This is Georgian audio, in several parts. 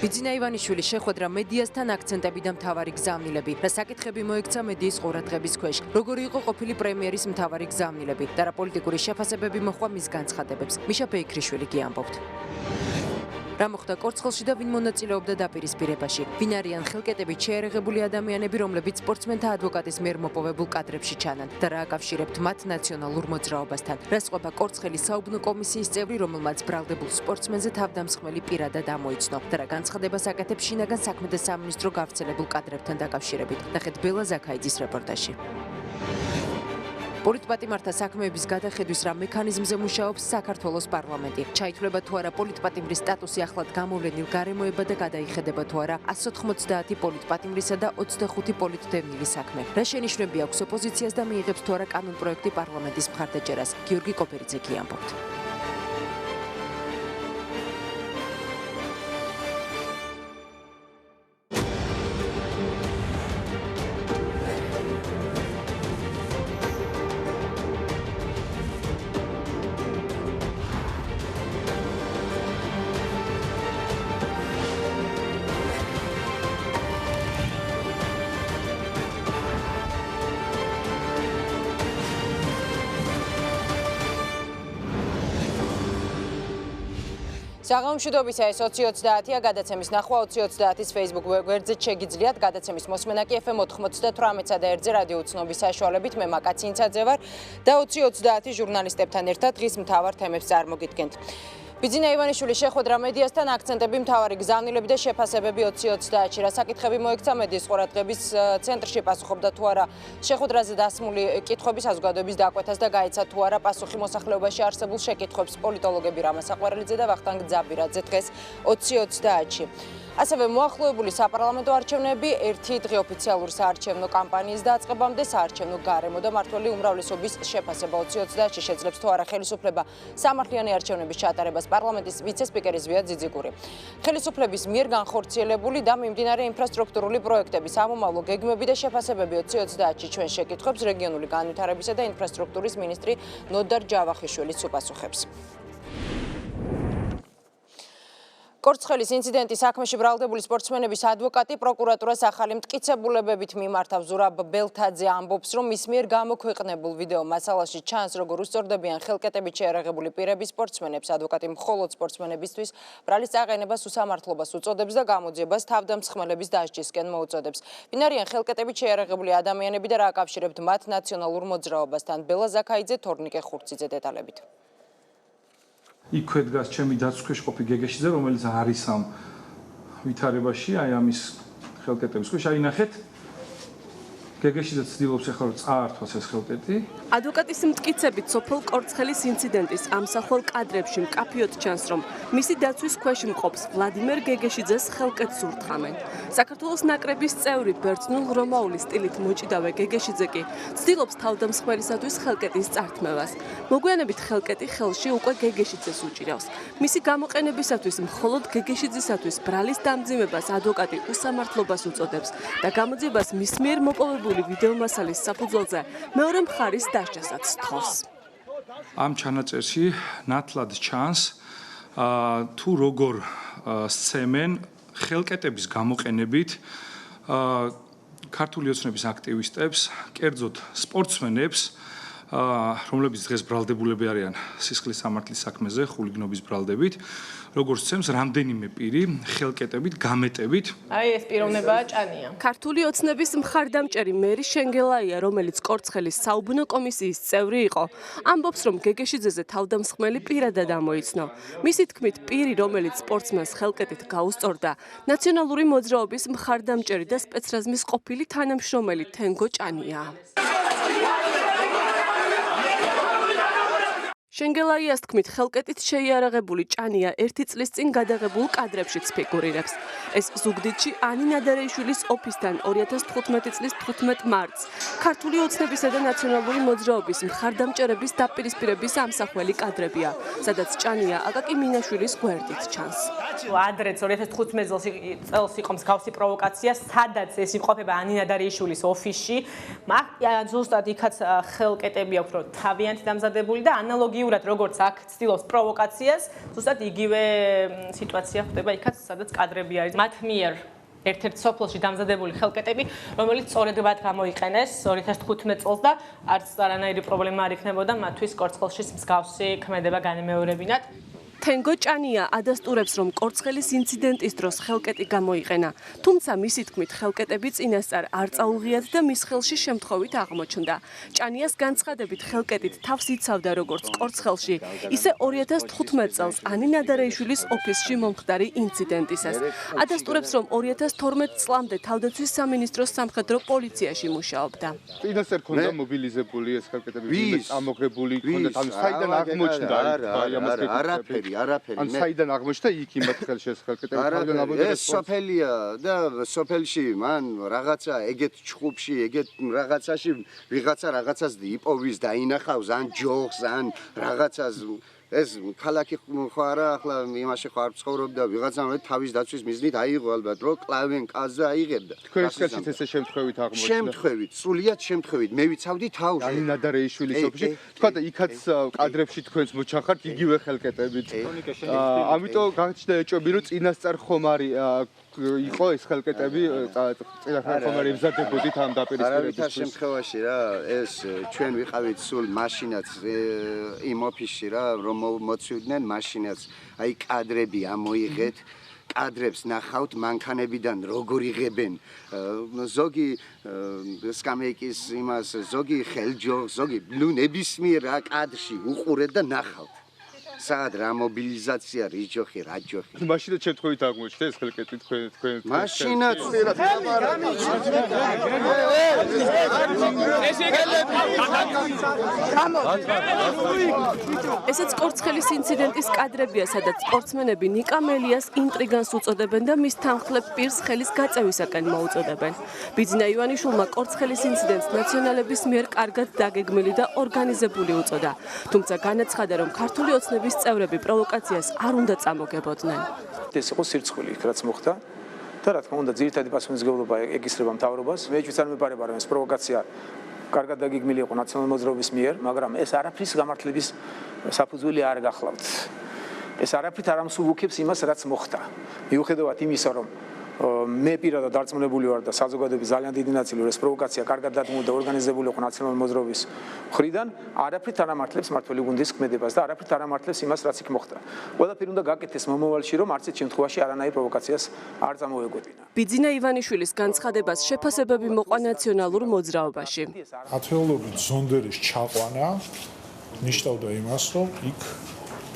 ბიძინა ივანიშვილის შეხვედრა მედიასთან აქცენტები და მთავარი გზავნილები. რა საკითხები მოექცა მედიის ყურადღების ქვეშ? როგორი იყო ყოფილი პრემიერის მთავარი გზავნილები და რა პოლიტიკური შეფასებები მოჰყვა მის განცხადებებს? მიშა ბეიქრიშვილი გიამბობთ. რა მოხდა კორცხელში და ვინ მონაწილეობდა დაპირისპირებაში? ვინ არიან ხელკეტებით შეერაღებული ადამიანები, რომლებიც სპორტსმენთა ადვოკატის მიერ მოპოვებულ კადრებში ჩანან და რა აკავშირებთ მათ ნაციონალურ მოძრაობასთან? რას ყვება კორცხელის საუბნო კომისიის წევრი, რომელმაც ბრალდებულ სპორტსმენზე თავდამსხმელი პირადად ამოიცნო და რა განცხადებას აკეთებს შინაგან საქმეთა სამინისტრო გავრცელებულ კადრებთან დაკავშირებით? ნახეთ ბელა ზაქაიძის რეპორტაჟში. პოლიტპატიმართა საქმეების გადახედვის რა მექანიზმზე მუშაობს საქართველოს პარლამენტი? ჩაითვლება თუ არა პოლიტპატიმრის სტატუსი ახლად გამოვლენილ გარემოება და გადაიხედება თუ არა 190 პოლიტპატიმრისა და 25 პოლიტდევნილის საქმე? რა შენიშვნები აქვს ოპოზიციას და მიიღებს თუ არა კანონპროექტი პარლამენტის მხარდაჭერას? გიორგი კოპერიძე გიამბობთ. საღამომშვიდობისა ეს 20:30-ია გადაცემის ნახვა 20:30-ის Facebook გვერდზე შეგიძლიათ გადაცემის მოსმენა კი FM 98.1-ზე რადიო უცნობის საშუალებით მე მაკაცინცაძე ვარ და 20:30 ჟურნალისტებთან ერთად დღის მთავარ თემებს წარმოგიდგენთ. ბიძინა ივანიშვილის შეხვედრა მედიასთან აქცენტები მთავარი გზავნილები და შეფასებები 20:30-ში. რა საკითხები მოექცა მედიის ყურადღების ცენტრში? პასუხობდა თუ არა შეხვედრაზე დასმული კითხვების საზოგადოების დაკვეთას და გაეცა თუ არა პასუხი მოსახლეობაში არსებულ შეკითხვებს? პოლიტოლოგები რამა საყვარელიძე და ვახტანგ ძაბირაძე დღეს 20:30-ში. ასევე მოახლოებული საპარლამენტო არჩევნები ერთი დღე ოფიციალური საარჩევნო კამპანიის დაწყებამდე საარჩევნო გარემო და მმართველი უმრავლესობის შეფასება 20:30-ში შეძლებს თუ არა ხელისუფლება სამართლიანი არჩევნების ჩატარებას? პარლამენტის ვიცე-სპიკერი ზვია ძიძიგური. ხელისუფლების მიერ განხორციელებული და მიმდინარე ინფრასტრუქტურული პროექტების ამომავლო გეგმები და შეფასებები 20:30-ში ჩვენ შეკითხვებს რეგიონული განვითარებისა და ინფრასტრუქტურის მინისტრი ნოდარ ჯავახიშვილიც უპასუხებს. კორცხელის ინციდენტის საქმეში ბრალდებული სპორტსმენების ადვოკატი პროკურატურას ახალი მტკიცებულებებით მიმართავს. ზურაბ ბელთაძე ამბობს, რომ მის მიერ გამოქვეყნებულ ვიდეო მასალაში ჩანს, როგორ უსწორდებიან ხელკეტებით შეერაღებული პირები სპორტსმენებს. ადვოკატი მხოლოდ სპორტსმენებისთვის ბრალის წაყენებას უსამართლობას უწოდებს და გამოძიებას თავდამსხმელების დასჯისკენ მოუწოდებს. ვინ არიან ხელკეტებით შეერაღებული ადამიანები და რა აკავშირებთ მათ ნაციონალურ მოძრაობასთან? ბელა ზაქაიძე, თორნიკე ხურციძე დეტალებით. იქვე დგას ჩემი დაცვის ყოფი გეგეშიძე, რომელიც არის ამ ვითარებაში, აი ამის ხელკეტების ქვეშ. აი ნახეთ, გეგეშიძე ცდილობს ახლა რომ წაართვას ეს ხელკეტი. ადვოკატის მტკიცებით სოფელ კორცხელის ინციდენტის ამსახველ კადრებში მკაფიოდ ჩანს, რომ მისი დაცვის ქვეშ მყოფს ვლადიმერ გეგეშიძეს ხელკეტს ურთხამენ. საქართველოს ნაკრების წევრი ბერძნულ-რომაული სტილით მოჭიდავე გეგეშიძე კი ცდილობს თავდამსხმელისათვის ხელკეტის წართმევას. მოგვიანებით ხელკეტი ხელში უკვე გეგეშიძეს უჭირავს. მისი გამოყენებისათვის მხოლოდ გეგეშიძისათვის ბრალის დამძიმებას ადვოკატი უსამართლობას უწოდებს და გამოძიებას მის მიერ მოპოვებული ვიდეომასალის საფუძველზე მეორე მხარის დასჯასაც თხოვს. ამ ჩანაწერში ნათლად ჩანს თუ როგორ სცემენ ხელკეტების გამოყენებით ქართული ოცნების აქტივისტებს, კერძოდ სპორტსმენებს, რომლებიც დღეს ბრალდებულები არიან სისხლის სამართლის საქმეზე, ხულიგნობის ბრალდებით, როგორც ცემს რამდენიმე პირი ხელკეტებით გამეტებით. აი ეს პიროვნებაა ჭანია. ქართული ოცნების მხარდამჭერი მერი შენგელაია, რომელიც კორცხელის საუბნო კომისიის წევრი იყო, ამბობს, რომ გეგეშიძეზე თავდამსხმელი პირადად ამოიცნო. მისი თქმით, პირი, რომელიც სპორტსმენს ხელკეტით გაუსწორდა, ნაციონალური მოძრაობის მხარდამჭერი და სპეცრაზმის ყოფილი თანამშრომელი თენგო ჭანია. შენგელაიას თქმით, ხელკეტით შეიარაღებული ჭანია ერთი წლის წინ გადაღებულ კადრებშიც ფიგურირებს. ეს ზუგდიდში ანი ნადარეიშვილის ოფისთან 2015 წლის 15 მარტს ქართული ოცნებისა და ნაციონალური მოძრაობის მხარდამჭერების დაპირისპირების ამსახველი კადრებია, სადაც ჭანია აკაკი მინაშვილის გვერდით ჩანს. ადრეც 2015 წელს იყო მსგავსი პროვოკაცია, სადაც ეს იმყოფება ანი ნადარეიშვილის ოფისში. ზუსტად იქაც ხელკეტები აქვს, რომ თავიანთი დამზადებული და ანალოგიური აქტიურად როგორც აქ ცდილობს პროვოკაციას, ზუსტად იგივე სიტუაცია ხდება იქაც, სადაც კადრები არის. მათ მიერ ერთ-ერთ სოფელში დამზადებული ხელკეტები, რომელიც სწორედ გამოიყენეს 2015 წელს და არც არანაირი პრობლემა არ იქნებოდა მათთვის კორცხელში მსგავსი ქმედება განემეორებინათ. თენგო ჭანია ადასტურებს, რომ კორცხელის ინციდენტის დროს ხელკეტი გამოიყენა, თუმცა მისი თქმით ხელკეტები წინასწარ არ წაუღიათ და მის ხელში შემთხვევით აღმოჩნდა. ჭანიას განცხადებით ხელკეტით თავს იცავდა როგორც კორცხელში, ისე 2015 წელს ანი ნადარეიშვილის ოფისში მომხდარი ინციდენტისას. ადასტურებს, რომ 2012 წლამდე თავდაცვის სამინისტროს სამხედრო პოლიციაში მუშაობდა. წინასწარ ქონდა მობილიზებული ეს ხელკეტები, ვინმე წამოღებული ქონდა, ანუ საიდან აღმოჩნდა არაფერი. ან საიდან აღმოჩნდა იქ იმათ ხელში ეს ხელკეტები? ეს სოფელია და სოფელში მან რაღაცა ეგეთ ჩხუბში, ეგეთ რაღაცაში ვიღაცა რაღაცას იპოვის და ინახავს ან ჯოხს ან რაღაცას ეს ქალაქი ხო არა ახლა იმაში ხო არ ცხოვრობდა ვიღაცა თავის დაცვის მიზნით აიღო ალბათ რომ კლავენ კაზა აიღებდა. თქვენ ხელშიც ესე შემთხვევით აღმოჩნდა? შემთხვევით, სრულიად შემთხვევით. მე ვიცავდი თავს. ანი ნადარეიშვილის ოფისში. თქვა და იქაც კადრებში თქვენს მოჩახართ იგივე ხელკეტებით. ამიტომ გაჩნდა ეჭვები რომ წინასწარ ხომ არის იყო ეს ხელკეტები, წინასწარ ხომ არის ემზადებოდით ამ დაპირისპირებისთვის? არავითარ შემთხვევაში რა, ეს ჩვენ ვიყავით სულ მაშინაც იმ ოფისში რა, რომ მოცვიდნენ მაშინაც, აი კადრები ამოიღეთ, კადრებს ნახავთ მანქანებიდან როგორ იღებენ, ზოგი სკამეიკის იმას, ზოგი ხელჯოხს, ზოგი ნებისმიერ რა კადრში უყურეთ და ნახავთ. სად რა მობილიზაცია, რის ჯოხი, რა ჯოხი. მაშინაც შემთხვევით აღმოჩნდა ეს ხელკეტი თქვენ. მაშინაც ესეც კორცხელის ინციდენტის კადრებია, სადაც სპორტსმენები ნიკა მელიას ინტრიგანს უწოდებენ და მის თანხლებ პირს ხელის გაწევისაკენ მოუწოდებენ. ბიძინა ივანიშვილმა კორცხელის ინციდენტს ნაციონალების მიერ კარგად დაგეგმილი და ორგანიზებული უწოდა. თუმცა განაცხადა, რომ ქართული ოცნების წევრები პროვოკაციას არ უნდა წამოგებოდნენ. ეს იყო სირცხვილი, რაც მოხდა. და რა თქმა უნდა, ძირითადი პასუხისმგებლობა ეკისრება მთავრობას. მეჩვით არ მეპარება, რომ ეს პროვოკაცია კარგად დაგეგმილი იყო ნაციონალური მოძრაობის მიერ, მაგრამ ეს არაფრის გამართლების საფუძველი არ გახლავთ. ეს არაფრით არ ამსუბუქებს იმას, რაც მოხდა. მიუხედავად იმისა, რომ მე პირადად დარწმუნებული ვარ და საზოგადოების ძალიან დიდი ნაწილი ეს პროვოკაცია კარგად დადგმული და ორგანიზებული იყო ნაციონალური მოძრაობის მხრიდან, არაფრით არ ამართლებს მართველი გუნდის ქმედებას და არაფრით არ ამართლებს იმას, რაც იქ მოხდა. ყველაფერი უნდა გაკეთდეს მომავალში, რომ არც ერთ შემთხვევაში არანაირ პროვოკაციას არ წამოეგვეტინა. ბიძინა ივანიშვილის განცხადებას შეფასებები მოყვა ნაციონალურ მოძრაობაში. ათეულობით ზონდერის ჩაყვანა ნიშნავდა იმას, რომ იქ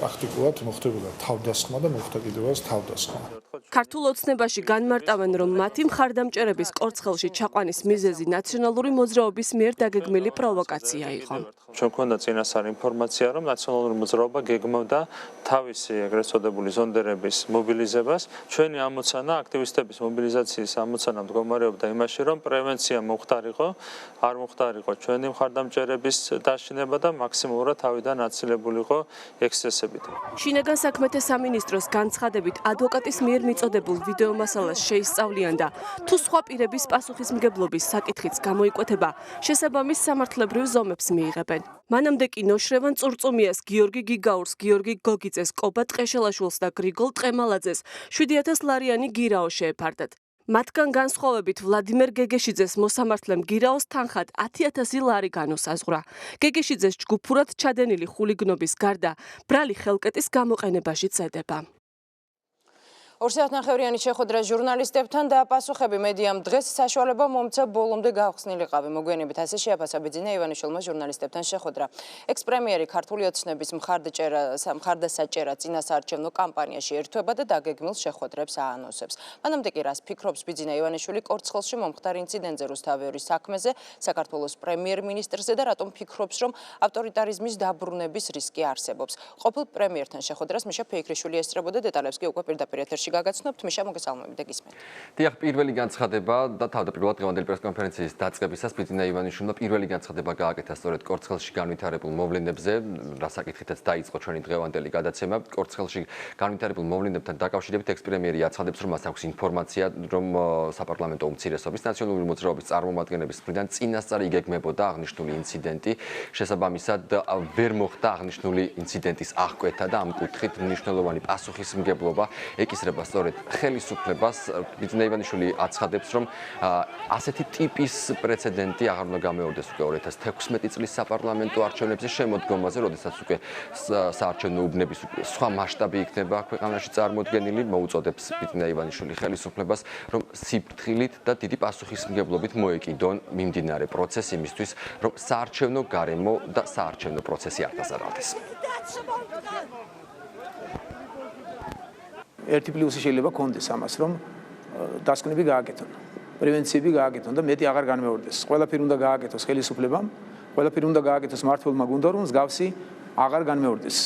პრაქტიკულად მოხდებოდა თავდასხმა და მოხდა კიდევაც თავდასხმა. ქართულ ოცნებაში განმარტავენ, რომ მათი მხარდამჭერების კორცხელში ჩაყვანის მიზეზი ნაციონალური მოძრაობის მიერ დაგეგმილი პროვოკაცია იყო. ჩვენ გვქონდა წინასწარ ინფორმაცია, რომ ნაციონალური მოძრაობა გეგმავდა თავისი ეგრეთ წოდებული ზონდერების მობილიზებას. ჩვენი ამოცანა, აქტივისტების მობილიზაციის ამოცანა მდგომარეობდა იმაში, რომ პრევენცია მომხდარიყო, არ მომხდარიყო ჩვენი მხარდამჭერების დაშინება და მაქსიმალურად თავიდან აცილებულიყო ექსცესებით. შინაგან საქმეთა სამინისტროს განცხადებით ადვოკატის მიერ მიწოდებულ ვიდეო მასალას შეისწავლიან და თუ სხვა პირების პასუხისმგებლობის საკითხიც გამოიკვეთება, შესაბამის სამართლებრივ ზომებს მიიღებენ. მანამდე კი ნოშრევან წურწუმიას, გიორგი გიგაურს, გიორგი გოგიწეს, კობა ტყეშელაშვილს და გრიგოლ ტყემალაძეს 7000 ლარიანი გირაო შეეფარდათ. მათგან განსხვავებით ვლადიმერ გეგეშიძეს მოსამართლემ გირაოს თანხად 10000 ლარი განუსაზღვრა. გეგეშიძეს ჯგუფურად ჩადენილი ხულიგნობის გარდა ბრალი ხელკეტის გამოყენებაშიც ედება. 2 საათნახევრიანი შეხვედრა ჟურნალისტებთან და პასუხები მედიამ დღეს საშუალება მომცა ბოლომდე გავხსნილიყავი. მოგვიანებით ასე შეაფასა ბიძინა ივანიშვილმა ჟურნალისტებთან შეხვედრა. ექს-პრემიერი ქართული ოცნების მხარდასაჭერა წინასაარჩევნო კამპანიაში ერთვება და დაგეგმილ შეხვედრებს აანონსებს. მანამდე კი რას ფიქრობს ბიძინა ივანიშვილი კორცხელში მომხდარ ინციდენტზე რუსთავეორის საქმეზე, საქართველოს პრემიერ-მინისტრზე და რატომ ფიქრობს, რომ ავტორიტარიზმის დაბრუნების რისკი არსებობს. ყოფილ პრემიერთან შეხვედრას მიშა ფეიქრიშვილი ესწრებოდა, დეტალებს კი უკვე პირდაპირ ეთერში გაგაცნობთ. მიშა, მოგესალმებით და გისმენთ. დიახ, პირველი განცხადება და თავდაპირველად დღევანდელი პრესკონფერენციის დაწყებისას ბიძინა ივანიშვილმა პირველი განცხადება გააკეთა სწორედ კორცხელში განვითარებულ მოვლენებზე, რასაკითხითაც დაიწყო ჩვენი დღევანდელი გადაცემა. კორცხელში განვითარებულ მოვლენებთან დაკავშირებით ექს-პრემიერი აცხადებს, რომ მას აქვს ინფორმაცია, რომ საპარლამენტო უმცირესობის ნაციონალური მოძრაობის წარმომადგენლების მხრიდან წინასწარ იგეგმებოდა აღნიშნული ინციდენტი. შესაბამისად, ვერ მოხდა აღნიშნული ინციდენტის აღკვეთა და ამ კუთხით მნიშვნელოვანი პასუხისმგებლობა ეკისრება სწორედ ხელისუფლებას. ბიძინა ივანიშვილი აცხადებს, რომ ასეთი ტიპის პრეცედენტი აღარ უნდა გამეორდეს უკვე 2016 წლის საპარლამენტო არჩევნებზე შემოდგომაზე, როდესაც უკვე საარჩევნო უბნების სხვა მასშტაბი იქნება ქვეყანაში წარმოდგენილი. მოუწოდებს ბიძინა ივანიშვილი ხელისუფლებას, რომ სიფრთხილით და დიდი პასუხისმგებლობით მოეკიდონ მიმდინარე პროცესი იმისთვის, რომ საარჩევნო გარემო და საარჩევნო პროცესი არ დასარალდეს. ერთი პლუსი შეიძლება კონდეს ამას, რომ დასკვნები გააკეთონ, პრევენციები გააკეთონ და მეტი აღარ განმეორდეს. ყველაფერი უნდა გააკეთოს ხელისუფლებამ, ყველაფერი უნდა გააკეთოს მმართველმა გუნდმა, რომ მსგავსი აღარ განმეორდეს.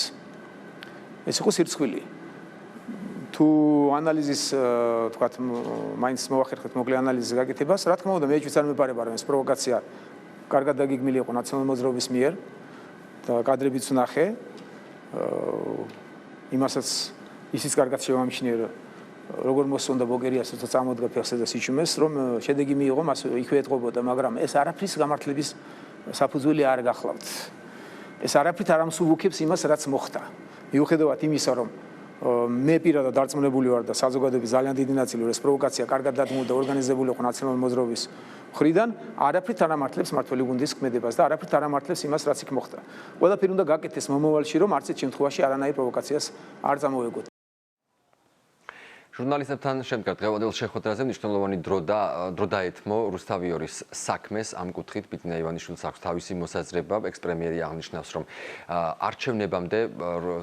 ეს იყო სირცხვილი. თუ ანალიზის, თქვათ, მაინც მოვახერხეთ მოკლე ანალიზის გაკეთებას, რა თქმა უნდა, მეჩვიც არ მეპარება, რომ ეს პროვოკაცია კარგად დაგეგმილი იყო ნაციონალური მოძრაობის მიერ და კადრებიც ვნახე. იმასაც ისიც კარგად შევამჩნიე, როგორ მოსწონდა ბოგერიას, როცა წამოდგა ფეხზე და სიჩუმეს, რომ შედეგი მიიღო, მას იქვე ეტყობოდა, მაგრამ ეს არაფრის გამართლების საფუძველი არ გახლავთ. ეს არაფრით არ ამსუბუქებს იმას, რაც მოხდა. მიუხედავად იმისა, რომ მე პირადად დარწმუნებული ვარ და საზოგადოების ძალიან დიდი ნაწილი ეს პროვოკაცია კარგად დადგმული და ორგანიზებული იყო ნაციონალური მოძრაობის მხრიდან, არაფრით არ ამართლებს მმართველი გუნდის ქმედებას და არაფრით არ ამართლებს იმას, რაც იქ მოხდა. ყველაფერი უნდა გაკეთდეს მომავალში, რომ არც ერთ შემთხვევაში არანაირ პროვოკაციას არ წამოეგოთ. ჟურნალისტებთან შემდგარ დღევანდელ შეხვედრაზე მნიშვნელოვანი დრო დაეთმო რუსთავიორის საქმეს. ამ კუთხით ბიძინა ივანიშვილს აქვს თავისი მოსაზრება. ექს-პრემიერი აღნიშნავს, რომ არჩევნებამდე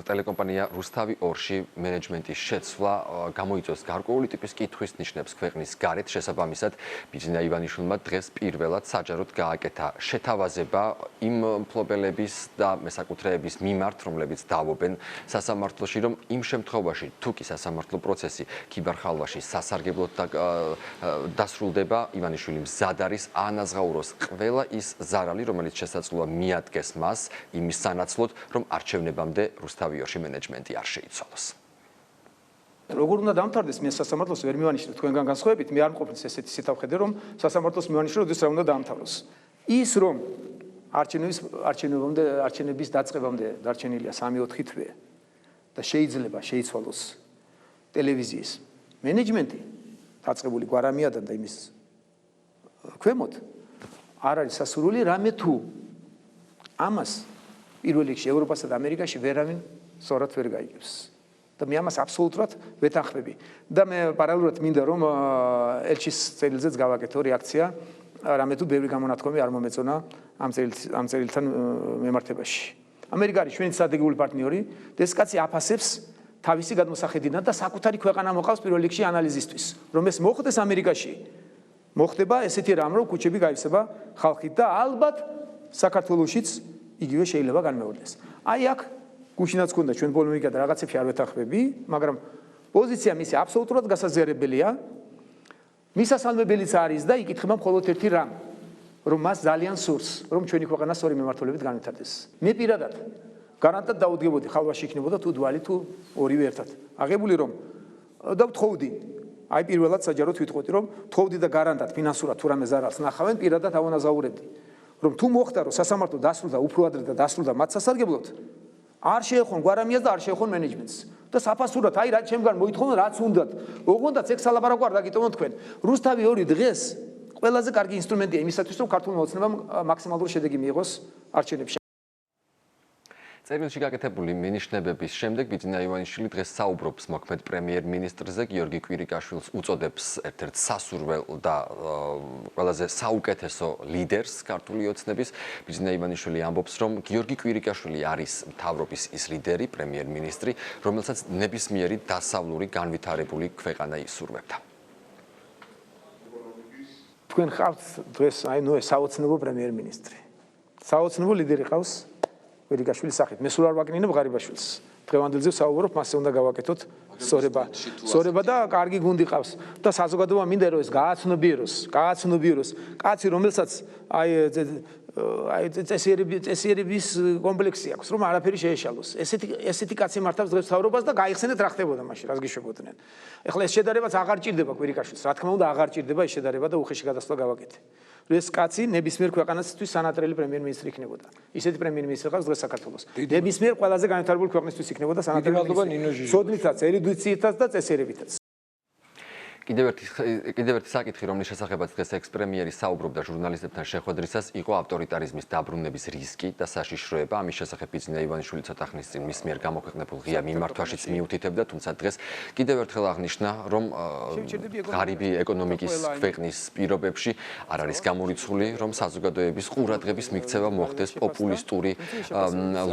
ტელეკომპანია რუსთავი 2-ში მენეჯმენტის შეცვლა გამოიწვევს გარკვეული ტიპის კითხვის ნიშნებს ქვეყნის გარეთ. შესაბამისად, ბიძინა ივანიშვილმა დღეს პირველად საჯაროდ გააკეთა შეთავაზება იმ მფლობელების და მესაკუთრეების მიმართ, რომლებიც დავობენ სასამართლოში, რომ იმ შემთხვევაში, თუ კი სასამართლო პროცესი ქიბარხალვაში სასარგებლოდ დასრულდება, ივანიშვილი მზად არის აანაზღაუროს ყველა ის ზარალი, რომელიც შესაძლოა მიადგეს მას იმის სანაცვლოდ, რომ არჩევნებამდე რუსთავი 2-ში მენეჯმენტი არ შეიცვალოს. როგორ უნდა დამთავრდეს, მე სასამართლოს ვერ მივანიშნე თქვენგან განსხვავებით, მე არ მყოფნის ესეთი სიტყვახედე, რომ სასამართლოს მივანიშნე, როდის რა უნდა დაამთავროს. ის რომ არჩევნების დაწყებამდე დარჩენილია 3-4 თვე და შეიძლება შეიცვალოს ტელევიზიის მენეჯმენტი დაწყებული გვარამიადან და იმის ქვემოთ არ არის სასურველი რამე თუ ამას პირველ რიგში ევროპასა და ამერიკაში ვერავინ სწორად ვერ გაიგებს და მე ამას აბსოლუტურად ვეთანხმები და მე პარალელურად მინდა რომ ელჩის წერილზეც გავაკეთო რეაქცია რამე თუ ბევრი გამონათქვამი არ მომეწონა ამ წერილთან მემართებაში. ამერიკა არის ჩვენი სტრატეგიული პარტნიორი და ეს კაცი აფასებს თავისი გადმოსახედიდან და საკუთარი ქვეყანა მოყავს პირველ რიგში ანალიზისთვის. რომ ეს მოხდეს ამერიკაში, მოხდება ესეთი რამ, რომ კუჩები გაივსება ხალხით და ალბათ საქართველოშიც იგივე შეიძლება განმეორდეს. აი აქ გუშინაც ქონდა ჩვენ პოლემიკა და რაღაცებში არ ვეთანხმები, მაგრამ პოზიცია მისი აბსოლუტურად გასაზიარებელია. მისასალმებელიც არის და იკითხება მხოლოდ ერთი რამ, რომ მას ძალიან სურს, რომ ჩვენი ქვეყანა სწორი მემართულებით განვითარდეს. მე პირადად გარანტად დაუდგებოდი ხალვაში იქნებოდა თუ დვალი თუ ორივე ერთად. აღებული რომ და ვთხოვდი, აი პირველად საჯაროდ ვიტყოდი, რომ ვთხოვდი და გარანტად ფინანსურად თუ რამე ზარალს ნახავენ, პირადად ავანაზაურებდი. რომ თუ მოხდა რომ სასამართლო დასრულდა უფრო ადრე და დასრულდა მათ სასარგებლოდ, არ შეეხონ გვარამიას და არ შეეხონ მენეჯმენტს. და საფასურად აი რა ჩემგან მოითხოვენ რაც უნდათ. ოღონდაც ეგ სალაპარაკო არ დაგიტოვონ თქვენ. რუსთავი 2 დღეს ყველაზე კარგი ინსტრუმენტია იმისათვის, რომ ქართულმა ოცნებამ მაქსიმალური შედეგი მიიღოს არჩევნებში. წერილში გაკეთებული მინიშნებების შემდეგ ბიძინა ივანიშვილი დღეს საუბრობს მოქმედ პრემიერ-მინისტრზე გიორგი კვირიკაშვილს უწოდებს ერთ-ერთ სასურველ და ყველაზე საუკეთესო ლიდერს ქართული ოცნების. ბიძინა ივანიშვილი ამბობს, რომ გიორგი კვირიკაშვილი არის მთავრობის ის ლიდერი, პრემიერ-მინისტრი, რომელსაც ნებისმიერი დასავლური განვითარებული ქვეყანა ისურვებდა. თქვენ ხართ დღეს აი ნუ საოცნებო პრემიერ-მინისტრი. საოცნებო ლიდერი ყავს კვირიკაშვილის სახით. მე სულ არ ვაკნინებ ღარიბაშვილს. დღევანდელზე ვსაუბრობ, მასზე უნდა გავაკეთოთ სწორება და კარგი გუნდი ყავს და საზოგადოება მინდა რომ ეს გააცნობიეროს კაცი რომელსაც წესიერების კომპლექსი აქვს რომ არაფერი შეეშალოს ესეთი კაცი მართავს დღეს მთავრობას და გაიხსენეთ რა ხდებოდა მაშინ რას გიშვებოდნენ ეხლა ეს შედარებაც აღარ ჭირდება კვირიკაშვილს რა თქმა უნდა აღარ ჭირდება ეს შედარება და უხეში გადასვლა გავაკეთე ეს კაცი ნებისმიერ ქვეყანასთვის სანატრელი პრემიერ-მინისტრი იქნებოდა ისეთი პრემიერ-მინისტრი ყავს დღეს საქართველოს ნებისმიერ ყველაზე განვითარებული ქვეყნისთვის იქნებოდა სანატრელი მინისტრი სოდნითაც ერუდიციითაც და წესიერებითაც კიდევ ერთი საკითხი, რომლის შესახებაც დღეს ექს-პრემიერი საუბრობდა ჟურნალისტებთან შეხვედრისას, იყო ავტორიტარიზმის დაბრუნების რისკი და საშიშროება. ამის შესახებ ბიძინა ივანიშვილი ცოტა ხნის წინ მის მიერ გამოქვეყნებულ ღია მიმართვაშიც მიუთითებდა, თუმცა დღეს კიდევ ერთხელ აღნიშნა, რომ ღარიბი ეკონომიკის ქვეყნის პირობებში არ არის გამორიცხული, რომ საზოგადოების ყურადღების მიქცევა მოხდეს პოპულისტური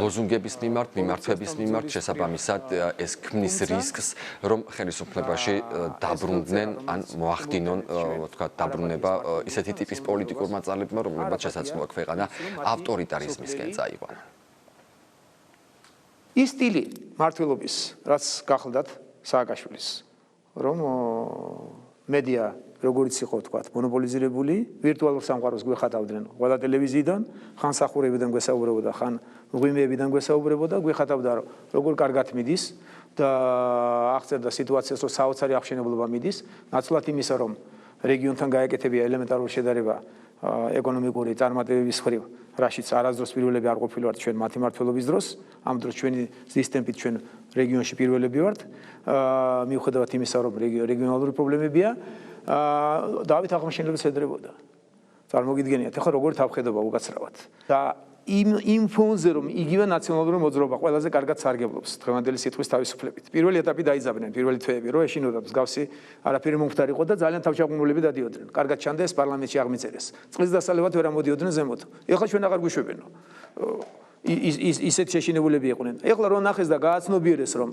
ლოზუნგების მიმართვების მიმართ, შესაბამისად ეს ქმნის რისკს, რომ ხელისუფლებაში დაბრუნდნენ ან მოახდინონ თქვა დაბრუნება ისეთი ტიპის პოლიტიკურმა ძალებმა, რომლებსაც შესაძლოა ქვეყანა ავტორიტარიზმისკენ წაიყვანონ. ის სტილი მართლობის, რაც გახლდათ სააკაშვილის, რომ მედია როგორც იყო თქვა, მონოპოლიზირებული, ვირტუალურ სამყაროს გვეხატავდნენ ყველა ტელევიზიიდან, ხან სახურებიდან გვესაუბრებოდა, ხან მღვიმეებიდან გვესაუბრებოდა, გვეხატავდა როგორ კარგად მიდის და აღწერდა სიტუაციას, რომ საოცარი აღშენებლობა მიდის, ნაცვლად იმისა, რომ რეგიონთან გაეკეთებია ელემენტარული შედარება ეკონომიკური წარმატებების მხრივ, რაშიც არასდროს პირველები არ ყოფილვართ ჩვენ მათი მმართველობის დროს, ამ დროს ჩვენი ზის ტემპით ჩვენ რეგიონში პირველები ვართ, მიუხედავად იმისა, რომ რეგიონალური პრობლემებია, დავით აღმაშენებელს ედრებოდა. წარმოგიდგენიათ, ახლა როგორ თავხედობა უკაცრავად. და იმ ფონზე რომ იგივე ნაციონალური მოძრაობა ყველაზე კარგად სარგებლობს დღევანდელი სიტყვის თავისუფლებით. პირველი ეტაპი დაიძაბნენ, პირველი თვეები, რომ ეშინოდა მსგავსი არაფერი მომხდარიყო და ძალიან თავშეყრუნულები დადიოდნენ. კარგად ჩანდა ეს პარლამენტში აღმიწერეს. წყლის დასალევად ვერ ამოდიოდნენ ზემოთ. ეხლა ჩვენ აღარ გვიშვებენო. ისეთ შეშინებულები იყვნენ. ეხლა რომ ნახეს და გააცნობიერეს, რომ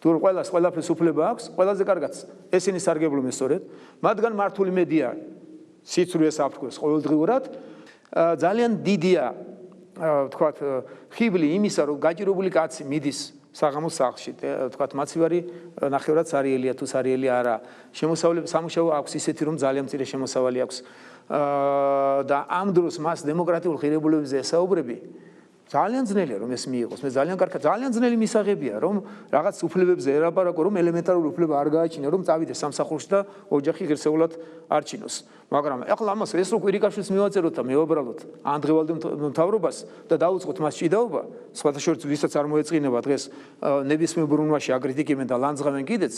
თუ ყველაფერს უფლება აქვს, ყველაზე კარგად ესენი სარგებლობენ სწორედ, მათგან მართული მედია სიცრუეს აფრქვევს ყოველდღიურად, ძალიან დიდია თქვათ ხიბლი იმისა, რომ გაჭირებული კაცი მიდის საღამოს სახლში, თქვათ მაცივარი ნახევრად სარიელია თუ სარიელი არა, შემოსავლები სამუშაო აქვს ისეთი, რომ ძალიან მცირე შემოსავალი აქვს და ამ დროს მას დემოკრატიულ ღირებულებებზე ესაუბრები ძალიან ძნელია რომ ეს მიიღოს. მე ძალიან ძნელი მისაღებია რომ რაღაც უფლებებზე ერაბარაკო, რომ ელემენტარული უფლება არ გააჩინა, რომ წავიდეს სამსახურში და ოჯახი ღირსეულად არჩინოს. მაგრამ ახლა ამას ეს რო კვირიკაშვილს მივაწეროთ და მევაბრალოთ ანდღევალდე მთავრობას და დაუწყოთ მას ჭიდაობა, სხვათა შორის ვისაც არ მოეწყინება დღეს ნებისმიერ ბრუნვაში აკრიტიკებენ და ლანძღავენ კიდეც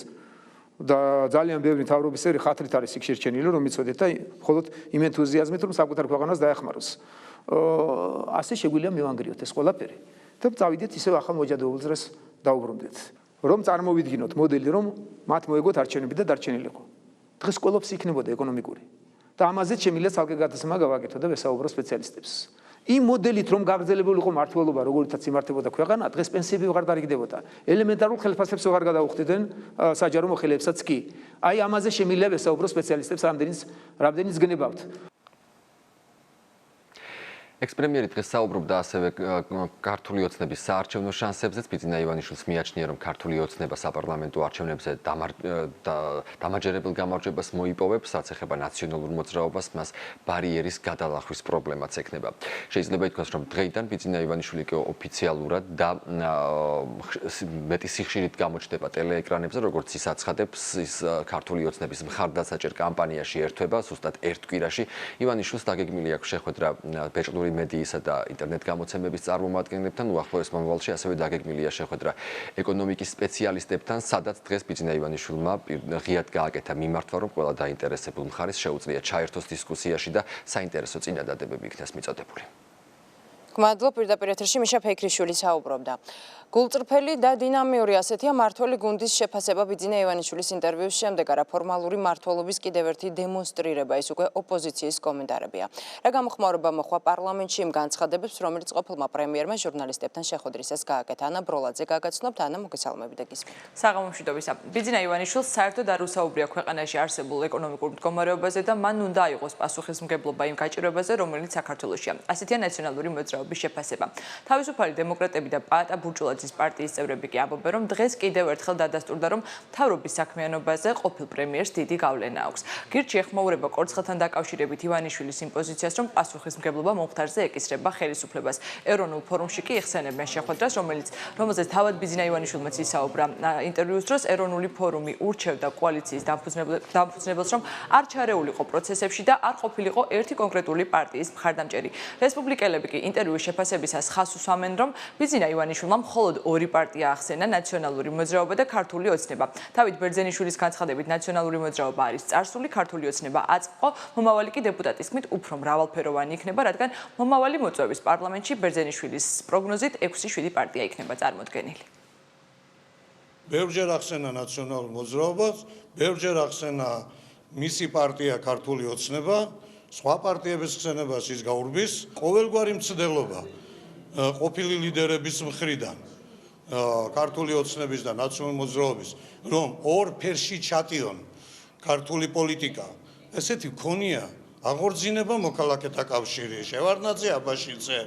და ძალიან ბევრი მთავრობის წევრი ხათრით არის იქ შერჩენილი, რომ იცოდეთ და მხოლოდ იმ ენთუზიაზმით რომ საკუთარ ქვეყანას დაეხმაროს. ასე შეგვიძლია მივანგრიოთ ეს ყველაფერი და წავიდეთ ისევ ახალ მოჯადოებულ დროს დაუბრუნდეთ. რომ წარმოვიდგინოთ მოდელი, რომ მათ მოეგოთ არჩევნები და დარჩენილიყო. დღეს ყველაფერს იქნებოდა ეკონომიკური. და ამაზეც შემიძლია ცალკე გადაცემა გავაკეთო და ვესაუბრო სპეციალისტებს. იმ მოდელით რომ გაგრძელებული იყო მართლობა, როგორიცაც იმართებოდა ქვეყანა, დღეს პენსიები ვეღარ დარიგდებოდა. ელემენტარულ ხელფასებს ვეღარ გადაუხდიდნენ საჯარო მოხელეებსაც კი. აი ამაზე შემიძლია ვესაუბრო სპეციალისტებს რამდენიც გნებავთ. ექს-პრემიერი დღეს საუბრობდა ასევე ქართული ოცნების საარჩევნო შანსებზეც. ბიძინა ივანიშვილს მიაჩნია, რომ ქართული ოცნება საპარლამენტო არჩევნებზე დამაჯერებელ გამარჯვებას მოიპოვებს, რაც ეხება ნაციონალურ მოძრაობას, მას ბარიერის გადალახვის პრობლემაც ექნება. შეიძლება ითქვას, რომ დღეიდან ბიძინა ივანიშვილი კი ოფიციალურად და მეტი სიხშირით გამოჩნდება ტელეეკრანებზე, როგორც ის აცხადებს, ის ქართული ოცნების მხარდასაჭერ კამპანიაში ერთვება, ზუსტად ერთ კვირაში. ივანიშვილს დაგეგმილი აქვს შეხვედრა ბეჭდური მედიისა და ინტერნეტ გამოცემების წარმომადგენლებთან, უახლოეს მომავალში ასევე დაგეგმილია შეხვედრა ეკონომიკის სპეციალისტებთან, სადაც დღეს ბიძინა ივანიშვილმა ღიად გააკეთა მიმართვა, რომ ყველა დაინტერესებულ მხარეს შეუძლია ჩაერთოს დისკუსიაში და საინტერესო წინადადებები იქნას მიწოდებული. მადლობ, პირდაპირ ეთერში მიშა ფეიქრიშვილი საუბრობდა. გულწრფელი და დინამიური ასეთია მართველი გუნდის შეფასება ბიძინა ივანიშვილის ინტერვიუს შემდეგ, არა ფორმალური მმართველობის კიდევ ერთი დემონსტრირება, ის უკვე ოპოზიციის კომენტარებია. რა გამოხმაურება მოხდა პარლამენტში იმ განცხადებებს, რომელიც ყოფილმა პრემიერმა ჟურნალისტებთან შეხვედრისას გააკეთა. ანა ბროლაძე გაგაცნობთ, ანა მოგესალმები და გისმენთ. საღამომშვიდობისა. ბიძინა ივანიშვილს საერთოდ არ უსაუბრია ქვეყანაში არსებულ ეკონომიკურ მდგომარეობაზე და მან უნდა აიღოს პასუხისმგებლობა იმ გაჭირვებაზე, რომელიც საქართველოშია. ასეთია ნაციონალური მოძრაობა. მოძრაობის შეფასება. თავისუფალი დემოკრატები და პაატა ბურჯულაძის პარტიის წევრები კი ამბობენ, რომ დღეს კიდევ ერთხელ დადასტურდა, რომ მთავრობის საქმიანობაზე ყოფილ პრემიერს დიდი გავლენა აქვს. გირჩი ეხმაურება კორცხელთან დაკავშირებით ივანიშვილის იმ პოზიციას, რომ პასუხისმგებლობა მომხდარზე ეკისრება ხელისუფლებას. ეროვნულ ფორუმში კი იხსენებენ შეხვედრას, რომელზეც თავად ბიძინა ივანიშვილმაც ისაუბრა ინტერვიუს დროს. ეროვნული ფორუმი ურჩევდა კოალიციის დამფუძნებელს, რომ არ ჩარეულიყო პროცესებში და არ ყოფილიყო ერთი კონკრეტული პარტიის მხარდამჭერი. რესპუბლიკელები კი ინტერვიუს შეფასებისას ხაზს უსვამენ, რომ ბიძინა ივანიშვილმა მხოლოდ ორი პარტია ახსენა: ნაციონალური მოძრაობა და ქართული ოცნება. თავით ბერძენიშვილის განცხადებით, ნაციონალური მოძრაობა არის წარსული, ქართული ოცნება აწყო, მომავალი კი დეპუტატის თქმით უფრო მრავალფეროვანი იქნება, რადგან მომავალი მოწვევის პარლამენტში ბერძენიშვილის პროგნოზით 6-7 პარტია იქნება წარმოდგენილი. ბევრჯერ ახსენა ნაციონალურ მოძრაობას, ბევრჯერ ახსენა მისი პარტია ქართული ოცნება, სხვა პარტიების ხსენებას ის გაურბის. ყოველგვარი მცდელობა ყოფილი ლიდერების მხრიდან, ქართული ოცნების და ნაციონალური მოძრაობის, რომ ორ ფერში ჩატიონ ქართული პოლიტიკა, ესეთი მქონია აღორძინება მოქალაქეთა კავშირი, შევარდნაძე, აბაშიძე.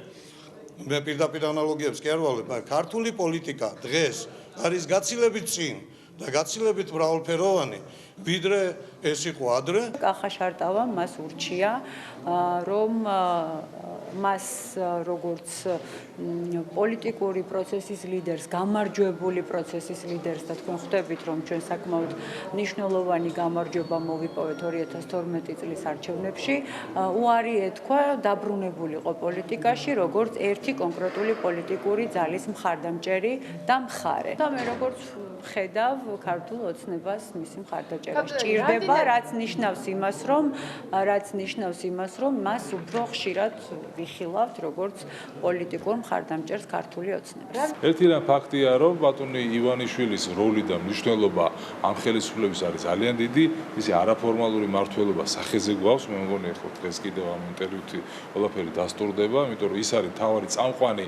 მე პირდაპირ ანალოგიებს კი არ ვალებ, მაგრამ ქართული პოლიტიკა დღეს არის გაცილებით წინ და გაცილებით მრავალფეროვანი, ვიდრე ეს იყო ადრე. კახა შარტავა მას ურჩია, რომ მას როგორც პოლიტიკური პროცესის ლიდერს, გამარჯვებული პროცესის ლიდერს და თქვენ ხვდებით, რომ ჩვენ საკმაოდ მნიშვნელოვანი გამარჯვება მოვიპოვეთ 2012 წლის არჩევნებში, უარი ეთქვა დაბრუნებულიყო პოლიტიკაში, როგორც ერთი კონკრეტული პოლიტიკური ძალის მხარდამჭერი და მხარე. და მე როგორც ხედავ ქართულ ოცნებას მისი მხარდაჭერა სჭირდება, რაც ნიშნავს იმას, რომ მას უფრო ხშირად ვიხილავთ როგორც პოლიტიკურ მხარდამჭერს ქართული ოცნებას. ერთი რამ ფაქტია, რომ ბატონი ივანიშვილის როლი და მნიშვნელობა ამ ხელისუფლების არის ძალიან დიდი, ისე არაფორმალური მმართველობა სახეზე გვაქვს, მე მგონი ხო დღეს კიდევ ამ ინტერვიუთ ყველაფერი დასტურდება, იმიტომ რომ ის არის მთავარი წამყვანი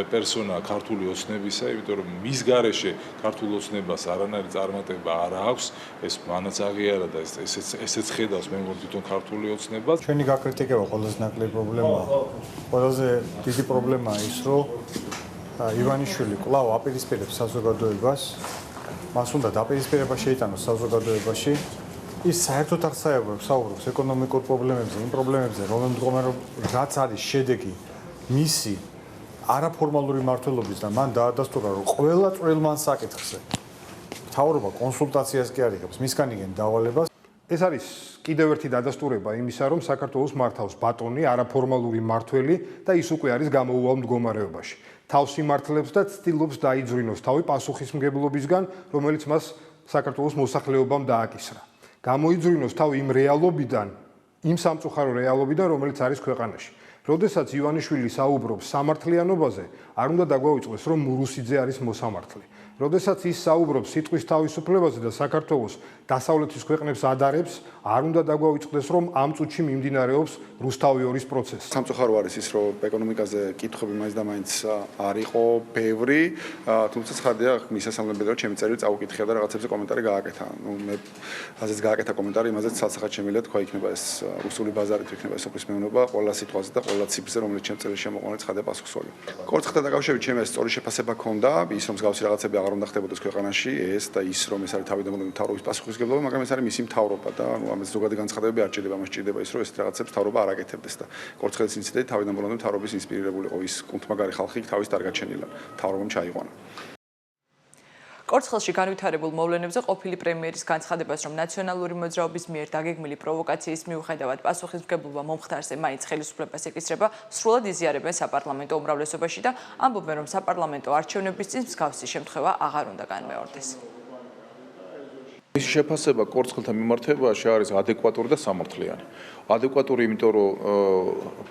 პერსონა ქართული ოცნებისა, იმიტომ რომ მის გარეშე ქართულ ოცნებას არანაირი წარმატება არ აქვს, ეს მანაც აღიარა და ესეც ხედავს მე მგონი თვითონ ქართული ოცნება. ჩვენი გაკრიტიკება ყველაზე ნაკლები პრობლემაა. ყველაზე დიდი პრობლემაა ის, რომ ივანიშვილი კვლავ აპირისპირებს საზოგადოებას, მას უნდა დაპირისპირება შეიტანოს საზოგადოებაში. ის საერთოდ არ საუბრობს ეკონომიკურ პრობლემებზე, იმ პრობლემებზე, რაც არის შედეგი მისი არაფორმალური მმართველობის და მან დაადასტურა, რომ ყველა წვრილმან საკითხზე მთავრობა კონსულტაციას კი არ იღებს, მისგან იგენ დავალებას. ეს არის კიდევ ერთი დადასტურება იმისა, რომ საქართველოს მართავს ბატონი, არაფორმალური მმართველი და ის უკვე არის გამოუვალ მდგომარეობაში. თავს იმართლებს და ცდილობს დაიძვრინოს თავი პასუხისმგებლობისგან, რომელიც მას საქართველოს მოსახლეობამ დააკისრა. გამოიძვრინოს თავი იმ რეალობიდან, იმ სამწუხარო რეალობიდან, რომელიც არის ქვეყანაში. როდესაც ივანიშვილი საუბრობს სამართლიანობაზე, არ უნდა დაგვაუწყდეს, რომ მურუსიძე არის მოსამართლე. როდესაც ის საუბრობს სიტყვის თავისუფლებაზე და საქართველოს დასავლეთის ქვეყნებს ადარებს, არ უნდა დაგვაუწყდეს, რომ ამ წუთში მიმდინარეობს რუსთავი 2-ის პროცესი. სამწუხარო არის ის, რომ ეკონომიკაზე კითხვები მაინც და მაინც არ იყო ბევრი, თუმცა ცხადია, მისასალმებელია, რომ ჩემი წერილი წაუკითხია და რაღაცებზე კომენტარი გააკეთა. მე ასეც გააკეთა კომენტარი, იმაზეც ცალსახად შემიძლია თქვა, იქნება ეს რუსული ბაზარი თუ იქნება სოფლის მეურნეობა, ყველა სიტყვაზე და ყველა ციფრზე, რომელიც ჩემ წერილში შემოყვანილ ცხადია პასუხსვალი. კორცხელთან დაკავშირებით ჩემს სწორი შეფასება ქონდა, ის რომ მსგავსი რაღაცები აღარ უნდა ხდებოდეს ქვეყანაში, ეს და ის რომ ეს არის თავიდანვე მთავრობის პასუხისმგებლობა, მაგრამ ეს არის მისი მთავრობა და ამას ზოგადი განცხადებები არ ჭირდება, მას ჭირდება ის რომ ეს რაღაცებს მთავრობა არ აკეთებდეს და კორცხელის ინციდენტი თავიდანვე მთავრობის ინსპირირებული იყო, ის კუნთმაგარი ხალხი თავის დარგაჩენილა, მთავრობამ ჩაიყვანა. კორცხელში განვითარებულ მოვლენებზე ყოფილი პრემიერის განცხადებას, რომ ნაციონალური მოძრაობის მიერ დაგეგმილი პროვოკაციის მიუხედავად პასუხისმგებლობა მომხდარზე მაინც ხელისუფლებას ეკისრება, სრულად იზიარებენ საპარლამენტო უმრავლესობაში და ამბობენ, რომ საპარლამენტო არჩევნების წინ მსგავსი შემთხვევა აღარ უნდა განმეორდეს. ის შეფასება კორცხელთან მიმართებაში არის ადეკვატური და სამართლიანი. ადეკვატური, იმიტომ რომ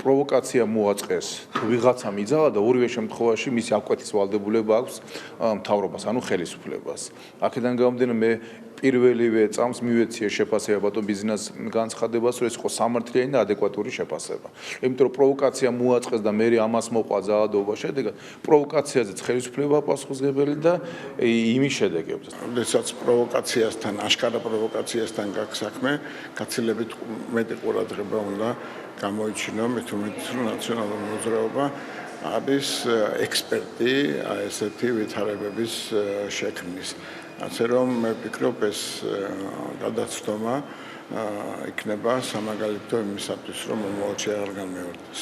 პროვოკაცია მოაწყეს, ვიღაცამ იძალა და ორივე შემთხვევაში მისი აღკვეთის ვალდებულება აქვს მთავრობას, ანუ ხელისუფლებას. აქედან გამომდინარე მე პირველივე წამს მივეციე შეფასება ბატონ ბიზნეს განცხადებას, რომ ეს იყო სამართლიანი და ადეკვატური შეფასება. იმიტომ რომ პროვოკაცია მოაწყეს და მე ამას მოყვა ძალადობა, შედეგად პროვოკაციაზეც ხელისუფლება პასუხისმგებელი და იმის შედეგებს. როდესაც პროვოკაციასთან, აშკარა პროვოკაციასთან გაქვს საქმე, გაცილებით მეტი ყურადღება უნდა გამოიჩინო, მე თუ მეტი ნაციონალური მოძრაობა არის ექსპერტი ესეთი ვითარებების შექმნის. ასე რომ მე ვფიქრობ ეს გადაცდომა იქნება სამაგალითო იმისათვის, რომ მომავალში აღარ განმეორდეს.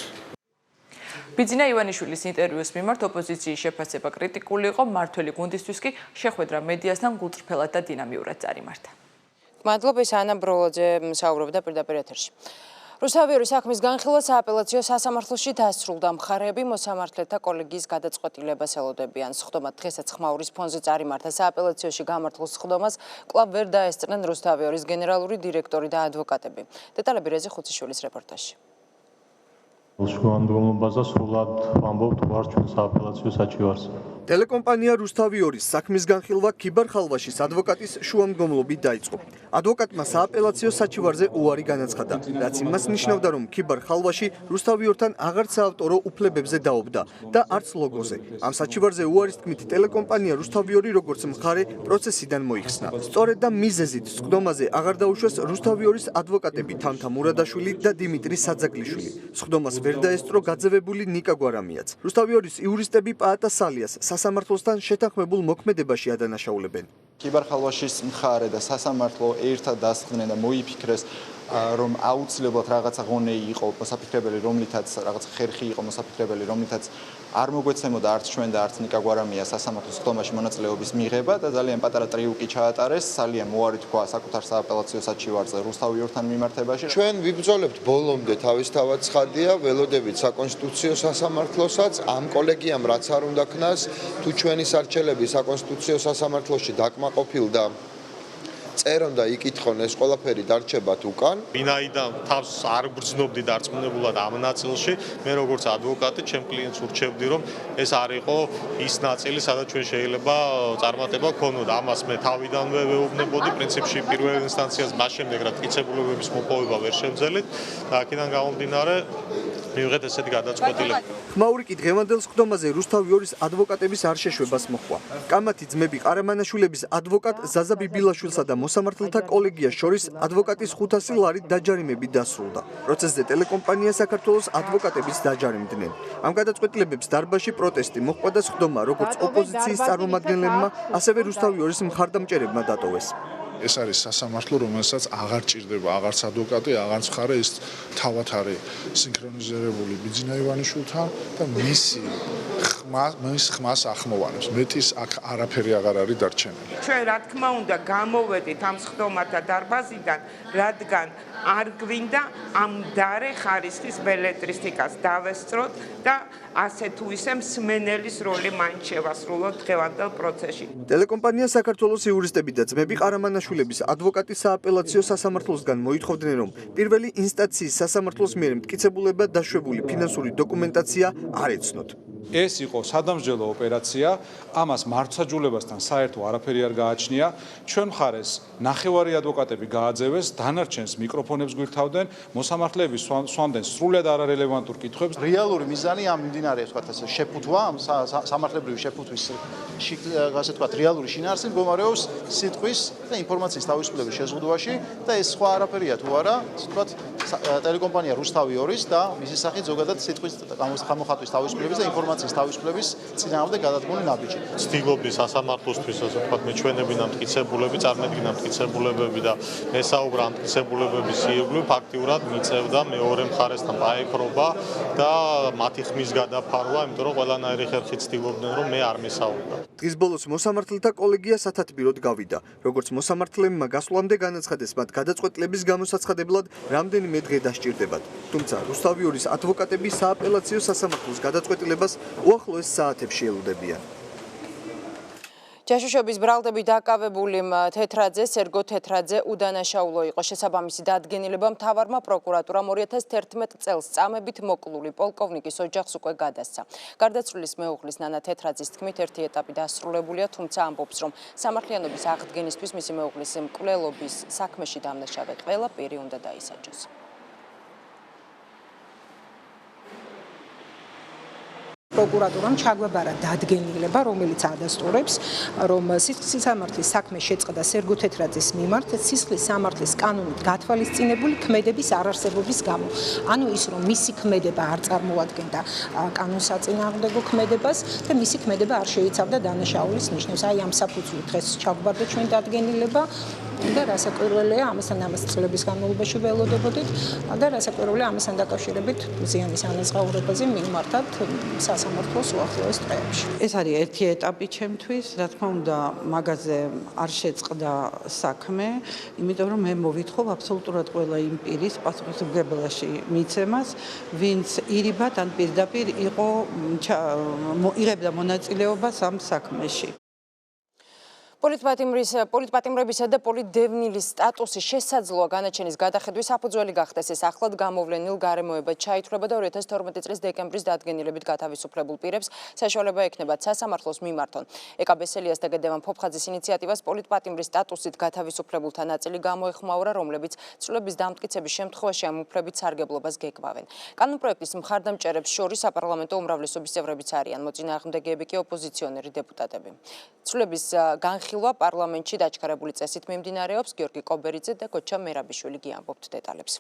ბიძინა ივანიშვილის ინტერვიუს მიმართ ოპოზიციის შეფასება კრიტიკული იყო, მმართველი გუნდისთვის კი შეხვედრა მედიასთან გულწრფელად და დინამიურად წარიმართა. მადლობა, ანა ბროლოძე საუბრობდა პირდაპირ ეთერში. რუსთავიორის საქმის განხილვა სააპელაციო სასამართლოში დასრულდა. მხარეები მოსამართლეთა კოლეგიის გადაწყვეტილებას ელოდებიან. სხდომა დღესაც ხმაურის ფონზე წარიმართა. სააპელაციოში გამართულ სხდომას კვლავ ვერ დაესწრნენ რუსთავიორის გენერალური დირექტორი და ადვოკატები. დეტალები რეზი ხუციშვილის რეპორტაჟში. შუამდგომლობაზე სრულად ვამბობთ ვარ ჩვენ სააპელაციო საჩივარს. ტელეკომპანია რუსთავიორის საქმის განხილვა ქიბარ ხალვაშის ადვოკატის შუამდგომლობით დაიწყო. ადვოკატმა სააპელაციო საჩივარზე უარი განაცხადა, რაც იმას ნიშნავდა, რომ ქიბარ ხალვაში რუსთავიორთან აღარც საავტორო უფლებებზე დაობდა და არც ლოგოზე. ამ საჩივარზე უარის თქმით ტელეკომპანია რუსთავიორი როგორც მხარე პროცესიდან მოიხსნა. სწორედ და მიზეზით სხდომაზე აღარ დაუშვეს რუსთავიორის ადვოკატები თამთა მურადაშვილი და დიმიტრი საძაგლიშვილი. სხდომას ვერ დაესწრო გაძევებული ნიკა გვარამიაც. რუსთავიორის იურისტები პაატა სალიას სასამართლოსთან შეთანხმებულ მოქმედებაში ადანაშაულებენ. ქიბარ ხალვაშის მხარე და სასამართლო ერთად დასხდნენ და მოიფიქრეს რომ აუცილებლად რაღაცა ღონე იყო მოსაფიქრებელი, რომლითაც რაღაც ხერხი იყო მოსაფიქრებელი, რომლითაც არ მოგვეცემოდა არც ჩვენ და არც ნიკა გვარამია სასამართლოს სხდომაში მონაწილეობის მიღება და ძალიან პატარა ტრიუკი ჩაატარეს. სალიამ უარი თქვა საკუთარ სააპელაციო საჩივარზე რუსთავიორთან მიმართებაში. ჩვენ ვიბრძოლებთ ბოლომდე თავისთავად ცხადია, ველოდებით საკონსტიტუციო სასამართლოსაც, ამ კოლეგიამ რაც არ უნდა ქნას, თუ ჩვენი სარჩელები საკონსტიტუციო სასამართლოში დაკმაყოფილდა წერონ და იკითხონ ეს ყველაფერი დარჩებათ უკან. ვინაიდან თავს არ გრძნობდი დარწმუნებულად ამ ნაწილში, მე როგორც ადვოკატი ჩემ კლიენტს ურჩევდი, რომ ეს არ იყო ის ნაწილი, სადაც ჩვენ შეიძლება წარმატება გქონოდა. ამას მე თავიდანვე ვეუბნებოდი, პრინციპში პირველ ინსტანციას მას შემდეგ რა კიცებულებების მოპოვება ვერ შევძელით და აქედან გამომდინარე მივიღეთ ესეთი გადაწყვეტილება. ხმაური კი დღევანდელ სხდომაზე რუსთავიორის ადვოკატების არ შეშვებას მოჰყვა. კამათი ძმები ყარამანაშვილების ადვოკატ ზაზა ბიბილაშვილსა და მოსამართლეთა კოლეგიას შორის ადვოკატის 500 ლარით დაჯარიმებით დასრულდა. პროცესზე ტელეკომპანია საქართველოს ადვოკატებიც დაჯარიმდნენ. ამ გადაწყვეტილებებს დარბაზში პროტესტი მოჰყვა და სხდომა როგორც ოპოზიციის წარმომადგენლებმა, ასევე რუსთავიორის მხარდამჭერებმა დატოვეს. ეს არის სასამართლო, რომელსაც აღარ ჭირდება აღარც ადვოკატი, აღარც მხარე, ის თავად არის სინქრონიზირებული ბიძინა ივანიშვილთან და მისი ხმას ახმოვანებს. მეტის აქ არაფერი აღარ არის დარჩენილი. ჩვენ რა თქმა უნდა გამოვედით ამ სხდომათა დარბაზიდან, რადგან არ გვინდა ამ მდარე ხარისხის ბელეტრისტიკას დავესწროთ და ასე თუ ისე მსმენელის როლი მაინც შევასრულოთ დღევანდელ პროცესში. ტელეკომპანია საქართველოს იურისტები და ძმები ყარამანაშვილების ადვოკატის სააპელაციო სასამართლოსგან მოითხოვდნენ, რომ პირველი ინსტანციის სასამართლოს მიერ მტკიცებულება დაშვებული ფინანსური დოკუმენტაცია არ ეცნოთ. ეს იყო სადამსჯელო ოპერაცია, ამას მართლმსაჯულებასთან საერთო არაფერი არ გააჩნია. ჩვენ მხარეს ნახევარი ადვოკატები გააძევეს, დანარჩენს მიკროფონებს გვირთავდნენ, მოსამართლეები სვამდნენ სრულად არარელევანტურ კითხვებს. რეალური მიზანი ამ მიმდინარე ვთქვათ ასე შეფუთვა, ამ სამართლებრივი შეფუთვის ასე ვთქვათ რეალური შინაარსი მდგომარეობს სიტყვის და ინფორმაციის თავისუფლების შეზღუდვაში და ეს სხვა არაფერია თუ არა, ვთქვათ ტელეკომპანია რუსთავიორის და მისი სახით ზოგადად სიტყვის გამოხატვის თავისუფლების და ინფორმაციის თავისუფლების წინააღმდეგ გადადგმული ნაბიჯი. ცდილობდი სასამართლოსთვის ასე ვთქვათ მეჩვენებინა მტკიცებულები, წარმედგინა მტკიცებულებები და ესაუბრა მტკიცებულებების ირგვლივ ფაქტიურად მიწევდა მეორე მხარესთან პაექრობა და მათი ხმის გადაფარვა, იმიტომ რომ ყველანაირი ხერხი ცდილობდნენ რომ მე არ მესაუბრა. დღის ბოლოს მოსამართლეთა კოლეგია სათათბიროდ გავიდა. როგორც მოსამართლეებმა გასვლამდე განაცხადეს, მათ გადაწყვეტილების გამოსაცხადებლად რამდენიმე დღე დასჭირდებათ. თუმცა რუსთავიორის ადვოკატები სააპელაციო სასამართლოს გადაწყვეტილებას უახლოეს საათებში ელოდებიან. ჯაშუშობის ბრალდები დაკავებული თეთრაძე, სერგო თეთრაძე უდანაშაულო იყო. შესაბამისი დადგენილება მთავარმა პროკურატურამ 2011 წელს წამებით მოკლული პოლკოვნიკის ოჯახს უკვე გადასცა. გარდაცვლილის მეუღლის ნანა თეთრაძის თქმით, ერთი ეტაპი დასრულებულია, თუმცა ამბობს, რომ სამართლიანობის აღდგენისთვის მისი მეუღლის მკვლელობის საქმეში დამნაშავე ყველა პირი უნდა დაისაჯოს. პროკურატურამ ჩაგვაბარა დადგენილება, რომელიც ადასტურებს, რომ სისხლის სამართლის საქმე შეწყდა სერგო თეთრაძის მიმართ სისხლის სამართლის კანონით გათვალისწინებული ქმედების არარსებობის გამო. ანუ ის რომ მისი ქმედება არ წარმოადგენდა კანონსაწინააღმდეგო ქმედებას და მისი ქმედება არ შეიცავდა დანაშაულის ნიშნებს. აი ამ საფუძვლით დღეს ჩაგვაბარდა ჩვენ დადგენილება და რასაკვირველია, ამასთან ამას წლების განმავლობაში ველოდებოდით და რასაკვირველია, ამასთან დაკავშირებით ზიანის ანაზღაურებაზე მიმართად სასამართლოს უახლოეს დღეებში. ეს არის ერთი ეტაპი ჩემთვის, რა თქმა უნდა, მაგაზე არ შეწყდა საქმე, იმიტომ რომ მე მოვითხოვ აბსოლუტურად ყველა იმ პირის პასუხისმგებლობაში მიცემას, ვინც ირიბად ან პირდაპირ იღებდა მონაწილეობას ამ საქმეში. პოლიტპატიმრებისა და პოლიტდევნილის სტატუსის შესაძლოა განაჩენის გადახედვის საფუძველი გახდეს ეს ახლად გამოვლენილ გარემოებად ჩაითვლება და 2012 წლის დეკემბრის დადგენილებით გათავისუფლებულ პირებს საშუალება ექნებათ სასამართლოს მიმართონ. ეკა ბესელიას და გედევან ფოფხაძის ინიციატივას პოლიტპატიმრის სტატუსით გათავისუფლებულთა ნაწილი გამოეხმაურა, რომლებიც ცვლილების დამტკიცების შემთხვევაში ამ უფლებით სარგებლობას გეკბავენ. კანონპროექტის მხარდამჭერებს შორის საპარლამენტო უმრავლესობის წევრებიც არიან, მოწინააღმდეგეები კი ოპოზიციონერი დეპუტატები. ცვლილების ხილვა პარლამენტში დაჩქარებული წესით მიმდინარეობს. გიორგი კობერიძე და გოჩა მერაბიშვილი გიამბობთ დეტალებს.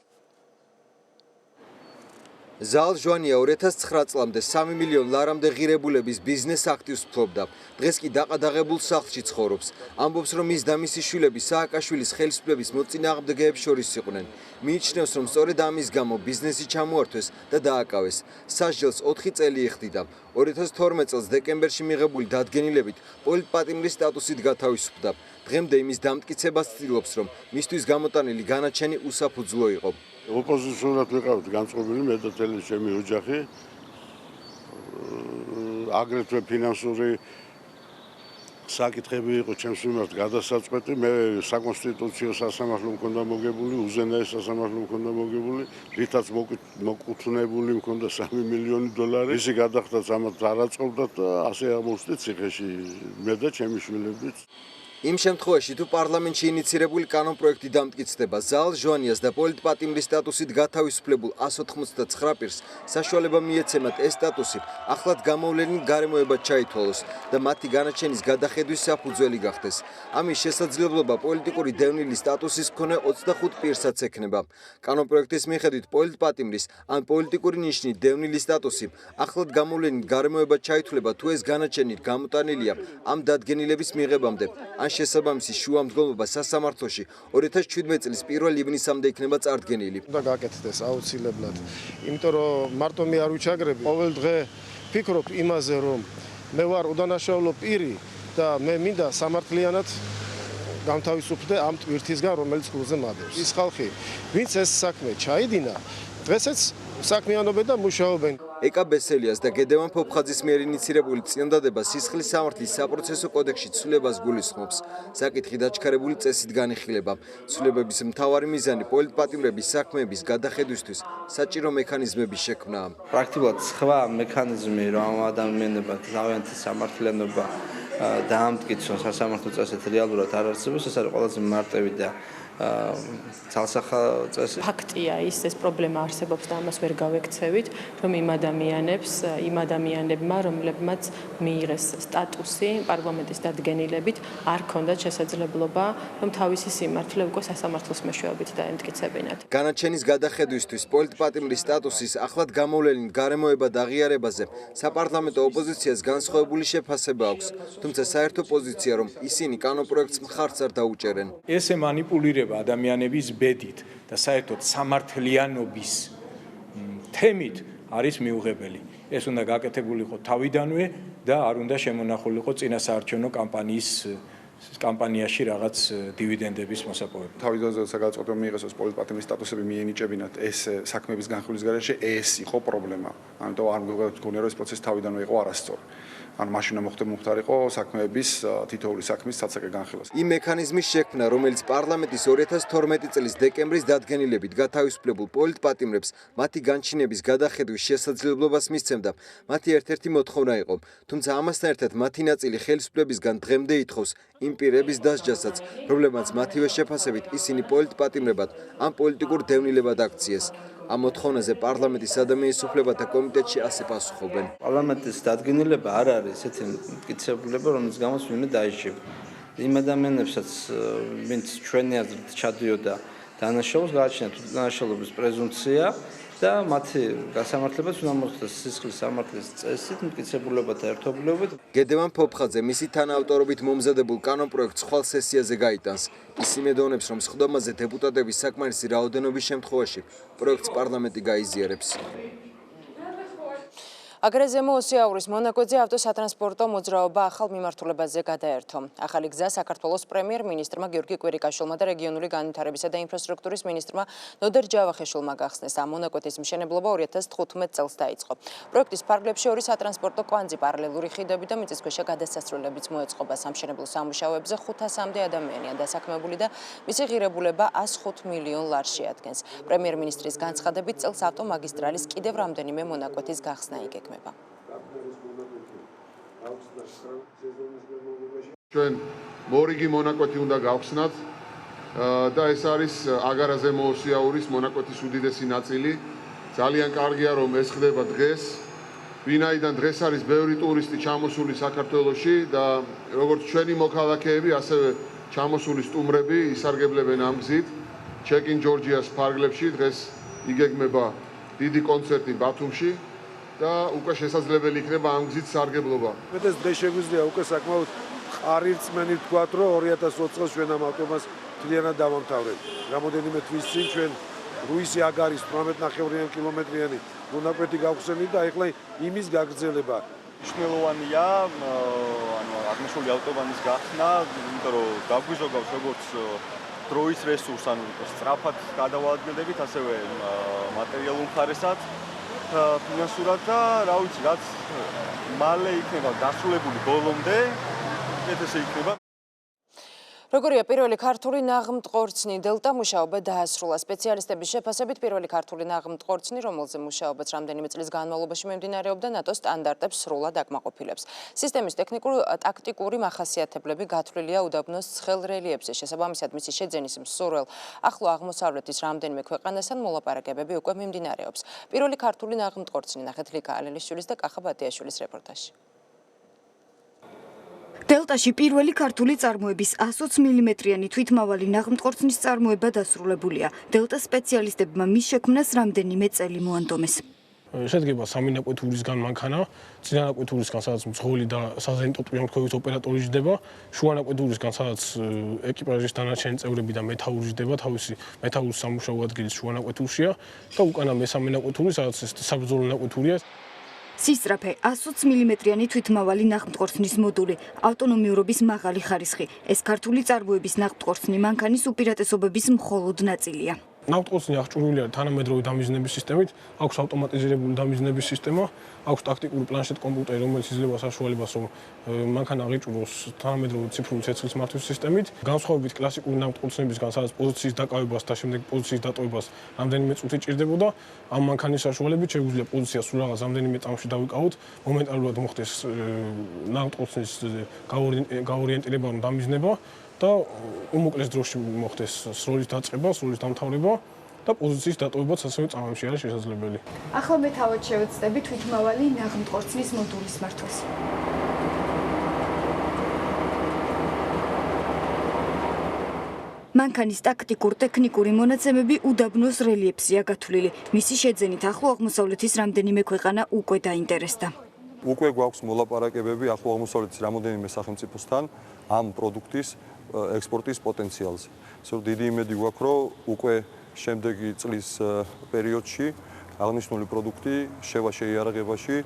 ზალ ჟვანია 2009 წლამდე 3 მილიონ ლარამდე ღირებულების ბიზნეს აქტივს ფლობდა. დღეს კი დაყადაღებულ სახლში ცხოვრობს. ამბობს, რომ ის და მისი შვილები სააკაშვილის ხელისუფლების მოწინააღმდეგეებს შორის იყვნენ. მიიჩნევს, რომ სწორედ ამის გამო ბიზნესი ჩამოართვეს და დააკავეს. სასჯელს 4 წელი იხდიდა. 2012 წელს დეკემბერში მიღებული დადგენილებით პოლიტპატიმრის სტატუსით გათავისუფლდა. დღემდე იმის დამტკიცებას ცდილობს, რომ მისთვის გამოტანილი განაჩენი უსაფუძვლო იყო. ოპოზიციურად ვიყავით განწყობილი მე და თელი ჩემი ოჯახი. აგრეთვე ფინანსური საკითხები იყო ჩემს მიმართ გადასაწყვეტი. მე საკონსტიტუციო სასამართლო მქონდა მოგებული, უზენაეს სასამართლო მქონდა მოგებული, რითაც მოკუთვნებული მქონდა 3 მილიონი დოლარი. ისი გადახდაც ამათ არ აწყობდათ და ასე აღმოვჩნდით ციხეში მე და ჩემი შვილებიც. იმ შემთხვევაში თუ პარლამენტში ინიცირებული კანონპროექტი დამტკიცდება, ზალ ჟვანიას და პოლიტპატიმრის სტატუსით გათავისუფლებულ 199 პირს საშუალება მიეცემათ ეს სტატუსი ახლად გამოვლენილ გარემოებად ჩაითვალოს და მათი განაჩენის გადახედვის საფუძველი გახდეს. ამის შესაძლებლობა პოლიტიკური დევნილის სტატუსის მქონე 25 პირსაც ექნება. კანონპროექტის მიხედვით პოლიტპატიმრის ან პოლიტიკური ნიშნით დევნილის სტატუსი ახლად გამოვლენილ გარემოებად ჩაითვლება თუ ეს განაჩენი გამოტანილია ამ დადგენილების მიღებამდე. შესაბამისი შუამდგომლობა სასამართლოში 2017 წლის 1 ივნისამდე იქნება წარდგენილი. უნდა გაკეთდეს აუცილებლად. იმიტომ რომ მარტო მე არ ვიჩაგრები. ყოველ დღე ფიქრობ იმაზე, რომ მე ვარ უდანაშაულო პირი და მე მინდა სამართლიანად გამთავისუფლდე ამ ტვირთისგან, რომელიც გულზე მადებს. ის ხალხი, ვინც ეს საქმე ჩაიდინა, დღესაც საქმიანობენ და მუშაობენ. ეკა ბესელიას და გედევან ფოფხაძის მიერ ინიცირებული წინადადება სისხლის სამართლის საპროცესო კოდექსში ცვლილებას გულისხმობს. საკითხი დაჩქარებული წესით განიხილება. ცვლილებების მთავარი მიზანი პოლიტპატიმრების საქმეების გადახედვისთვის საჭირო მექანიზმების შექმნაა. პრაქტიკულად სხვა მექანიზმი, რომ ადამიანებად თავიანთი სამართლიანობა დაამტკიცონ სასამართლო წესით რეალურად არ არსებობს, ეს არის ყველაზე მარტივი და ცალსახა წესი. ფაქტია ეს პრობლემა არსებობს და ამას ვერ გავექცევით, რომ იმ ადამიანებმა, რომლებმაც მიიღეს სტატუსი პარლამენტის დადგენილებით, არ ქონდათ შესაძლებლობა, რომ თავისი სიმართლე უკვე სასამართლოს მეშვეობით დაემტკიცებინათ. განაჩენის გადახედვისთვის პოლიტპატიმრის სტატუსის ახლად გამოვლენილ გარემოებად აღიარებაზე საპარლამენტო ოპოზიციას განსხვავებული შეფასება აქვს, თუმცა საერთო პოზიცია, რომ ისინი კანონპროექტს მხარს არ დაუჭერენ. ესე მანიპულირება ადამიანების ბედით და საერთოდ სამართლიანობის თემით არის მიუღებელი. ეს უნდა გაკეთებულიყო თავიდანვე და არ უნდა შემონახულიყო წინასაარჩევნო კამპანიაში რაღაც დივიდენდების მოსაპოვებლად. თავიდანვე საგალწყვეტო მიიღეს ეს პოლიტპატიმრის სტატუსები მიენიჭებინათ ეს საქმეების განხილვის გარეშე ეს იყო პრობლემა. ამიტომ არ მგონია რომ ეს პროცესი თავიდანვე იყო არასწორი. ანუ მაშინ მოხდებოდა საქმეების თითოეული საქმის საცაკე განხილვა. იმ მექანიზმის შექმნა, რომელიც პარლამენტის 2012 წლის დეკემბრის დადგენილებით გათავისუფლებულ პოლიტპატიმრებს მათი განჩინების გადახედვის შესაძლებლობას მისცემდა, მათი ერთ-ერთი მოთხოვნა იყო. თუმცა ამასთან ერთად მათი ნაწილი ხელისუფლებისგან დღემდე ითხოვს იმ პირების დასჯასაც, რომლებმაც მათივე შეფასებით ისინი პოლიტპატიმრებად ან პოლიტიკურ დევნილებად აქციეს. ამ მოთხოვნაზე პარლამენტის ადამიანის უფლებათა კომიტეტში ასე პასუხობენ. პარლამენტის დადგენილება არ არის ესეთი მტკიცებულება, რომელიც გამოც ვინმე დაიჭირა. იმ ადამიანებსაც, ვინც ჩვენი აზრით ჩადიოდა დანაშაულს, გააჩნიათ დანაშაულობის პრეზუმპცია და მათი გასამართლებაც უნდა მოხდეს სისხლის სამართლის წესით, მტკიცებულებათა ერთობლიობით. გედევან ფოფხაძე მისი თანაავტორობით მომზადებულ კანონპროექტს ხვალ სესიაზე გაიტანს. ის იმედოვნებს, რომ სხდომაზე დეპუტატების საკმარისი რაოდენობის შემთხვევაში პროექტს პარლამენტი გაიზიარებს. აგრეთვე ზემო ოსიაურის მონაკვეთზე ავტოსატრანსპორტო მოძრაობა ახალ მიმართულებაზე გადაერთო. ახალი გზა საქართველოს პრემიერ-მინისტრმა გიორგი კვირიკაშვილმა და რეგიონული განვითარებისა და ინფრასტრუქტურის მინისტრმა ნოდერ ჯავახიშვილმა გახსნეს. ამ მონაკვეთის მშენებლობა 2015 წელს დაიწყო. პროექტის ფარგლებში ორი სატრანსპორტო კვანძი, პარალელური ხიდები და მიწისქვეშა გადასასწრებლებიც მოეწყობა. სამშენებლო სამუშაოებზე 500-მდე ადამიანია დასაქმებული და მისი ღირებულება 105 მილიონ ლარს შეადგენს. პრემიერ-მინისტრის განცხადებით წელს ავტომაგისტრალის კიდევ რამდენიმე მონაკვეთის გახსნა იგეგმება. ჩვენ მორიგი მონაკვეთი უნდა გავხსნათ და ეს არის აგარაზემო ოსიაურის მონაკვეთის უდიდესი ნაწილი. ძალიან კარგია რომ ეს ხდება დღეს, ვინაიდან დღეს არის ბევრი ტურისტი ჩამოსული საქართველოში და როგორც ჩვენი მოქალაქეები, ასევე ჩამოსული სტუმრები ისარგებლებენ ამ გზით. ჩეკინ ჯორჯიას ფარგლებში დღეს იგეგმება დიდი კონცერტი ბათუმში. და უკვე შესაძლებელი იქნება ამ გზით სარგებლობა. მეტეს დღეს შეგვიძლია უკვე საკმაოდ ყარირწმენი ვთქვათ, რომ 2020 წელს ჩვენ ამ ავტომას მთლიანად დავამთავრებთ. რამოდენიმე თვის წინ ჩვენ რუისი აგარის 18 კილომეტრიანი მონაკვეთი გავხსენით და ეხლა იმის გაგრძელება. მნიშვნელოვანია, აღნიშნული ავტობანის გახსნა, იმიტომ რომ დაგვიზოგავს როგორც დროის რესურს, ანუ სწრაფად გადავაადგილდებით, ასევე მატერიალურ მხარესაც. ფინანსურად და რა ვიცი, რაც მალე იქნება დასრულებული ბოლომდე, ეს იქნება. როგორია პირველი ქართული ნაღმტყორცნი დელტა მუშაობა დაასრულა. სპეციალისტების შეფასებით პირველი ქართული ნაღმტყორცნი, რომელზე მუშაობაც რამდენიმე წლის განმავლობაში მიმდინარეობდა, ნატოს სტანდარტებს სრულად აკმაყოფილებს. სისტემის ტაქტიკური მახასიათებლები გათვლილია უდაბნოს ცხელ რელიეფზე. შესაბამისად, მისი შეძენის მსურველ ახლო აღმოსავლეთის რამდენიმე ქვეყანასთან მოლაპარაკებები უკვე მიმდინარეობს. პირველი ქართული ნაღმტყორცნი ნახეთ ლიკა ალელიშვილის და კახა ბატიაშვილის რეპორტაჟში. დელტაში პირველი ქართული წარმოების 120 მმ-იანი თვითმავალი ნაღმტყორცნის წარმოება დასრულებულია. დელტა სპეციალისტებმა მის შექმნას რამდენიმე წელი მოანდომეს. შედგება სამი ნაკვეთურისგან მანქანა, წინა ნაკვეთურისგან სადაც მძღოლი და საზენიტო ტვირთმოქმედის ოპერატორი ჯდება, შუა ნაკვეთურისგან სადაც ეკიპაჟის დანარჩენი წევრები და მეთაური ჯდება, თავისი მეთაურის სამუშაო ადგილი შუა ნაკვეთურშია და უკანა მესამე ნაკვეთური სადაც საბრძოლო ნაკვეთურია. სისწრაფე 120 მმ-იანი თვითმავალი ნაღმტყორცნის მოდული, ავტონომიურობის მაღალი ხარისხი. ეს ქართული წარმოების ნაღმტყორცნი მანქანის უპირატესობების მხოლოდ ნაწილია. ნავტყორცნი აღჭურვილია თანამედროვე დამიზნების სისტემით, აქვს ავტომატიზირებული დამიზნების სისტემა, აქვს ტაქტიკური პლანშეტ კომპიუტერი, რომელიც იძლევა საშუალებას, რომ მანქანა აღიჭუროს თანამედროვე ციფრული ცეცხლის მართვის სისტემით. განსხვავებით კლასიკური ნავტყორცნებისგან, სადაც პოზიციის დაკავებას და შემდეგ პოზიციის დატოვებას რამდენიმე წუთი ჭირდებოდა, ამ მანქანის საშუალებით შეგვიძლია პოზიცია სულ რაღაც რამდენიმე წამში დავიკავოთ, მომენტალურად მოხდეს ნავტყორცნის გაორიენტირება, რომ დამიზნება და უმოკლეს დროში მოხდეს სროლის დაწყება, სროლის დამთავრება და პოზიციის დატოვებაც ასევე წამებში არის შესაძლებელი. ახლა მე თავად შევეცდები თვითმავალი ნაღმტყორცნის მოდულის მართვას. მანქანის ტაქტიკურ-ტექნიკური მონაცემები უდაბნოს რელიეფზეა გათვლილი. მისი შეძენით ახლო აღმოსავლეთის რამდენიმე ქვეყანა უკვე დაინტერესდა. უკვე გვაქვს მოლაპარაკებები ახლო აღმოსავლეთის რამდენიმე სახელმწიფოსთან ამ პროდუქტის ექსპორტის პოტენციალზე. ისე რომ დიდი იმედი გვაქვს, რომ უკვე შემდეგი წლის პერიოდში აღნიშნული პროდუქტი შევა შეიარაღებაში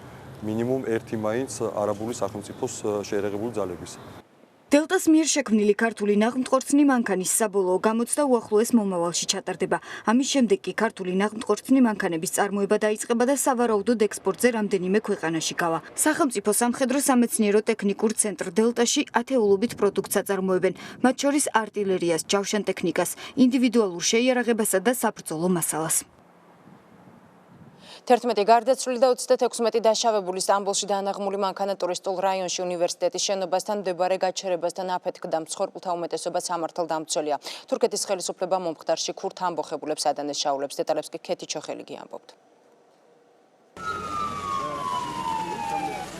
მინიმუმ ერთი მაინც არაბული სახელმწიფოს შეერაღებული ძალების. დელტას მიერ შექმნილი ქართული ნაღმტყორცნი მანქანის საბოლოო გამოცდა უახლოეს მომავალში ჩატარდება. ამის შემდეგ კი ქართული ნაღმტყორცნი მანქანების წარმოება დაიწყება და სავარაუდოდ ექსპორტზე რამდენიმე ქვეყანაში გავა. სახელმწიფო სამხედრო სამეცნიერო ტექნიკურ ცენტრ დელტაში ათეულობით პროდუქტს აწარმოებენ, მათ შორის არტილერიას, ჯავშან ტექნიკას, ინდივიდუალურ შეიარაღებასა და საბრძოლო მასალას. 11 გარდაცვლილი და 36 დაშავებული სტამბოლში დაანაღმული მანქანა ტურისტულ რაიონში უნივერსიტეტის შენობასთან მდებარე გაჩერებასთან აფეთქდა. მსხვერპლთა უმეტესობა სამართალდამცველია. თურქეთის ხელისუფლება მომხდარში ქურთ ამბოხებულებს ადანაშაულებს. დეტალებს კი ქეთი ჩოხელიგი ამბობთ.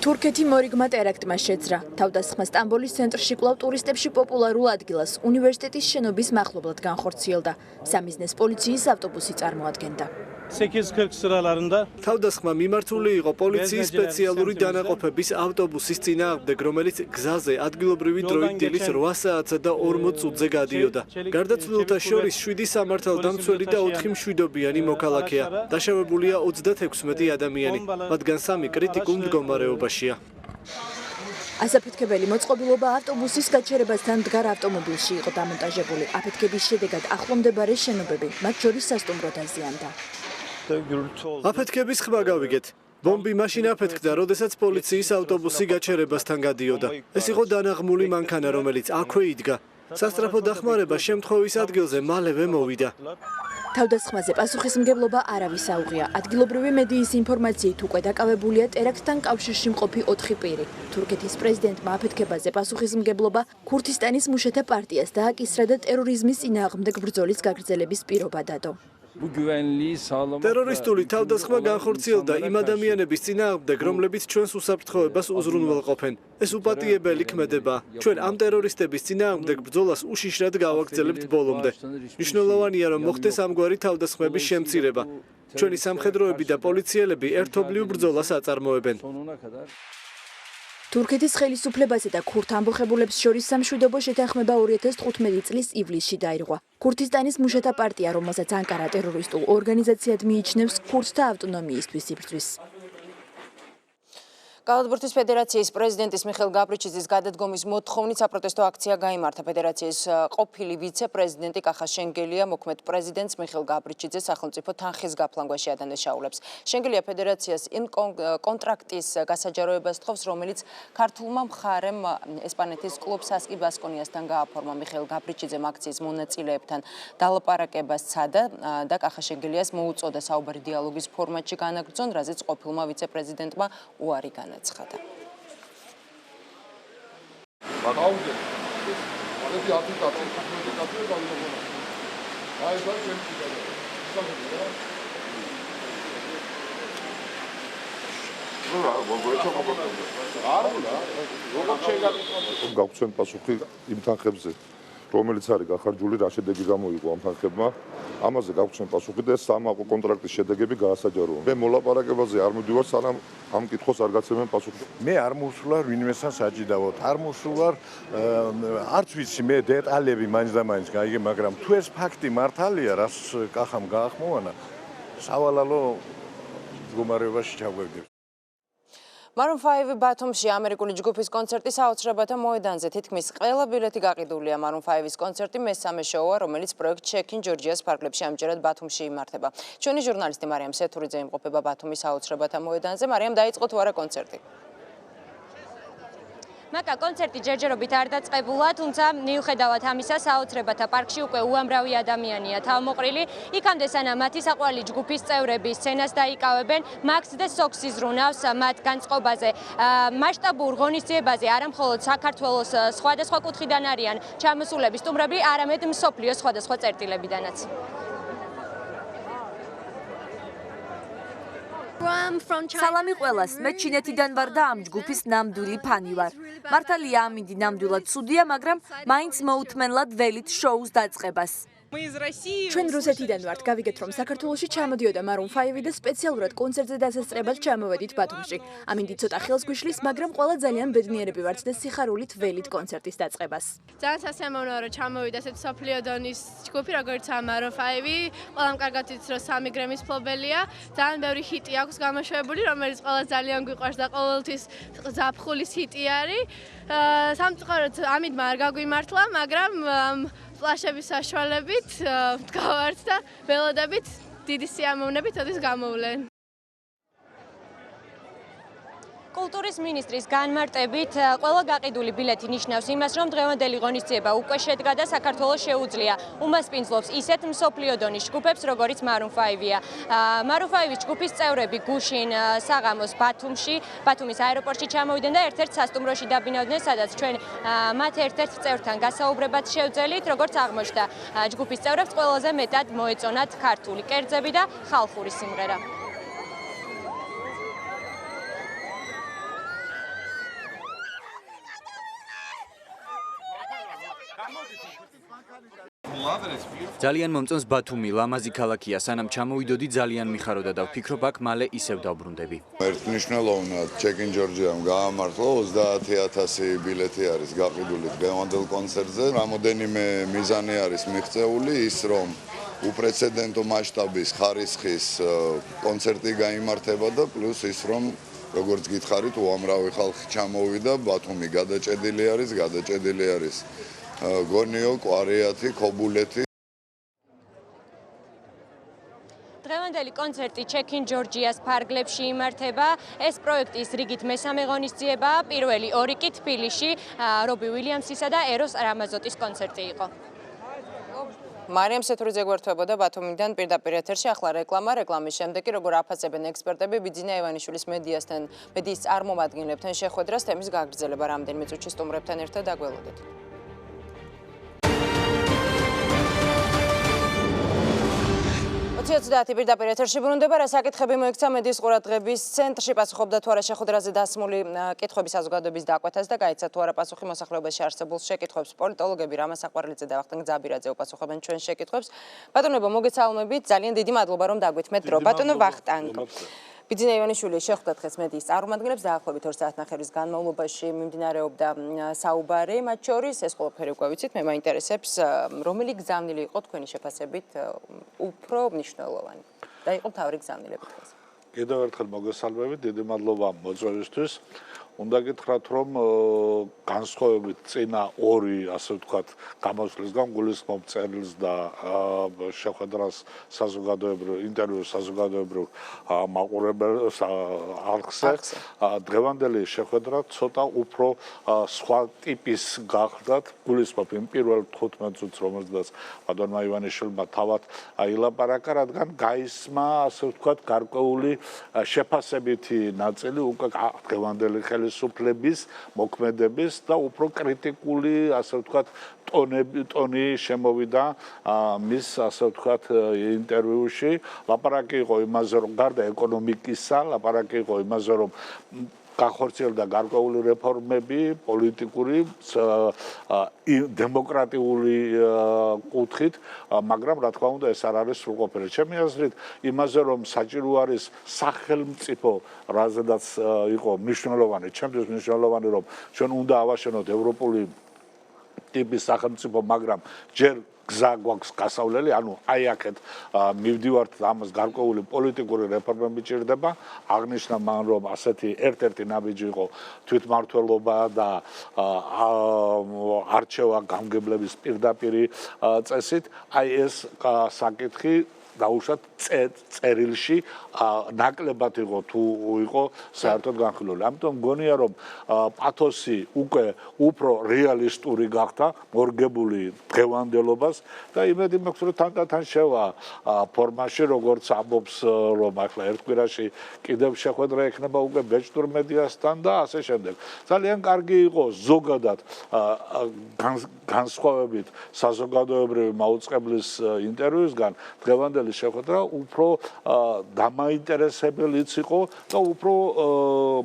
თურქეთი მორიგმა ტერაქტმა შეძრა. თავდასხმა სტამბოლის ცენტრში კვლავ ტურისტებში პოპულარულ ადგილას უნივერსიტეტის შენობის მახლობლად განხორციელდა. სამიზნეს პოლიციის ავტობუსი წარმოადგენდა. 8:40 სრალარында თავდასხმა მიმართული იყო პოლიციის სპეციალური დანაყოფების ავტობუსის წინააღმდეგ, რომელიც გზაზე ადგილობრივი დროით დილის 8 საათსა და 40 წუთზე გადიოდა. გარდაცვლილთა შორის 7 სამართალდამცველი და 4 მშვიდობიანი მოქალაქეა. დაშავებულია 36 ადამიანი, მათგან 3 კრიტიკულ მდგომარეობაშია. ასაფეთქებელი მოწყობილობა ავტობუსის გაჩერებასთან მდგარ ავტომობილში იყო დამონტაჟებული. აფეთქების შედეგად ახლომდებარე შენობები, მათ შორის სასტუმრო დაზიანდა. აფეთქების ხმა გავიგეთ. ბომბი მაშინ აფეთქდა, როდესაც პოლიციის ავტობუსი გაჩერებასთან გადიოდა. ეს იყო დანაღმული მანქანა, რომელიც აქვე იდგა. სასწრაფო დახმარება შემთხვევის ადგილზე მალევე მოვიდა. თავდასხმაზე პასუხისმგებლობა არავის აუღია. ადგილობრივი მედიის ინფორმაციით უკვე დაკავებულია ტერაქტთან კავშირში მყოფი 4 პირი. თურქეთის პრეზიდენტმა აფეთქებაზე პასუხისმგებლობა ქურთისტანის მუშათა პარტიას დააკისრა და ტერორიზმის წინააღმდეგ ბრძოლის გაგრძელების პირობა დადო. ტერორისტული თავდასხმა განხორციელდა იმ ადამიანების წინააღმდეგ, რომლებიც ჩვენს უსაფრთხოებას უზრუნველყოფენ. ეს უპატიებელი ქმედება. ჩვენ ამ ტერორისტების წინააღმდეგ ბრძოლას უშიშრად გავაგრძელებთ ბოლომდე. მნიშვნელოვანია, რომ მოხდეს ამგვარი თავდასხმების შემცირება. ჩვენი სამხედროები და პოლიციელები ერთობლივ ბრძოლას აწარმოებენ. თურქეთის ხელისუფლებასა და ქურთ ამბოხებულებს შორის სამშვიდობო შეთანხმება 2015 წლის ივლისში დაირღვა. ქურთისტანის მუშათა პარტია, რომელსაც ანკარა ტერორისტულ ორგანიზაციად მიიჩნევს, ქურთთა ავტონომიისთვის იბრძვის. კალათბურთის ფედერაციის პრეზიდენტის მიხეილ გაბრიჩიძის გადადგომის მოთხოვნით საპროტესტო აქცია გაიმართა. ფედერაციის ყოფილი ვიცე-პრეზიდენტი კახა შენგელია მოქმედ პრეზიდენტს მიხეილ გაბრიჩიძეს სახელმწიფო თანხის გაფლანგვაში ადანაშაულებს. შენგელია ფედერაციას იმ კონტრაქტის გასაჯაროებას თხოვს, რომელიც ქართულმა მხარემ ესპანეთის კლუბ სასკი ბასკონიასთან გააფორმა. მიხეილ გაბრიჩიძემ აქციის მონაწილეებთან დალაპარაკებას სცადა და კახა შენგელიას მოუწოდა საუბარი დიალოგის ფორმატში განაგრძონ, რაზეც ყოფილმა ვიცე-პრეზიდენტმა უარი განაცხადა. გაგვცემ პასუხი იმ თანხებზე, რომელიც არის გახარჯული, რა შედეგი გამოიღო ამ თანხებმა. ამაზე გაგვცემ პასუხი და სამაყო კონტრაქტის შედეგები გაასაჯაროა. მე მოლაპარაკებაზე არ მივდივარ, სანამ ამ კითხვას არ გაცემენ პასუხი. მე არ მოვსვლა ვინმესთან საჭიდავოდ, არ მოვსვლა არც ვიცი მე დეტალები მაინც და მაინც გაიგე, მაგრამ თუ ეს ფაქტი მართალია, რას კახამ გაახმოვანა, სავალალო მდგომარეობაში ჩაგვევდივართ. Maroon 5 ბათუმში ამერიკული ჯგუფის კონცერტი საოცრებათა მოედანზე. თითქმის ყველა ბილეთი გაყიდულია. Maroon 5-ის კონცერტი მესამე შოუა, რომელიც პროექტ Check-in ჯორჯიას პარკლებში ამჯერად ბათუმში იმართება. ჩვენი ჟურნალისტი მარიამ სეთურიძე იმყოფება ბათუმის საოცრებათა მოედანზე. მარიამ, დაიწყო თუ არა კონცერტი? მაკა კონცერტი ჯერჯერობით არ დაწყებულა, თუმცა მიუხედავად ამისა, საოცრებათა პარკში უკვე უამრავი ადამიანია თავმოყრილი. იქამდე სანამ მათი საყვარელი ჯგუფის წევრები სცენას დაიკავებენ, Max და Sox იზრუნავს მათ განწყობაზე. მასშტაბურ ღონისძიებაზე არა მხოლოდ საქართველოს სხვადასხვა კუთხიდან არიან ჩამოსულები სტუმრები, არამედ მსოფლიოს სხვადასხვა წერტილებიდანაც. სალამი ყველას, მე ჩინეთიდან ვარ და ამ ჯგუფის ნამდვილი ფანი ვარ. მართალია ამინდი ნამდვილად ცუდია, მაგრამ მაინც მოუთმენლად ველით შოუს დაწყებას. ჩვენ რუსეთიდან ვართ, გავიგეთ რომ საქართველოში ჩამოდიოდა Maroon 5 და სპეციალურად კონცერტზე დასასწრებად ჩამოვედით ბათუმში. ამინდი ცოტა ხელს გვიშლის, მაგრამ ყველა ძალიან ბედნიერები ვართ და სიხარულით ველით კონცერტის დაწყებას. ძალიან სასიამოვნოა რომ ჩამოვიდა ესეთ სოფლიო დონის ჯგუფი როგორც Maroon 5. ყველამ კარგად იცის რომ 3 გრემის მფლობელია. ძალიან ბევრი ჰიტი აქვს გამოშვებული, რომელიც ყველა ძალიან გვიყვარს და ყოველთვის ზაფხულის ჰიტი არის. სამწუხაროდ ამით არ გაგვიმართლა, მაგრამ ფლაშების საშუალებით ვდგავართ და ველოდებით დიდი სიამოვნებით ოდის გამოვლენ. კულტურის მინისტრის განმარტებით ყველა გაყიდული ბილეთი ნიშნავს იმას, რომ დღევანდელი ღონისძიება უკვე შედგა და საქართველოს შეუძლია უმასპინძლობს ისეთ მსოფლიო დონის ჯგუფებს, როგორიც Maroon 5-ია. Maroon 5-ის ჯგუფის წევრები გუშინ საღამოს ბათუმის აეროპორტში ჩამოვიდნენ და ერთ-ერთ სასტუმროში დაბინავდნენ, სადაც ჩვენ მათ ერთ-ერთ წევრთან გასაუბრებად შევძელით, როგორც აღმოჩნდა, ჯგუფის წევრებს ყველაზე მეტად მოეწონათ ქართული კერძები და ხალხური სიმღერა. ძალიან მომწონს ბათუმი, ლამაზი ქალაქია, სანამ ჩამოვიდოდი ძალიან მიხაროდა და ვფიქრობ აქ მალე ისევ დავბრუნდები. ერთნიშნულოვნად ჩეკინ ჯორჯიამ გაამართლა 30000 ბილეთი არის გაყიდული დღევანდელ კონცერტზე. რამოდენიმე მიზანი არის მიღწეული ის რომ უპრეცედენტო მასშტაბის ხარისხის კონცერტი გაიმართება და პლუს ის რომ როგორც გითხარით უამრავი ხალხი ჩამოვიდა, ბათუმი გადაჭედილი არის გონიო, კვარიათი, ქობულეთი. დღევანდელი კონცერტი ჩეკინ ჯორჯიას ფარგლებში იმართება. ეს პროექტის რიგით მესამე ღონისძიებაა. პირველი ორი კი თბილისში რობი უილიამსისა და ეროს რამაზოტის კონცერტი იყო. მარიამ სეთურიძე გვერდებოდა ბათუმიდან პირდაპირ ეთერში. ახლა რეკლამის შემდეგ კი როგორ აფასებენ ექსპერტები ბიძინა ივანიშვილის მედიის წარმომადგენლებთან შეხვედრას თემის გაგრძელება რამდენიმე წუთში სტუმრებთან ერთად დაგველოდეთ. 20-30 პირდაპირ ეთერში ბრუნდება, რა საკითხები მოექცა მედიის ყურადღების ცენტრში, პასუხობდა თუ არა შეხვედრაზე დასმული კითხვების საზოგადოების დაკვეთას და გაიცა თუ არა პასუხი მოსახლეობაში არსებულ შეკითხვებს. პოლიტოლოგები რამა საყვარელიძე და ვახტანგ ძაბირაძე უპასუხებენ ჩვენ შეკითხვებს. ბატონებო, მოგესალმებით, ძალიან დიდი მადლობა რომ დაგვითმეთ დრო. ბატონო ვახტანგ. ბიძინა ივანიშვილი შეხვდა დღეს მედიის წარმომადგენლებს დაახლოებით 2 საათნახევრის განმავლობაში მიმდინარეობდა საუბარი მათ შორის. ეს ყველაფერი უკვე ვიცით, მე მაინტერესებს რომელი გზავნილი იყო თქვენი შეფასებით უფრო მნიშვნელოვანი და იყო თავი გზავნილები დღეს. კიდევ ერთხელ მოგესალმებით, დიდი მადლობა მოწვევისთვის. უნდა გითხრათ, რომ განსხვავებით წინა ორი, ასე ვთქვათ, გამოსვლისგან გულისხმობ წერილს და შეხვედრას საზოგადოებრივ ინტერვიუს საზოგადოებრივ მაყურებელს არხზე, დღევანდელი შეხვედრა ცოტა უფრო სხვა ტიპის გახლდათ. გულისხმობ იმ პირველ 15 წუთს, რომელზეც ბატონმა ივანიშვილმა თავად აილაპარაკა, რადგან გაისმა, ასე ვთქვათ, გარკვეული შეფასებითი ნაწილი უკვე დღევანდელი ხელისუფლების მოქმედების და უფრო კრიტიკული, ასე ვთქვათ, ტონი შემოვიდა მის, ასე ვთქვათ, ინტერვიუში. ლაპარაკი იყო იმაზე, რომ გარდა ეკონომიკისა, ლაპარაკი იყო იმაზე, რომ გახორციელდა გარკვეული რეფორმები, პოლიტიკური, დემოკრატიული კუთხით, მაგრამ რა თქმა უნდა ეს არ არის სრულყოფილი. ჩემი აზრით, იმაზე რომ საჭირო არის სახელმწიფო, რაზედაც იყო მნიშვნელოვანი, ჩემთვის მნიშვნელოვანი რომ ჩვენ უნდა ავაშენოთ ევროპული ტიპის სახელმწიფო, მაგრამ ჯერ გზა გვაქვს გასავლელი, ანუ აი აქეთ მივდივართ ამას გარკვეული პოლიტიკური რეფორმები ჭირდება. აღნიშნა მან რომ ასეთი ერთ-ერთი ნაბიჯი იყო თვითმმართველობა და არჩევა გამგებლების პირდაპირი წესით. აი ეს საკითხი დაუშვათ წერილში ნაკლებად იყო თუ იყო საერთოდ განხილული. ამიტომ მგონია რომ პათოსი უკვე უფრო რეალისტური გახდა მორგებული დღევანდელობას და იმედი მაქვს რომ თანდათან შევა ფორმაში როგორც ამბობს რომ ახლა ერთ კვირაში კიდევ შეხვედრა ექნება უკვე ბეჭდურ მედიასთან და ასე შემდეგ. ძალიან კარგი იყო ზოგადად განსხვავებით საზოგადოებრივი მაუწყებლის ინტერვიუსგან დღევანდელი შეხვედრა უფრო დამაინტერესებელიც იყო და უფრო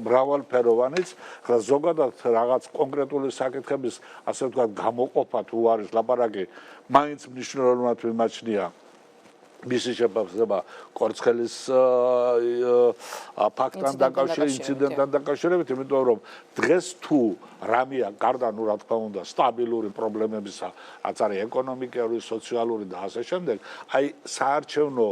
მრავალფეროვანიც. ზოგადად რაღაც კონკრეტული საკითხების, ასე ვთქვათ, გამოყოფა თუ არის ლაპარაკი, მაინც მნიშვნელოვნად მიმაჩნია მისი შეფასება კორცხელის ფაქტთან დაკავშირებით, ინციდენტთან დაკავშირებით, იმიტომ რომ დღეს თუ რამეა გარდა, ნუ რა თქმა უნდა, სტაბილური პრობლემებისა, რაც არის ეკონომიკური, სოციალური და ასე შემდეგ, აი საარჩევნო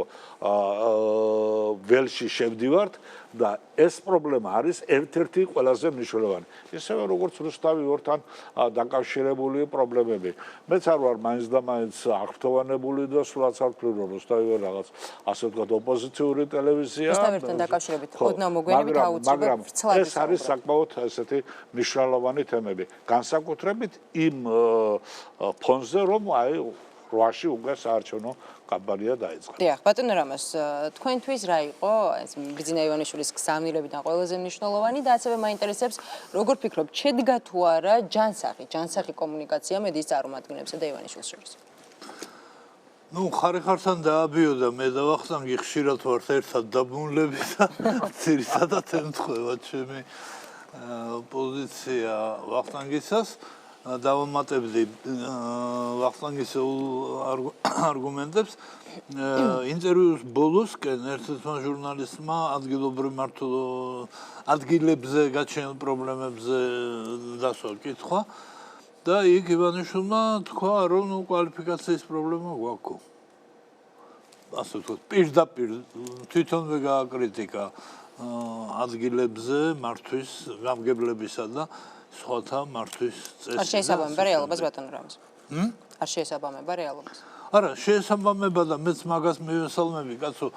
ველში შევდივართ, და ეს პრობლემა არის ერთ-ერთი ყველაზე მნიშვნელოვანი. ისევე როგორც რუსთავი ორთან დაკავშირებული პრობლემები. მეც არ ვარ მაინც და მაინც აღფრთოვანებული და სულაც არ ვფიქრობ რომ რუსთავი ვერ რაღაც ასე ვთქვათ ოპოზიციური ტელევიზია. რუსთავთან დაკავშირებით ოდნავ მოგვიანებით აუცილებლად ვრცლად ეს არის საკმაოდ ესეთი მნიშვნელოვანი თემები. განსაკუთრებით იმ ფონზე რომ აი 8-ში უკვე საარჩევნო კამპანია დაიწყო. დიახ, ბატონო რამაზ, თქვენთვის რა იყო ეს ბიძინა ივანიშვილის გზავნილებიდან ყველაზე მნიშვნელოვანი და ასევე მაინტერესებს, როგორ ფიქრობთ, შედგა თუ არა ჯანსაღი კომუნიკაცია მედიის წარმომადგენლებსა და ივანიშვილს შორის? ხარიხართან დააბიოდა მე და ვახტანგი ხშირად ვართ ერთად დაბმულები და ძირითადად ემთხვევა ჩემი პოზიცია ვახტანგისას. დავამატებდი ვახტანგის არგუმენტებს. ინტერვიუს ბოლოსკენ ერთ-ერთმა ჟურნალისტმა ადგილებზე გაჩენილ პრობლემებზე დასვა კითხვა და იქ ივანიშვილმა თქვა, რომ კვალიფიკაციის პრობლემა გვაქვს. ასე ვთქვათ, პირდაპირ თვითონვე გააკრიტიკა ადგილებზე მართვის გამგებლებისა და სხვათა მართვის წესს. არ შეესაბამება რეალობას ბატონო რამაზ? არ შეესაბამება რეალობას? არა, შეესაბამება და მეც მაგას მივესალმები, კაცო.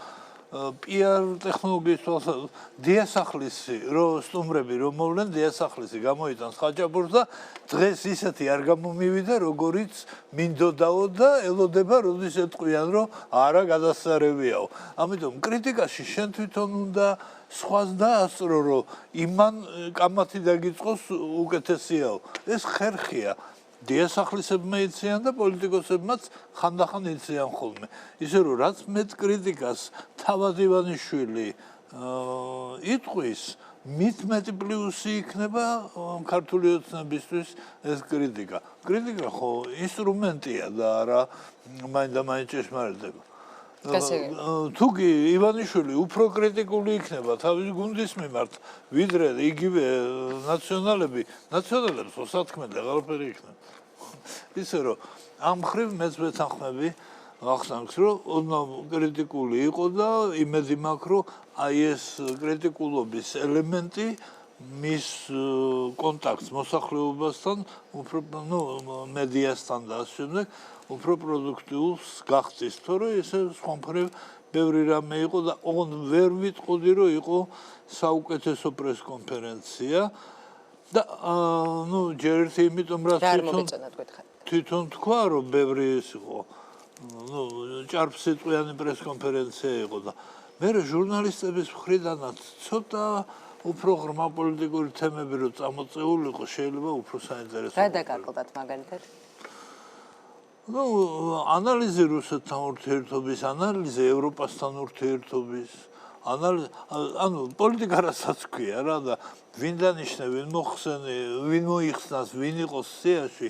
PR ტექნოლოგიის თვალსაზრისით დიასახლისი რო სტუმრები რომ მოვლენ დიასახლისი გამოიტანს ხაჭაპურს და დღეს ისეთი არ გამომივიდა როგორიც მინდოდაო და ელოდება როდის ეტყვიან რომ არა გადასარევიაო. ამიტომ კრიტიკაში შენ თვითონ უნდა სხვას დაასწრო რომ იმან კამათი დაგიწყოს უკეთესიაო. ეს ხერხია. დიასახლისებმა იციან და პოლიტიკოსებმაც ხანდახან იციან ხოლმე. ისე რომ რაც მეტ კრიტიკას თავად ივანიშვილი იტყვის, მით მეტი პლუსი იქნება ქართული ოცნებისთვის ეს კრიტიკა. კრიტიკა ხო ინსტრუმენტია და არა მაინდა-მაინც ჭეშმარიტება. თუ კი ივანიშვილი უფრო კრიტიკული იქნება თავის გუნდის მიმართ, ვიდრე იგივე ნაციონალებს უსათქმელი აღარაფერი იქნება. ისე რომ ამ მხრივ მეც ვეთანხმები ვახსენებს, რომ ოდნავ კრიტიკული იყო და იმედი მაქვს, რომ აი ეს კრიტიკულობის ელემენტი მის კონტაქტს მოსახლეობასთან, უფრო მედიასთან და ასე შემდეგ უფრო პროდუქტიულს გახდის, თორე ესე სხვა მხრივ ბევრი რამე იყო და ოღონდ ვერ ვიტყოდი, რომ იყო საუკეთესო პრესკონფერენცია და ჯერ ერთი იმიტომ რა თვითონ თქვა, რომ ბევრი ის იყო ჭარბსიტყვიანი პრესკონფერენცია იყო და მე ჟურნალისტების მხრიდანაც ცოტა უფრო ღრმა პოლიტიკური თემები რო წამოწეულიყო, შეიძლება უფრო საინტერესო. რა დაგაკლდათ მაგალითად? ანალიზი რუსეთთან ურთიერთობის, ანალიზი ევროპასთან ურთიერთობის, ანუ პოლიტიკა რასაც ქვია რა და ვინ დანიშნე, ვინ მოხსენე, ვინ მოიხსნას, ვინ იყოს სიაში,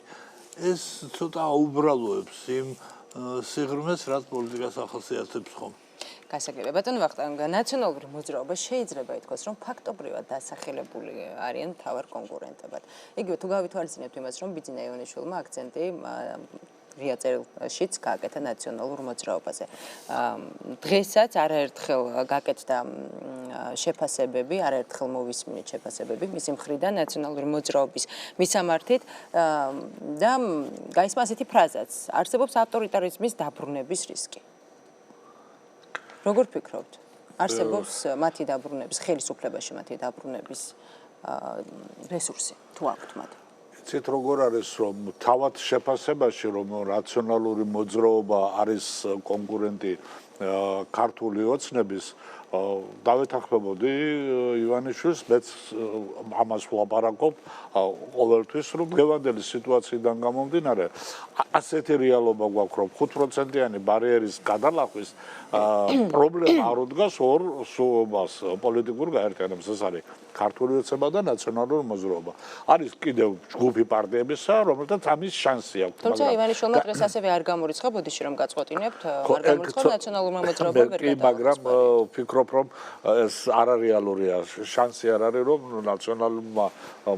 ეს ცოტა აუბრალოებს იმ სიღრმეს, რაც პოლიტიკას ახასიათებს ხომ. გასაგებია. ბატონო ვახტანგ, ნაციონალური მოძრაობა შეიძლება ითქვას, რომ ფაქტობრივად დასახელებული არიან მთავარ კონკურენტებად. იგივე თუ გავითვალისწინებთ იმას, რომ ბიძინა ივანიშვილმა აქცენტი ღია წერილშიც გააკეთა ნაციონალურ მოძრაობაზე. დღესაც არაერთხელ გაკეთდა შეფასებები, არაერთხელ მოვისმინეთ შეფასებები მისი მხრიდან ნაციონალური მოძრაობის მისამართით და გაისმა ასეთი ფრაზაც: არსებობს ავტორიტარიზმის დაბრუნების რისკი. როგორ ფიქრობთ? არსებობს მათი დაბრუნების, ხელისუფლებაში მათი დაბრუნების რესურსი თუ აქვთ მათ? იცით როგორ არის რომ თავად შეფასებაში რომ რაციონალური მოძრაობა არის კონკურენტი ქართული ოცნების დავეთანხმებოდი ივანიშვილს მეც ამას ვლაპარაკობ ყოველთვის რომ დღევანდელი სიტუაციიდან გამომდინარე ასეთი რეალობა გვაქვს რომ 5%-იანი ბარიერის გადალახვის პრობლემა არ უდგას ორ სულობას პოლიტიკურ გაერთიანებას ეს არის ქართული ოცნება და ნაციონალური მოძრაობა არის კიდევ ჯგუფი პარტიებისა რომელთაც ამის შანსი აქვს თუმცა ივანიშვილმა დღეს ასევე არ გამორიცხა ბოდიში რომ გაწყვეტინებთ არ გამორიცხა ნაციონალურ ნაციონალურმა მოძრაობამ ვერ კი, მაგრამ ვფიქრობ, რომ ეს არარეალურია. შანსი არ არის, რომ ნაციონალურმა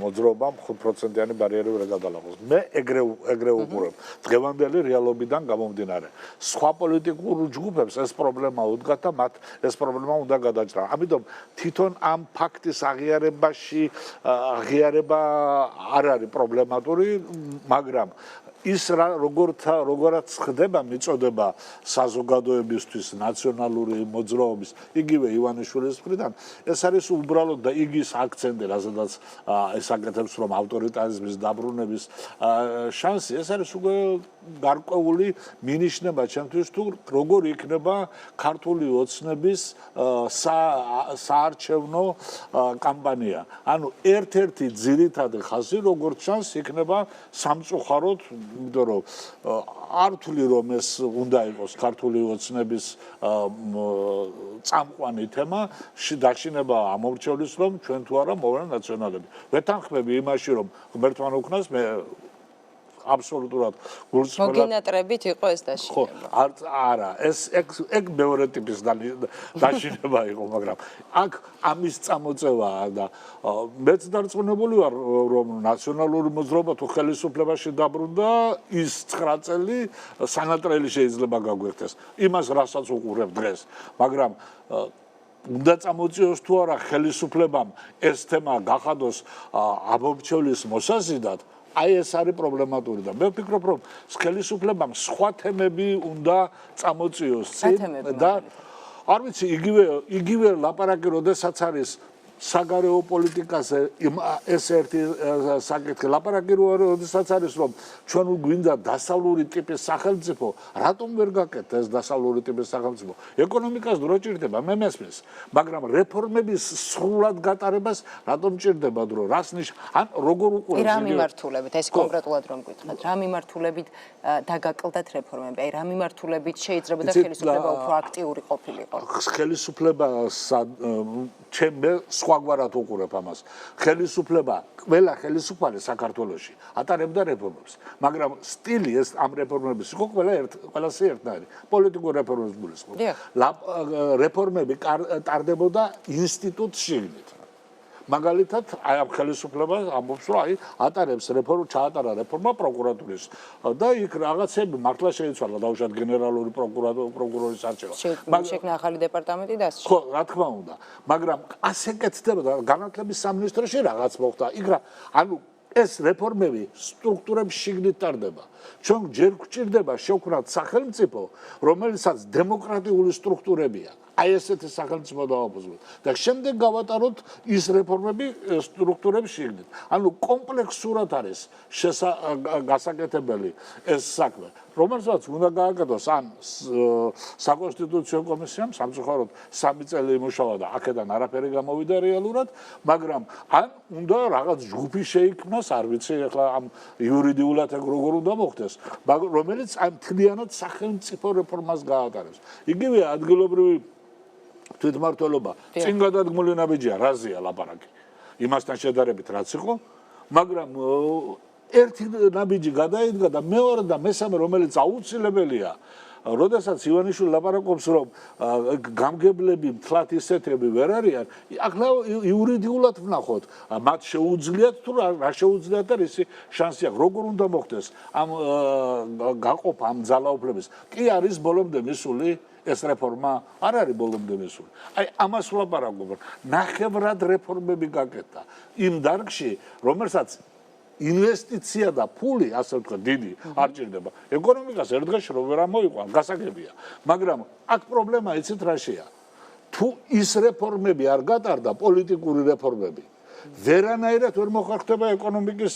მოძრაობამ 5%-იანი ბარიერი ვერ გადალაღოს. მე ეგრე უყურებ. დღევანდელი რეალობიდან გამომდინარე. სხვა პოლიტიკურ ჯგუფებს ეს პრობლემა უდგათ და მათ ეს პრობლემა უნდა გადაჭრა. ამიტომ თვითონ ამ ფაქტის აღიარება არ არის პრობლემატური, მაგრამ ის როგორაც ხდება მიწოდება საზოგადოებისთვის ნაციონალური მოძრაობის იგივე ივანიშვილის მხრიდან ეს არის უბრალოდ და იგის აქცენტი რაზედაც ეს აკეთებს რომ ავტორიტარიზმის დაბრუნების შანსი ეს არის უკვე გარკვეული მინიშნება ჩემთვის თუ როგორ იქნება ქართული ოცნების საარჩევნო კამპანია ანუ ერთ-ერთი ძირითადი ხაზი როგორც ჩანს იქნება სამწუხაროდ იმიტომ რომ არ ვთვლი რომ ეს უნდა იყოს ქართული ოცნების წამყვანი თემა დაშინება ამორჩევლის რომ ჩვენ თუ არა მოვლენ ნაციონალები ვეთანხმები იმაში რომ ღმერთთან უქნას მე აბსოლუტურად გულწრფელად მოგინატრებით იყო ეს დაშინება. ხო, არა, ეგ მეორე ტიპის დაშინება იყო, მაგრამ აქ ამის წამოწევაა და მეც დარწმუნებული ვარ, რომ ნაციონალური მოძრაობა თუ ხელისუფლებაში დაბრუნდა, ის 9 წელი სანატრელი შეიძლება გაგვერთეს. იმას რასაც უყურებ დღეს, მაგრამ უნდა წამოწიოს თუ არა ხელისუფლებამ ეს თემა გახადოს ამორჩევლის მოსაზიდად აი ეს არის პრობლემატური და მე ვფიქრობ რომ ხელისუფლებამ სხვა თემები უნდა წამოწიოს წინ და არ ვიცი იგივე ლაპარაკი როდესაც არის საგარეო პოლიტიკაზე ეს ერთი საკითხი ლაპარაკი როდესაც არის რომ ჩვენ გვინდა დასავლური ტიპის სახელმწიფო რატომ ვერ გაკეთეთ ეს დასავლური ტიპის სახელმწიფო ეკონომიკას დრო ჭირდება მე მესმის მაგრამ რეფორმების სრულად გატარებას რატომ ჭირდება დრო რას ან როგორ უყურებს რა მიმართულებით ეს კონკრეტულად რომ გითხრათ რა მიმართულებით დაგაკლდათ რეფორმები აი რა მიმართულებით შეიძლება და ხელისუფლება უფრო აქტიური ყოფილიყო ხელისუფლება ჩემ სხვაგვარად უყურებ ამას. ხელისუფლება, ყველა ხელისუფალი საქართველოში ატარებდა რეფორმებს, მაგრამ სტილი ეს ამ რეფორმების იყო ყველასი ერთნაირი. პოლიტიკურ რეფორმებს გულისხმობ. რეფორმები ტარდებოდა ინსტიტუტ შიგნით. მაგალითად, აი ამ ხელისუფლებას ამბობს, რომ აი ატარებს ჩაატარა რეფორმა პროკურატურის და იქ რაღაცები მართლა შეიცვალა დაუშვათ გენერალური პროკურორის არჩევა. შექმნა ახალი დეპარტამენტი და ასე. ხო, რა თქმა უნდა, მაგრამ ასე კეთდებოდა განათლების სამინისტროში რაღაც მოხდა. იქ რა, ანუ ეს რეფორმები სტრუქტურებს შიგნით ტარდება. ჩვენ ჯერ გვჭირდება შევქმნათ სახელმწიფო, რომელსაც დემოკრატიული სტრუქტურებია. აი ესეთი სახელმწიფო დავაბრძოლოთ და შემდეგ გავატაროთ ის რეფორმები სტრუქტურებს შიგნით. ანუ კომპლექსურად არის გასაკეთებელი ეს საქმე. რომელსაც უნდა გააკეთოს ან საკონსტიტუციო კომისიამ სამწუხაროდ 3 წელი იმუშავა და აქედან არაფერი გამოვიდა რეალურად, მაგრამ ან უნდა რაღაც ჯგუფი შეიქმნას, არ ვიცი ახლა ამ იურიდიულად ეგ როგორ უნდა მოხდეს, რომელიც ამ მთლიანად სახელმწიფო რეფორმას გაატარებს. იგივე ადგილობრივი თვითმმართველობა წინ გადადგმული ნაბიჯია, რაზეა ლაპარაკი. იმასთან შედარებით რაც იყო, მაგრამ ერთი ნაბიჯი გადაიდგა და მეორე და მესამე რომელიც აუცილებელია როდესაც ივანიშვილი ლაპარაკობს რომ გამგებლები მთლად ისეთები ვერ არიან ახლა იურიდიულად ვნახოთ მათ შეუძლიათ თუ რა შეუძლიათ და ისი შანსი აქვს როგორ უნდა მოხდეს ამ გაყოფა ამ ძალაუფლების კი არის ბოლომდე მისული ეს რეფორმა არ არის ბოლომდე მისული აი ამას ვლაპარაკობ ნახევრად რეფორმები გაკეთდა იმ დარგში რომელსაც ინვესტიცია და ფული, ასე ვთქვათ, დიდი არ ჭირდება. ეკონომიკას ერთ დღეში რომ ვერ ამოიყვან, გასაგებია. მაგრამ აქ პრობლემა იცით რაშია? თუ ის რეფორმები არ გატარდა, პოლიტიკური რეფორმები, ვერანაირად ვერ მოხერხდება ეკონომიკის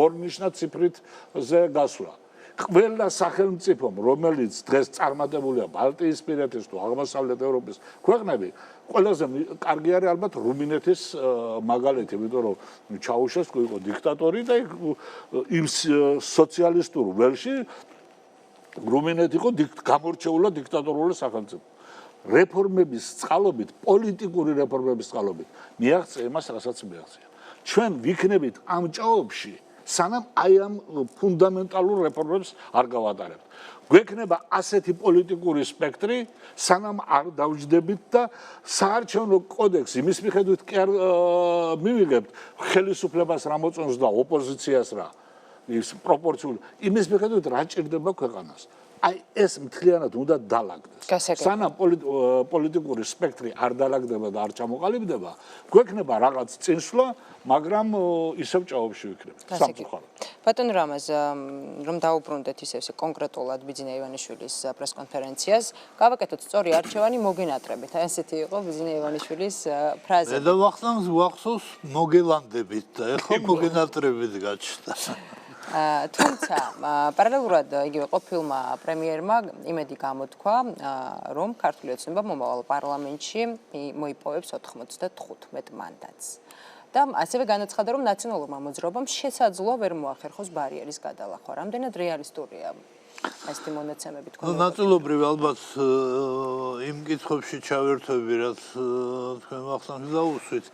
ორნიშნად ციფრითზე გასვლა. ყველა სახელმწიფომ, რომელიც დღეს წარმატებულია ბალტიისპირეთის თუ აღმოსავლეთ ევროპის ქვეყნები, ყველაზე კარგი არის ალბათ რუმინეთის მაგალითი, იმიტომ რომ ჩაუშესკუ იყო დიქტატორი და იმ სოციალისტურ ველში რუმინეთი იყო გამორჩეულად დიქტატორული სახელმწიფო. რეფორმების წყალობით, პოლიტიკური რეფორმების წყალობით მიაღწია იმას, რასაც მიაღწია. ჩვენ ვიქნებით ამ ჭაობში სანამ აი ამ ფუნდამენტალურ რეფორმებს არ გავატარებთ. გვექნება ასეთი პოლიტიკური სპექტრი, სანამ არ დავჯდებით და საარჩევნო კოდექსი მის მიხედვით კი არ მივიღებთ ხელისუფლებას რა მოწონს და ოპოზიციას რა ის პროპორციული იმის მიხედვით რა ჭირდება ქვეყანას. აი ეს მთლიანად უნდა დალაგდეს. სანამ პოლიტიკური სპექტრი არ დალაგდება და არ ჩამოყალიბდება, გვექნება რაღაც წინსვლა, მაგრამ ისევ ჭაობში ვიქნებით. სამწუხაროდ. ბატონ რამაზ, რომ დაუბრუნდეთ ისევ კონკრეტულად ბიძინა ივანიშვილის პრესკონფერენციას, გავაკეთოთ სწორი არჩევანი მოგენატრებით. აი ესეთი იყო ბიძინა ივანიშვილის ფრაზა. და ვახსოვს მოგელანდებით და ეხლა მოგენატრებით გაჩნდა. თუმცა პარალელურად იგივე ყოფილმა პრემიერმა იმედი გამოთქვა, რომ ქართული ოცნება მომავალ პარლამენტში მოიპოვებს 95 მანდატს. და ასევე განაცხადა, რომ ნაციონალურმა მოძრაობამ შესაძლოა ვერ მოახერხოს ბარიერის გადალახვა. რამდენად რეალისტურია ასეთი მონაცემები თქვენ? ნაწილობრივ ალბათ იმ კითხვებში ჩავერთვები, რაც თქვენ ახსნით და უსვით.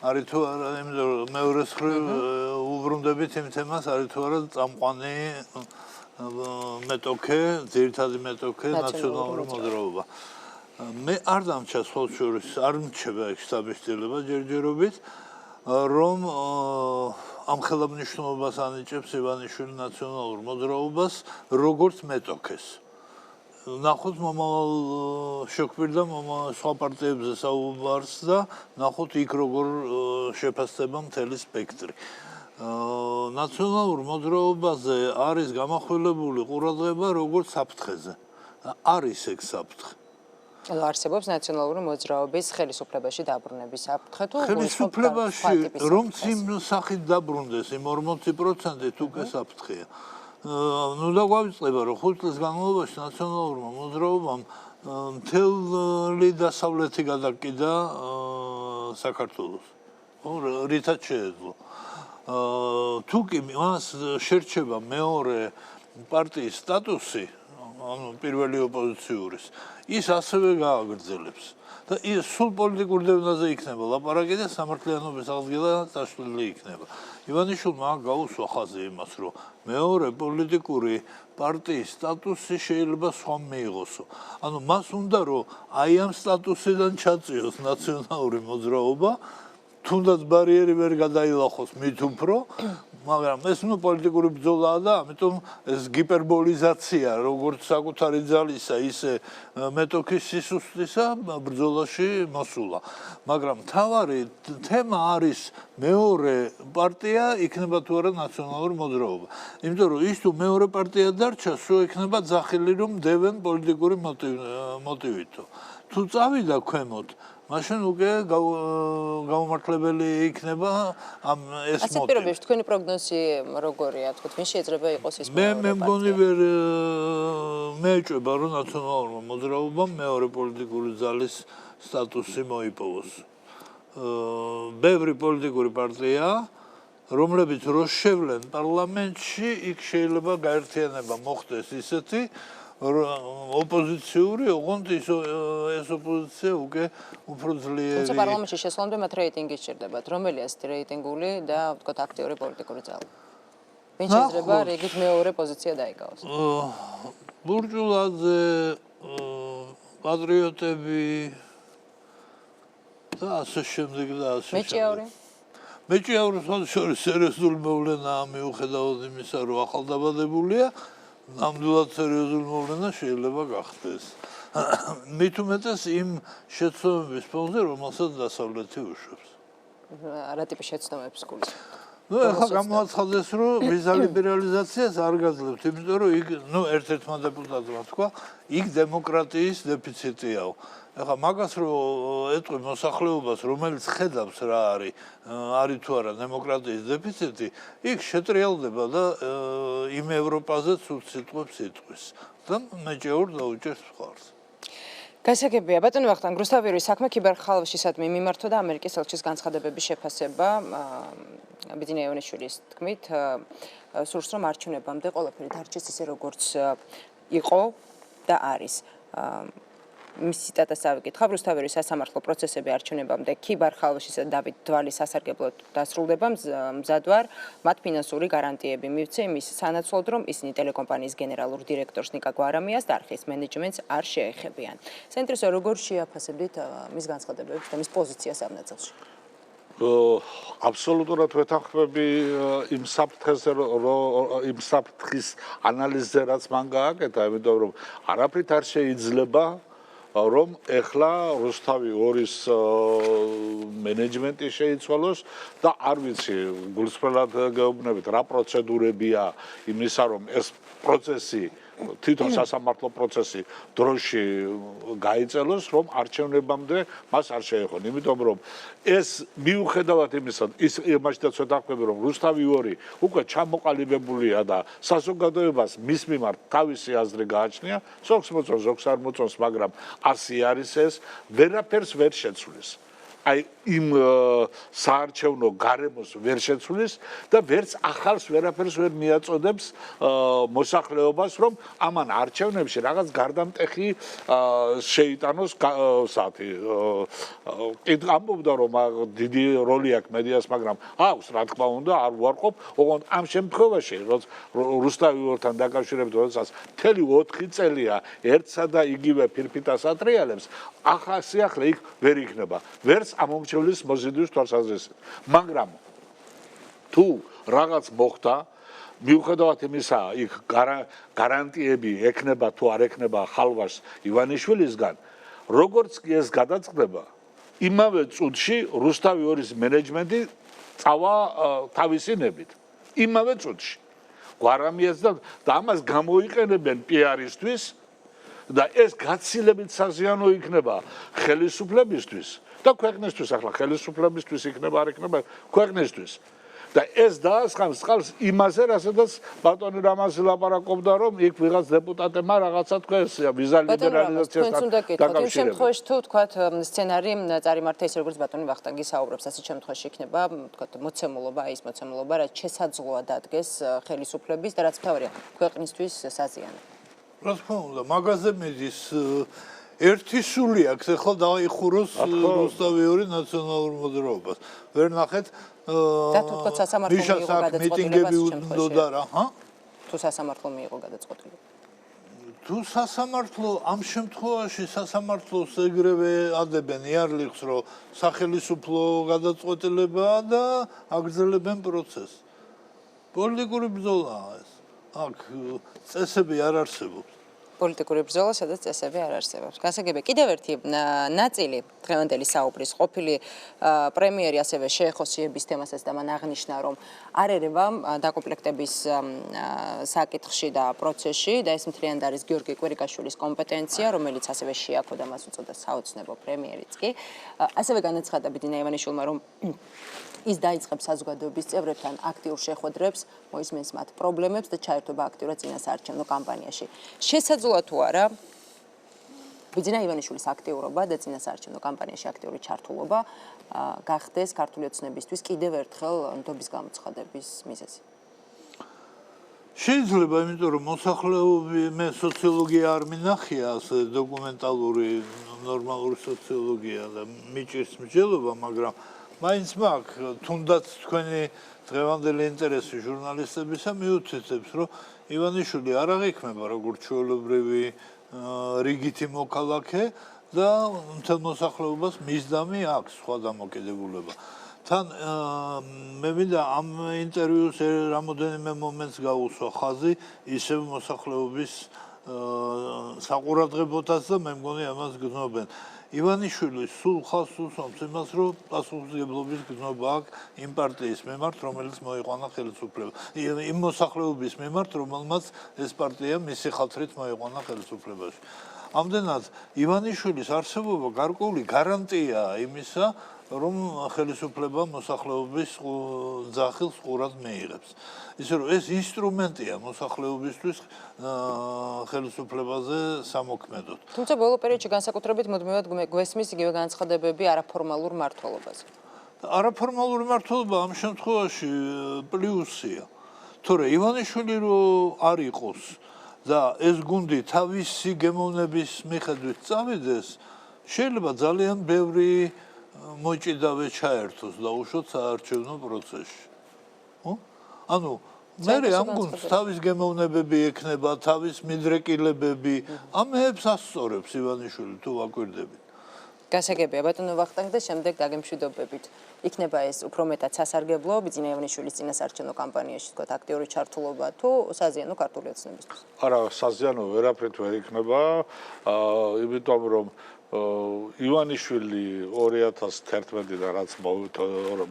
არის თუ არა, იმიტომ რომ მეორეს მხრივ უბრუნდებით იმ თემას, არის თუ არა წამყვანი მეტოქე, ძირითადი მეტოქე ნაციონალური მოძრაობა. მე არ დამჩა სხვათა შორის, არ მრჩება ეგ საბეჭდილება ჯერჯერობით, რომ ამ ხელმძღვანელობას ანიჭებს ივანიშვილი ნაციონალურ მოძრაობას როგორც მეტოქეს. ნახოთ მომავალ შეგვირდა სხვა პარტიებზე საუბარს და ნახოთ იქ როგორ შეფასდება მთელი სპექტრი. ნაციონალურ მოძრაობაზე არის გამახვილებული ყურადღება როგორც საფრთხეზე. არის ეგ საფრთხე. არსებობს ნაციონალური მოძრაობის ხელისუფლებაში დაბრუნების საფრთხე თუ ხელისუფლებაში რომ წინ სახით დაბრუნდეს იმ 40% უკვე საფრთხეა. ნუ დაგვავიწყდება რომ 5 წლის განმავლობაში ნაციონალურმა მოძრაობამ მთელი დასავლეთი გადაკიდა საქართველოს. რითაც შეეძლო. თუ კი მას შერჩება მეორე პარტიის სტატუსი, ანუ პირველი ოპოზიციურის, ის ასევე გააგრძელებს. და ის სულ პოლიტიკურ დევნაზე იქნება ლაპარაკი და სამართლიანობის აღდგენა წაშლილი იქნება. ივანიშვილმა გაუსვა ხაზი იმას, რომ მეორე პოლიტიკური პარტიის სტატუსი შეიძლება სხვამ მიიღოსო. ანუ მას უნდა რომ აი ამ სტატუსიდან ჩაწიოს ნაციონალური მოძრაობა, თუნდაც ბარიერი ვერ გადაილახოს მით უფრო, მაგრამ ეს ნუ პოლიტიკური ბრძოლაა და ამიტომ ეს გიპერბოლიზაცია როგორც საკუთარი ძალისა, ისე მეტოქის სისუსტისა ბრძოლაში მოსულა. მაგრამ მთავარი თემა არის მეორე პარტია იქნება თუ არა ნაციონალური მოძრაობა. იმიტომ რომ ის თუ მეორე პარტია დარჩა, სულ იქნება ძახილი რომ დევენ პოლიტიკური მოტივითო. თუ წავიდა ქვემოთ მაშინ უკვე გაუმართლებელი იქნება ამ ეს მოტივი. ასე პირობებში თქვენი პროგნოზი როგორია, თქო, ვინ შეიძლება იყოს ის მე მგონი ვერ მეეჭვება რომ ნაციონალურმა მოძრაობამ მეორე პოლიტიკური ძალის სტატუსი მოიპოვოს. ბევრი პოლიტიკური პარტია, რომლებიც რო შევლენ პარლამენტში, იქ შეიძლება გაერთიანება მოხდეს ისეთი ოპოზიციური, ოღონდ ეს ოპოზიცია უკვე უფრო ძლიერი. თუმცა პარლამენტში შესვლამდე მათ რეიტინგი სჭირდებათ. რომელი ასეთი რეიტინგული და ვთქვათ აქტიური პოლიტიკური ძალა? ვინ შეიძლება რიგით მეორე პოზიცია დაიკავოს? ბურჯულაძე, პატრიოტები და ასე შემდეგ და ასე შემდეგ. მეჭიაური? მეჭიაური შორის სერიოზული მოვლენაა მიუხედავად იმისა, რომ ახალდაბადებულია. ნამდვილად სერიოზული მოვლენა შეიძლება გახდეს. მით უმეტეს იმ შეცდომების ფონზე, რომელსაც დასავლეთი უშვებს. რა ტიპის შეცდომებს გულისხმობთ? ნუ ახლა გამოაცხადეს, რომ ვიზა ლიბერალიზაციას არ გაძლევთ, იმიტომ რომ იქ, ნუ ერთ-ერთმა დეპუტატმა თქვა, იქ დემოკრატიის დეფიციტიაო. ახლა მაგას რო ეტყვი მოსახლეობას, რომელიც ხედავს რა არის თუ არა დემოკრატიის დეფიციტი, იქ შეტრიალდება და იმ ევროპაზეც სიტყვებს იტყვის. და მეჭეურ დაუჭერს მხარს. გასაგებია, ბატონო ვახტანგ რუსთავირის საქმე კიბერხალხისადმი მიმართვა და ამერიკის ელჩის განცხადებების შეფასება ბიძინა ივანიშვილის თქმით, სურს რომ არჩევნებამდე ყველაფერი დარჩეს ისე როგორც იყო და არის. მის ციტატას ავიკითხავ, რუსთაველის სასამართლო პროცესები არჩევნებამდე ქიბარ ხალვაშისა და დავით დვალის სასარგებლოდ დასრულდება, მზად ვარ მათ ფინანსური გარანტიები მივცე იმის სანაცვლოდ, რომ ისინი ტელეკომპანიის გენერალურ დირექტორს ნიკა გვარამიას და არხის მენეჯმენტს არ შეეხებიან. ცენტრის როგორ შეაფასებდით მის განცხადებებს და მის პოზიციას ამ ნაწილში? აბსოლუტურად ვეთანხმები იმ საფრთხის ანალიზზე, რაც მან გააკეთა, იმიტომ რომ არაფრით არ შეიძლება რომ ეხლა რუსთავი 2-ის მენეჯმენტი შეიცვალოს და არ ვიცი გულწრფელად გეუბნებით რა პროცედურებია იმისა რომ ეს პროცესი თვითონ სასამართლო პროცესი დროში გაიწელოს რომ არჩევნებამდე მას არ შეეხონ იმიტომ რომ ეს მიუხედავად იმისა იმაშიც ვეთანხმები რომ რუსთავი 2 უკვე ჩამოყალიბებულია და საზოგადოებას მის მიმართ თავისი აზრი გააჩნია ზოგს მოწონს ზოგს არ მოწონს მაგრამ ასე არის ეს ვერაფერს ვერ შეცვლის აი იმ საარჩევნო გარემოს ვერ შეცვლის და ვერც ახალს ვერაფერს ვერ მიაწოდებს მოსახლეობას რომ ამან არჩევნებში რაღაც გარდამტეხი შეიტანოს საათი ამბობდა რომ დიდი როლი აქვს მედიას მაგრამ აქვს რა თქმა უნდა არ ვარყოფ ოღონდ ამ შემთხვევაში რუსთავი 2-თან დაკავშირებით როდესაც მთელი 4 წელია ერთსა და იგივე ფირფიტას ატრიალებს ახლა იქ ვერ იქნება ვერც ამომრჩევლის მოზიდვის თვალსაზრისით მაგრამ თუ რაღაც მოხდა მიუხედავად იმისა იქ გარანტიები ექნება თუ არ ექნება ხალვაშს ივანიშვილისგან როგორც კი ეს გადაწყდება იმავე წუთში რუსთავი 2-ის მენეჯმენტი წავა თავისი ნებით იმავე წუთში გვარამიას და ამას გამოიყენებენ პიარისთვის და ეს გაცილებით საზიანო იქნება ხელისუფლებისთვის და ქვეყნისთვის ახლა ხელისუფლებისთვის იქნება არ იქნება ქვეყნისთვის და ეს დაასხამს წყალს იმაზე რასაც ბატონი რამაზი ლაპარაკობდა რომ იქ ვიღაც დეპუტატებმა რაღაცა თქვეს ვიზა ლიბერალიზაციასთან დაკავშირებით იმ შემთხვევაში თუ თქვათ სცენარი წარიმართა ის როგორც ბატონი ვახტანგი საუბრობს ასეთ შემთხვევაში იქნება თქვათ მოცემულობა ის მოცემულობა რაც შესაძლოა დადგეს ხელისუფლების და რაც თავია ქვეყნისთვის საზიანო რა თქმა უნდა მაგაზე მიდის ერთი სული აქვს ახლა დაიხუროს რუსთავი 2 ნაციონალურ მოძრაობას ვერ ნახეთ და თუ თქვა სასამართლო მიიღო გადაწყვეტილება თუ სასამართლო მიიღო გადაწყვეტილება თუ სასამართლო ამ შემთხვევაში სასამართლოს ეგრევე ადებენ იარლიხს რომ სახელისუფლო გადაწყვეტილებაა და აგრძელებენ პროცესს პოლიტიკური ბრძოლაა ეს აქ წესები არ არსებობს პოლიტიკური ბრძოლა, სადაც წესები არ არსებობს. გასაგებია, კიდევ ერთი ნაწილი დღევანდელი საუბრის ყოფილი პრემიერი ასევე შეეხო სიების თემასაც და მან აღნიშნა, რომ არ ერევა დაკომპლექტების საკითხში და პროცესში და ეს მთლიანად არის გიორგი კვირიკაშვილის კომპეტენცია, რომელიც ასევე შეაქო და მას უწოდა საოცნებო პრემიერიც კი. ასევე განაცხადა ბიძინა ივანიშვილმა, რომ ის დაიწყებს საზოგადოების წევრებთან აქტიურ შეხვედრებს, მოისმენს მათ პრობლემებს და ჩაერთვება აქტიურად წინასაარჩევნო კამპანიაში. შესაძლოა თუ არა ბიძინა ივანიშვილის აქტიურობა და წინასაარჩევნო კამპანიაში აქტიური ჩართულობა გახდეს ქართული ოცნებისთვის კიდევ ერთხელ ნდობის გამოცხადების მიზეზი. შეიძლება, იმიტომ რომ მოსახლეობი მე სოციოლოგია არ მინახია, ასე დოკუმენტალური ნორმალური სოციოლოგია და მიჭირს მსჯელობა, მაგრამ მაინც მაქვს თუნდაც თქვენი დღევანდელი ინტერესი ჟურნალისტებისა მიუთითებს, რომ ივანიშვილი არ აღიქმება როგორც ჩვეულებრივი რიგითი მოქალაქე და მთელ მოსახლეობას მისდამი აქვს სხვა დამოკიდებულება. თან მე მინდა ამ ინტერვიუს რამოდენიმე მომენტს გაუსვა ხაზი ისევ მოსახლეობის საყურადღებოთაც და მე მგონი ამას გრძნობენ. ივანიშვილი სულ ხაზს უსვამს იმას, რომ პასუხისმგებლობის გრძნობა აქვს იმ პარტიის მიმართ, რომელიც მოიყვანა ხელისუფლება. იმ მოსახლეობის მიმართ, რომელმაც ეს პარტია მისი ხალხით მოიყვანა ხელისუფლებაში. ამდენად ივანიშვილის არსებობა გარკვეული გარანტიაა იმისა, რომ ხელისუფლება მოსახლეობის ძახილს ყურად მიიღებს. ისე რომ ეს ინსტრუმენტია მოსახლეობისთვის ხელისუფლებაზე სამოქმედოდ. თუმცა ბოლო პერიოდში განსაკუთრებით მუდმივად გვესმის იგივე განცხადებები არაფორმალურ მმართველობაზე. არაფორმალური მმართველობა ამ შემთხვევაში პლუსია. თორე ივანიშვილი რო არ იყოს და ეს გუნდი თავისი გემოვნების მიხედვით წავიდეს, შეიძლება ძალიან ბევრი მოჭიდავე ჩაერთოს და უშოთ საარჩევნო პროცესში. ანუ მე ამ გუნდს თავის გემოვნებები ექნება, თავის მიდრეკილებები, ამებს ასწორებს ივანიშვილი თუ ვაკვირდებით. გასაგებია ბატონო ვახტანგ და შემდეგ დაგემშვიდობებით. იქნება ეს უფრო მეტად სასარგებლო ბიძინა ივანიშვილის წინასაარჩევნო კამპანიაში თქვა აქტიური ჩართულობა თუ საზიანო ქართული ოცნებისთვის? არა, საზიანო ვერაფრით ვერ იქნება, იმიტომ რომ ივანიშვილი 2011-დან რაც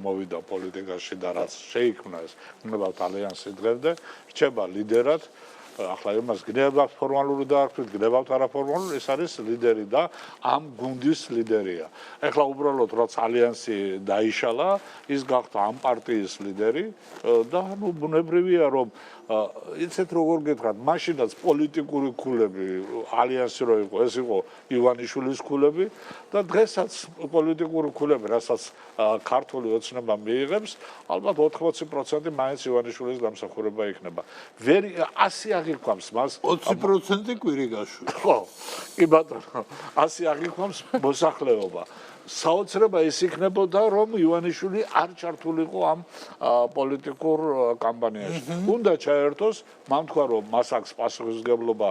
მოვიდა პოლიტიკაში და რაც შეიქმნა ეს გუნდებავთ ალიანსი დღემდე, რჩება ლიდერად. ახლა იმას გნებავთ ფორმალური დაარქვით, გნებავთ არაფორმალური, ეს არის ლიდერი და ამ გუნდის ლიდერია. ეხლა უბრალოდ რაც ალიანსი დაიშალა, ის გახდა ამ პარტიის ლიდერი და ნუ ბუნებრივია რომ იცით როგორ გითხრათ, მაშინაც პოლიტიკური ქულები ალიანსი რო იყო, ეს იყო ივანიშვილის ქულები და დღესაც პოლიტიკური ქულები, რასაც ქართული ოცნება მიიღებს, ალბათ 80% მაინც ივანიშვილის დამსახურება იქნება. ვერ 100 აღიქვამს მას 20% კვირიგაშვილი. ხო, კი ბატონო, 100 აღიქვამს მოსახლეობა. საოცრება ის იქნებოდა, რომ ივანიშვილი არ ჩართულიყო ამ პოლიტიკურ კამპანიაში. უნდა ჩაერთოს, მან თქვა, რომ მას აქვს პასუხისმგებლობა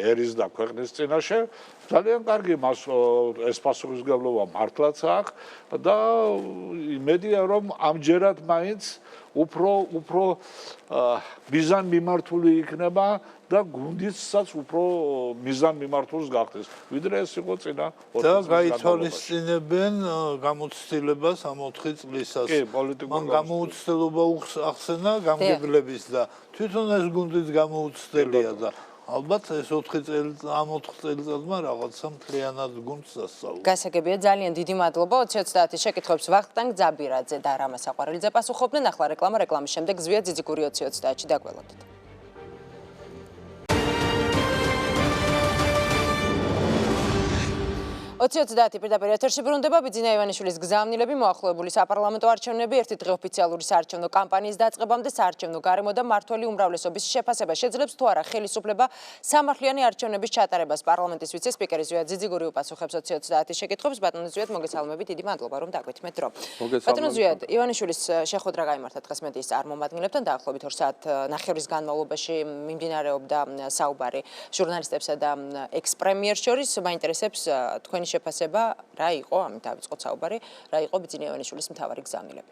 ერის და ქვეყნის წინაშე. ძალიან კარგი მას ეს პასუხისმგებლობა მართლაც აქვს და იმედია, რომ ამჯერად მაინც უფრო მიზანმიმართული იქნება და გუნდისაც უფრო მიზანმიმართულს გახდეს. ვიდრე ეს იყო წინა 20 წლის განმავლობაში. და გაითვალისწინებენ გამოცდილებას ამ 4 წლისას. მან გამოუცდელობა ახსენა გამგებლების და თვითონ ეს გუნდიც გამოუცდელია და ალბათ ეს 4 წელიწადმა რაღაცა მთლიანად გუნდს დასწავლა. გასაგებია ძალიან დიდი მადლობა 2030 შეკითხვებს ვახტანგ ძაბირაძე და რამაზ საყვარელიძე პასუხობდნენ. ახლა რეკლამის შემდეგ ზვია ძიძიგური 2030-ში დაგველოდეთ. 2030 პირდაპირ ეთერში ბრუნდება ბიძინა ივანიშვილის გზავნილები, მოახლოებული საპარლამენტო არჩევნები, ერთი დღე ოფიციალური საარჩევნო კამპანიის დაწყებამდე საარჩევნო გარემო და მმართველი უმრავლესობის შეფასება შეძლებს თუ არა ხელისუფლება სამართლიანი არჩევნების ჩატარებას. პარლამენტის ვიცე-სპიკერი ზვია ძიძიგური უპასუხებს 2030 შეკითხვებს. ბატონო ზვიად, მოგესალმებით, დიდი მადლობა რომ დაგვითმეთ დრო. ბატონო ზვიად, ივანიშვილის შეხვედრა გაიმართა დღეს მედიის წარმომადგენლებთან, დაახლოებით 2 საათნახევრის განმავლობაში მიმდინარეობდა საუბარი ჟურნალისტებსა და ექს-პრემიერს შორის. მაინტერესებს თქვენი შეფასება რა იყო, ამით დავიწყოთ საუბარი, რა იყო ბიძინა ივანიშვილის მთავარი გზავნილები?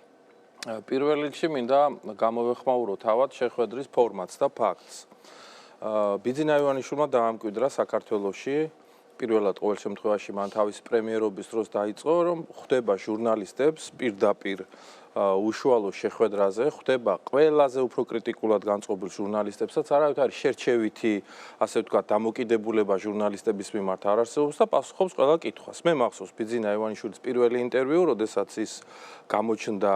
პირველ რიგში მინდა გამოვეხმაურო თავად შეხვედრის ფორმატს და ფაქტს. ბიძინა ივანიშვილმა დაამკვიდრა საქართველოში, პირველად ყოველ შემთხვევაში მან თავის პრემიერობის დროს დაიწყო, რომ ხვდება ჟურნალისტებს პირდაპირ უშუალო შეხვედრაზე, ხვდება ყველაზე უფრო კრიტიკულად განწყობილ ჟურნალისტებსაც, არავით არის შერჩევითი, ასე ვთქვათ, დამოკიდებულება ჟურნალისტების მიმართ არ არსებობს და პასუხობს ყველა კითხვას. მე მახსოვს ბიძინა ივანიშვილის პირველი ინტერვიუ, როდესაც ის გამოჩნდა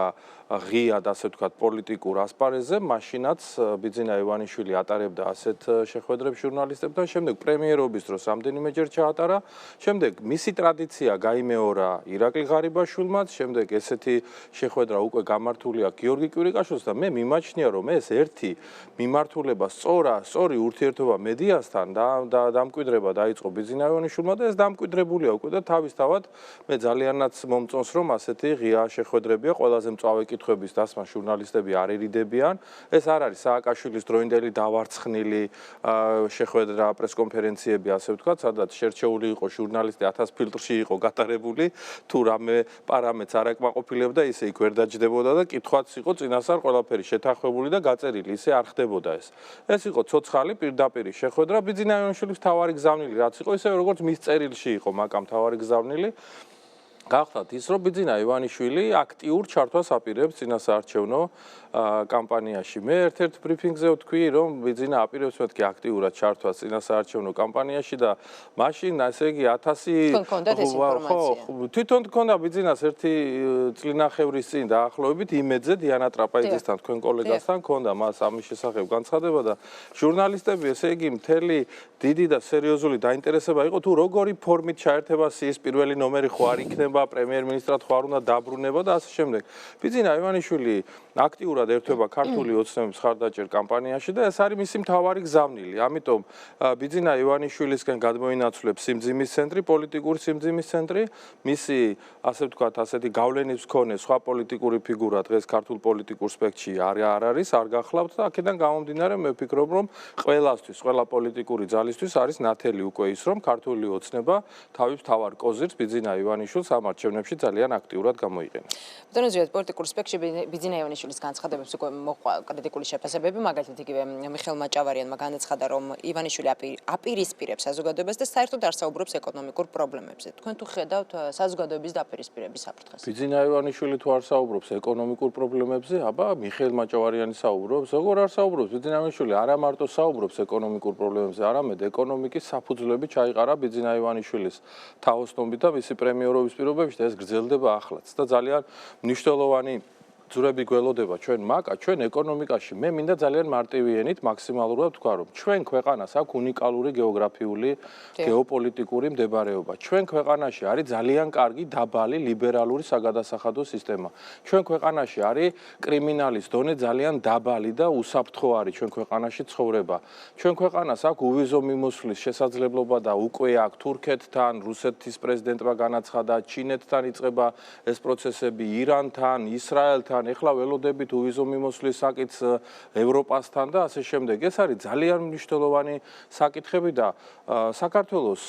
ღიად, ასე ვთქვათ, პოლიტიკურ ასპარეზზე, მაშინაც ბიძინა ივანიშვილი ატარებდა ასეთ შეხვედრებს ჟურნალისტებთან, შემდეგ პრემიერობის დროს რამდენიმეჯერ ჩაატარა, შემდეგ მისი ტრადიცია გაიმეორა ირაკლი ღარიბაშვილმაც, შემდეგ ესეთი შეხვედრა უკვე გამართულია გიორგი კვირიკაშვილს და მე მიმაჩნია, რომ ეს ერთი მიმართულება სწორი ურთიერთობა მედიასთან და დამკვიდრება დაიწყო ბიძინა ივანიშვილმა და ეს დამკვიდრებულია უკვე და თავისთავად მე ძალიანაც მომწონს, რომ ასეთი ღია შეხვედრებია, ყველაზე მწვავე კითხვების დასმა ჟურნალისტები არ ერიდებიან. ეს არ არის სააკაშვილის დროინდელი დავარცხნილი შეხვედრა, პრესკონფერენციები, ასე ვთქვათ, სადაც შერჩეული იყო ჟურნალისტი 1000 ფილტრში იყო გატარებული, თუ რამე პარამეტრს არ აკმაყოფილებდა, ისე იქ ვერ დაჯდებოდა და კითხვაც იყო წინასწარ ყველაფერი შეთანხმებული და გაწერილი, ისე არ ხდებოდა ეს. ეს იყო ცოცხალი პირდაპირი შეხვედრა ბიძინა ივანიშვილის მთავარი გზავნილი, რაც იყო ისე როგორც მის წერილში იყო მაკამ მთავარი გზავნილი. გახდათ ის, რომ ბიძინა ივანიშვილი აქტიურ ჩართვას აპირებს წინასაარჩევნო კამპანიაში. მე ერთ-ერთ ბრიფინგზე ვთქვი, რომ ბიძინა აპირებს მეთქი აქტიურად ჩართვას წინასაარჩევნო კამპანიაში და მაშინ, ასე იგი 1000 თვითონ გქონდა ბიძინას ერთი წლინახევრის წინ დაახლოებით იმედზე დიანა ტრაპაიძესთან, თქვენ კოლეგასთან გქონდა მას ამის შესახებ განცხადება და ჟურნალისტები, ესე იგი, მთელი დიდი და სერიოზული დაინტერესება იყო თუ როგორი ფორმით ჩაერთება სიის პირველი ნომერი ხო არ იქნება პრემიერ-მინისტრად ხო არ უნდა დაბრუნება და ასე შემდეგ. ბიძინა ივანიშვილი აქტიურად აქტიურად ერთვება ქართული ოცნების ხარდაჭერ კამპანიაში და ეს არის მისი მთავარი გზავნილი. ამიტომ ბიძინა ივანიშვილისგან გადმოინაცვლებს სიმძიმის ცენტრი, პოლიტიკური სიმძიმის ცენტრი, მისი ასე ვთქვათ, ასეთი გავლენის მქონე სხვა პოლიტიკური ფიგურა დღეს ქართულ პოლიტიკურ სპექტრში არ არის, არ გახლავთ და აქედან გამომდინარე მე ვფიქრობ, რომ ყველასთვის, ყველა პოლიტიკური ძალისთვის არის ნათელი უკვე ის, რომ ქართული ოცნება თავის მთავარ კოზირს ბიძინა ივანიშვილს ამ არჩევნებში ძალიან აქტიურად გამოიყენა. ბატონო ზვიად, პოლიტიკურ სპექტრში ბიძინა ივანიშვილის განცხადებებს უკვე მოყვა კრიტიკული შეფასებები, მაგალითად იგივე მიხეილ მაჭავარიანმა განაცხადა, რომ ივანიშვილი აპირისპირებს საზოგადოებას და საერთოდ არ საუბრობს ეკონომიკურ პრობლემებზე. თქვენ თუ ხედავთ საზოგადოების დაპირისპირების საფრთხეს? ბიძინა ივანიშვილი თუ არ საუბრობს ეკონომიკურ პრობლემებზე, აბა მიხეილ მაჭავარიანი საუბრობს, როგორ არ საუბრობს? ბიძინა ივანიშვილი არა მარტო საუბრობს ეკონომიკურ პრობლემებზე, არამედ ეკონომიკის საფუძვლები ჩაიყარა ბიძინა ივანიშვილის თაოსნობით და მისი პრემიერობის პირობებში და ეს გრძელდება ახლაც და ძალიან მნიშვნელოვანი ძურები გველოდება ჩვენ ჩვენ ეკონომიკაში. მე მინდა ძალიან მარტივი ენით მაქსიმალურად ვთქვა, რომ ჩვენ ქვეყანას აქვს უნიკალური გეოგრაფიული, გეოპოლიტიკური მდებარეობა. ჩვენ ქვეყანაში არის ძალიან კარგი, დაბალი, ლიბერალური საგადასახადო სისტემა. ჩვენ ქვეყანაში არის კრიმინალის დონე ძალიან დაბალი და უსაფრთხო არის ჩვენ ქვეყანაში ცხოვრება. ჩვენ ქვეყანას აქვს უვიზო მიმოსვლის შესაძლებლობა და უკვე აქვს თურქეთთან, რუსეთის პრეზიდენტმა განაცხადა, ჩინეთთან იწყება ეს პროცესები, ირანთან, ისრაელთან ეხლა ველოდებით უვიზო მიმოსვლის საკითხს ევროპასთან და ასე შემდეგ. ეს არის ძალიან მნიშვნელოვანი საკითხები და საქართველოს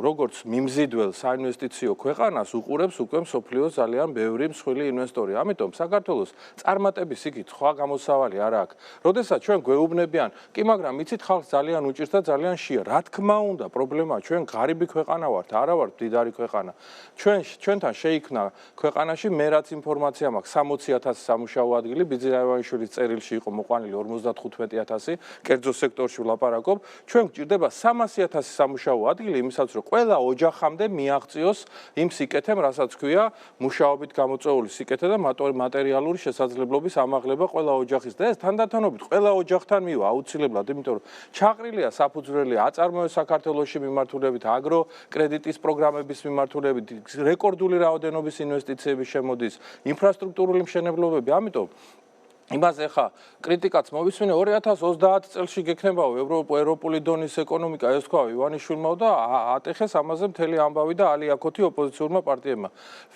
როგორც მიმზიდველ საინვესტიციო ქვეყანას უყურებს უკვე მსოფლიოს ძალიან ბევრი მსხვილი ინვესტორი. ამიტომ საქართველოს წარმატების იქით სხვა გამოსავალი არ აქვს. როდესაც ჩვენ გვეუბნებიან, კი მაგრამ იცით ხალხს ძალიან უჭირს და ძალიან შეა. რა თქმა უნდა, პრობლემაა ჩვენ ღარიბი ქვეყანა ვართ, არა ვართ მდიდარი ქვეყანა. ჩვენთან შეიქმნა ქვეყანაში მე რაც ინფორმაცია მაქვს 60,000 სამუშაო ადგილი, ბიძინა ივანიშვილის წერილში იყო მოყვანილი 55,000, კერძო სექტორში ვლაპარაკობ. ჩვენ გვჭირდება 300,000 სამუშაო ადგილი იმისაც, რომ ყველა ოჯახამდე მიაღწიოს იმ სიკეთემ, რასაც ქვია მუშაობით გამოწვეული სიკეთე და მატერიალური შესაძლებლობის ამაღლება ყველა ოჯახის და ეს თანდათანობით ყველა ოჯახთან მივა აუცილებლად, იმიტომ რომ ჩაყრილია საფუძველი აწარმოეს საქართველოში მიმართულებით, აგრო კრედიტის პროგრამების მიმართულებით, რეკორდული რაოდენობის ინვესტიციები შემოდის, ინფრასტრუქტურული მშენებლობები, ამიტომ იმაზე ხა კრიტიკაც მოვისმინე 2030 წელს გექნებაო ევროპული დონის ეკონომიკა ეს თქვა ივანიშვილმა და ატეხეს ამაზე მთელი ამბავი და ალიაქოთი ოპოზიციურმა პარტიებმა.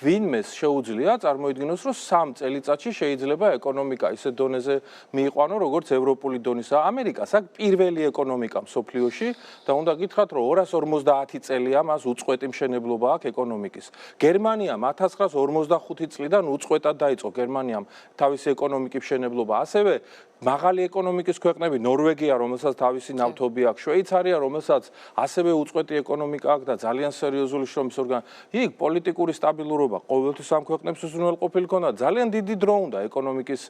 ვინმეს შეუძლია წარმოიდგინოს, რომ 3 წელიწადში შეიძლება ეკონომიკა ისეთ დონეზე მიიყვანო, როგორც ევროპული დონისა. ამერიკას აქვს პირველი ეკონომიკა მსოფლიოში და უნდა გითხრათ, რომ 250 წელია მას უწყვეტი მშენებლობა აქვს ეკონომიკის. გერმანიამ 1945 წლიდან უწყვეტად დაიწყო გერმანიამ თავისი ეკონომიკის ასევე მაღალი ეკონომიკის ქვეყნები, ნორვეგია, რომელსაც თავისი ნავთობი აქვს, შვეიცარია, რომელსაც ასევე უწყვეტი ეკონომიკა აქვს და ძალიან სერიოზული შრომის ორგანო. იქ პოლიტიკური სტაბილურობა ყოველთვის ამ ქვეყნებს უზრუნველყოფილი ქონდა. ძალიან დიდი დრო უნდა ეკონომიკის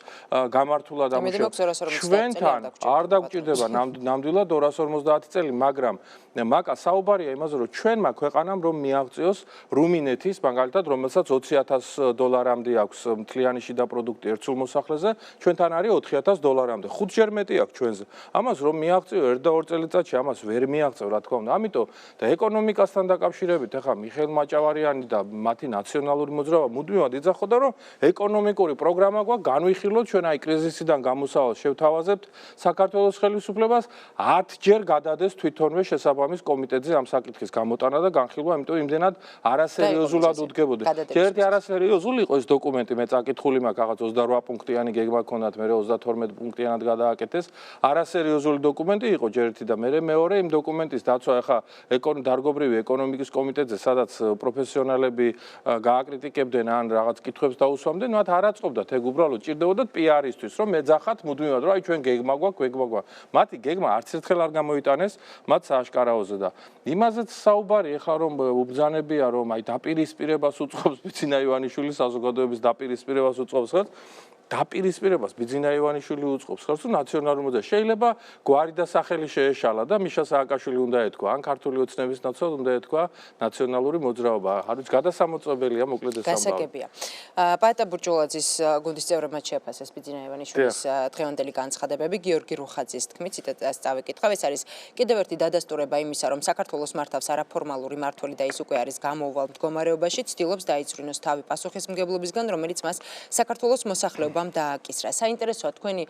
გამართულად ამუშავებელს. ჩვენთან არ დაგვჭირდება ნამდვილად 250 წელი, მაგრამ მაკა საუბარია იმაზე, რომ ჩვენმა ქვეყანამ რომ მიაღწიოს რუმინეთის, მაგალითად, რომელსაც $20,000 აქვს მთლიანი შიდა პროდუქტი ერთ სულ მოსახლეზე, ჩვენთან არის $4,000-მდე, 5-ჯერ მეტი აქვს ჩვენზე. ამას რომ მიაღწიო 1-2 წელიწადში, ამას ვერ მიაღწევ, რა თქმა უნდა. ამიტომ და ეკონომიკასთან დაკავშირებით, ახლა მიხეილ მაჭავარიანი და მათი ნაციონალური მოძრაობა მუდმივად იძახოდა, რომ ეკონომიკური პროგრამა გვაქვს, განვიხილოთ ჩვენ აი კრიზისიდან გამოსავალს შევთავაზებთ საქართველოს ხელისუფლებას 10-ჯერ გადადეს თვითონვე შესაბამის კომიტეტზე ამ საკითხის გამოტანა და განხილვა, ამიტომ იმდენად არასერიოზულად უდგებოდეს. ერთი არასერიოზული იყო ეს დოკუმენტი, მე წაკითხული მაქვს რაღაც 28 პუნქტიანი გეგმა ქონდათ, მე 32 პუნქტიანად გადააკეთეს. არასერიოზული დოკუმენტი იყო ჯერთი და მე მეორე იმ დოკუმენტის დაცვა ახლა დარგობრივი ეკონომიკის კომიტეტზე, სადაც პროფესიონალები გააკრიტიკებდნენ ან რაღაც კითხვებს დაუსვამდნენ, მათ არ აწყობდათ ეგ უბრალოდ ჭირდებოდათ PR-ისთვის, რომ მეძახათ მუდმივად, რომ აი ჩვენ გეგმა გვაქვს. მათი გეგმა არც ერთხელ არ გამოიტანეს მათ სააშკარაოზე და იმაზეც საუბარი ახლა რომ უბრძანებია, რომ აი დაპირისპირებას უწყობს ბიძინა ივანიშვილის საზოგადოების დაპირისპირებას უწყობს ხელს. დაპირისპირებას ბიძინა ივანიშვილი უწყობს ხელს თუ ნაციონალურ მოძრაობას. შეიძლება გვარი და სახელი შეეშალა და მიშა სააკაშვილი უნდა ეთქვა, ან ქართული ოცნების ნაცვლად უნდა ეთქვა ნაციონალური მოძრაობა. არის გადასამოწმებელია მოკლედ ეს ამბავი. გასაგებია. პაეტა ბურჯულაძის გუნდის წევრებმა შეაფასეს ბიძინა ივანიშვილის დღევანდელი განცხადებები. გიორგი რუხაძის თქმით, ციტატას წავეკითხავ, ეს არის კიდევ ერთი დადასტურება იმისა, რომ საქართველოს მართავს არაფორმალური მმართველი და ის უკვე არის გამოვვალ მდგომარეობაში, ცდილობს დაიწვრინოს თავი პასუხისმგებლობისგან, რომელიც მას საქართველოს მოსახლეობა მთავრობამ დააკისრა. საინტერესოა თქვენი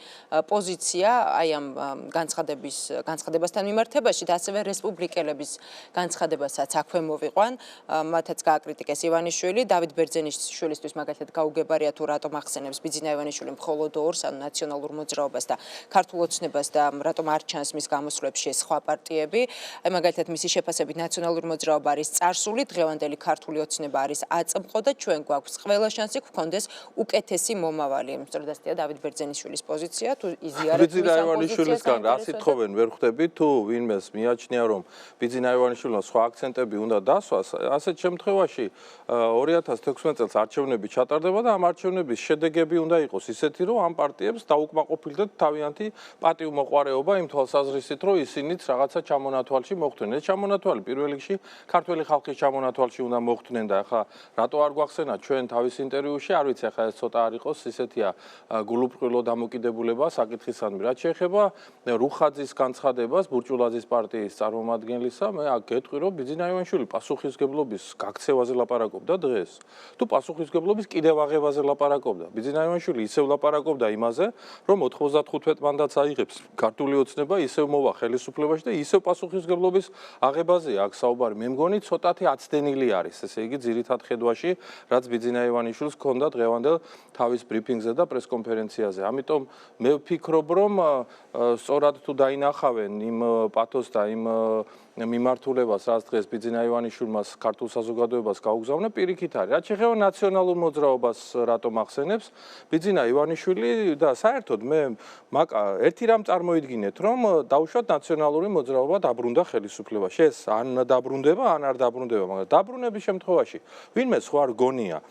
პოზიცია აი ამ განცხადებასთან მიმართებაში და ასევე რესპუბლიკელების განცხადებასაც აქვე მოვიყვან. მათაც გააკრიტიკეს ივანიშვილი, დავით ბერძენიშვილისთვის მაგალითად გაუგებარია თუ რატომ ახსენებს ბიძინა ივანიშვილი მხოლოდ ორს, ანუ ნაციონალურ მოძრაობას და ქართულ ოცნებას და რატომ არ ჩანს მის გამოსვლებში სხვა პარტიები. აი მაგალითად მისი შეფასებით ნაციონალური მოძრაობა არის წარსული, დღევანდელი ქართული ოცნება არის აწმყო და ჩვენ გვაქვს ყველა შანსი გვქონდეს უკეთესი მომავალი. სწორედ ასეთია დავით ბერძენიშვილის პოზიცია, თუ იზიარებს ბიძინა ივანიშვილისგან რა სიტყვენ ვერ ხვდები თუ ვინმეს მიაჩნია რომ ბიძინა ივანიშვილმა სხვა აქცენტები უნდა დასვას, ასეთ შემთხვევაში 2016 წელს არჩევნები ჩატარდება და ამ არჩევნების შედეგები უნდა იყოს ისეთი რომ ამ პარტიებს დაუკმაყოფილდეთ თავიანთი პატივმოყვარეობა იმ თვალსაზრისით რომ ისინიც რაღაცა ჩამონათვალში მოხვდნენ. ეს ჩამონათვალი პირველ რიგში ქართველი ხალხის ჩამონათვალში უნდა მოხვდნენ და ახლა რატო არ გვახსენა ჩვენ თავის ინტერვიუში, არ ვიცი ახლა ეს ცოტა არ იყოს ისეთია გულუბრყვილო დამოკიდებულება საკითხისადმი. რაც შეეხება რუხაძის განცხადებას ბურჭულაძის პარტიის წარმომადგენლისა, მე აქ გეტყვი რომ ბიძინა ივანიშვილი პასუხისგებლობის გაქცევაზე ლაპარაკობდა დღეს. თუ პასუხისგებლობის კიდევ აღებაზე ლაპარაკობდა. ბიძინა ივანიშვილი ისევ ლაპარაკობდა იმაზე, რომ 95 მანდატს აიღებს ქართული ოცნება, ისევ მოვა ხელისუფლებაში და ისევ პასუხისგებლობის აღებაზე აქ საუბარი. მე მგონი ცოტათი აცდენილი არის, ესე იგი ძირითად ხედვაში, რაც ბიძინა ივანიშვილს ჰქონდა დღევანდელ თავის ბრიფინგზე და პრესკონფერენციაზე. ამიტომ მე ვფიქრობ, რომ სწორად თუ დაინახავენ იმ პათოსს და იმ მიმართულებას, რაც დღეს ბიძინა ივანიშვილმა ქართულ საზოგადოებას გაუგზავნა, პირიქით არის. რაც შეეხება ნაციონალურ მოძრაობას, რატომ ახსენებს ბიძინა ივანიშვილი და საერთოდ მე ერთი რამ წარმოიდგინეთ, რომ დაუშვათ ნაციონალური მოძრაობა დაბრუნდა ხელისუფლებაში. ეს ან დაბრუნდება, ან არ დაბრუნდება, მაგრამ დაბრუნების შემთხვევაში ვინმე სხვა არ გონია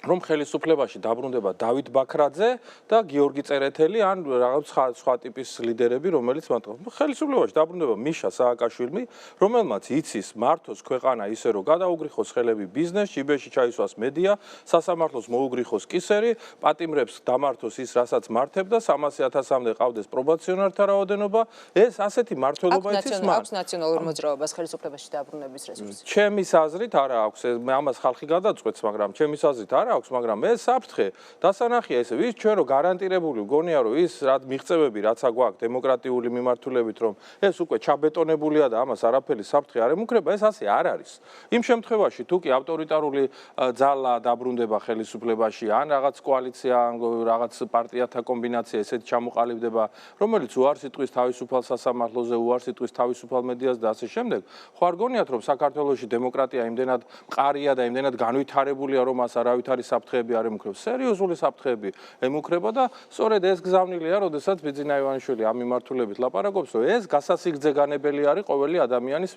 რომ ხელისუფლებაში დაბრუნდება დავით ბაქრაძე და გიორგი წერეთელი ან რაღაც სხვა ტიპის ლიდერები, რომელიც ხელისუფლებაში დაბრუნდება მიშა სააკაშვილი, რომელმაც იცის მართოს ქვეყანა ისე რომ გადაუგრიხოს ხელები ბიზნეს, ჟიბეში ჩაისვას მედია, სასამართლოს მოუგრიხოს კისერი, პატიმრებს დამართოს ის, რასაც მართებდა, 300.000-მდე ყავდეს პრობაციონერთა რაოდენობა, ეს ასეთი მართლობა იცის მან. აქვს ნაციონალურ მოძრაობას ხელისუფლებაში დაბრუნების რესურსი. ჩემის აზრით არა აქვს, მე ამას ხალხი გადაწყვეტს, მაგრამ ჩემის აზრით არა აქვს, მაგრამ ეს საფრთხე დასანახია ესე ვის ჩვენ რო გარანტირებული გონია რომ ის რა მიღწევები რაც აგვაქვს დემოკრატიული მიმართულებით რომ ეს უკვე ჩაბეტონებულია და ამას არაფერი საფრთხე არ ემუქრება, ეს ასე არ არის. იმ შემთხვევაში თუ კი ავტორიტარული ძალა დაბრუნდება ხელისუფლებაში ან რაღაც კოალიცია ან რაღაც პარტიათა კომბინაცია ესეთი ჩამოყალიბდება, რომელიც უარსიტყვის თავისუფალ სასამართლოზე, უარსიტყვის თავისუფალ მედიას და ასე შემდეგ, ხო არ გონიათ რომ საქართველოში დემოკრატია იმდენად მყარია და იმდენად განვითარებულია რომ მას არავით არის საფრთხეები არ ემუქრება, სერიოზული საფრთხეები ემუქრება და სწორედ ეს გზავნილია, როდესაც ბიძინა ივანიშვილი ამ მიმართულებით ლაპარაკობს, რომ ეს გასასიგრძე განებელი არის ყოველი ადამიანის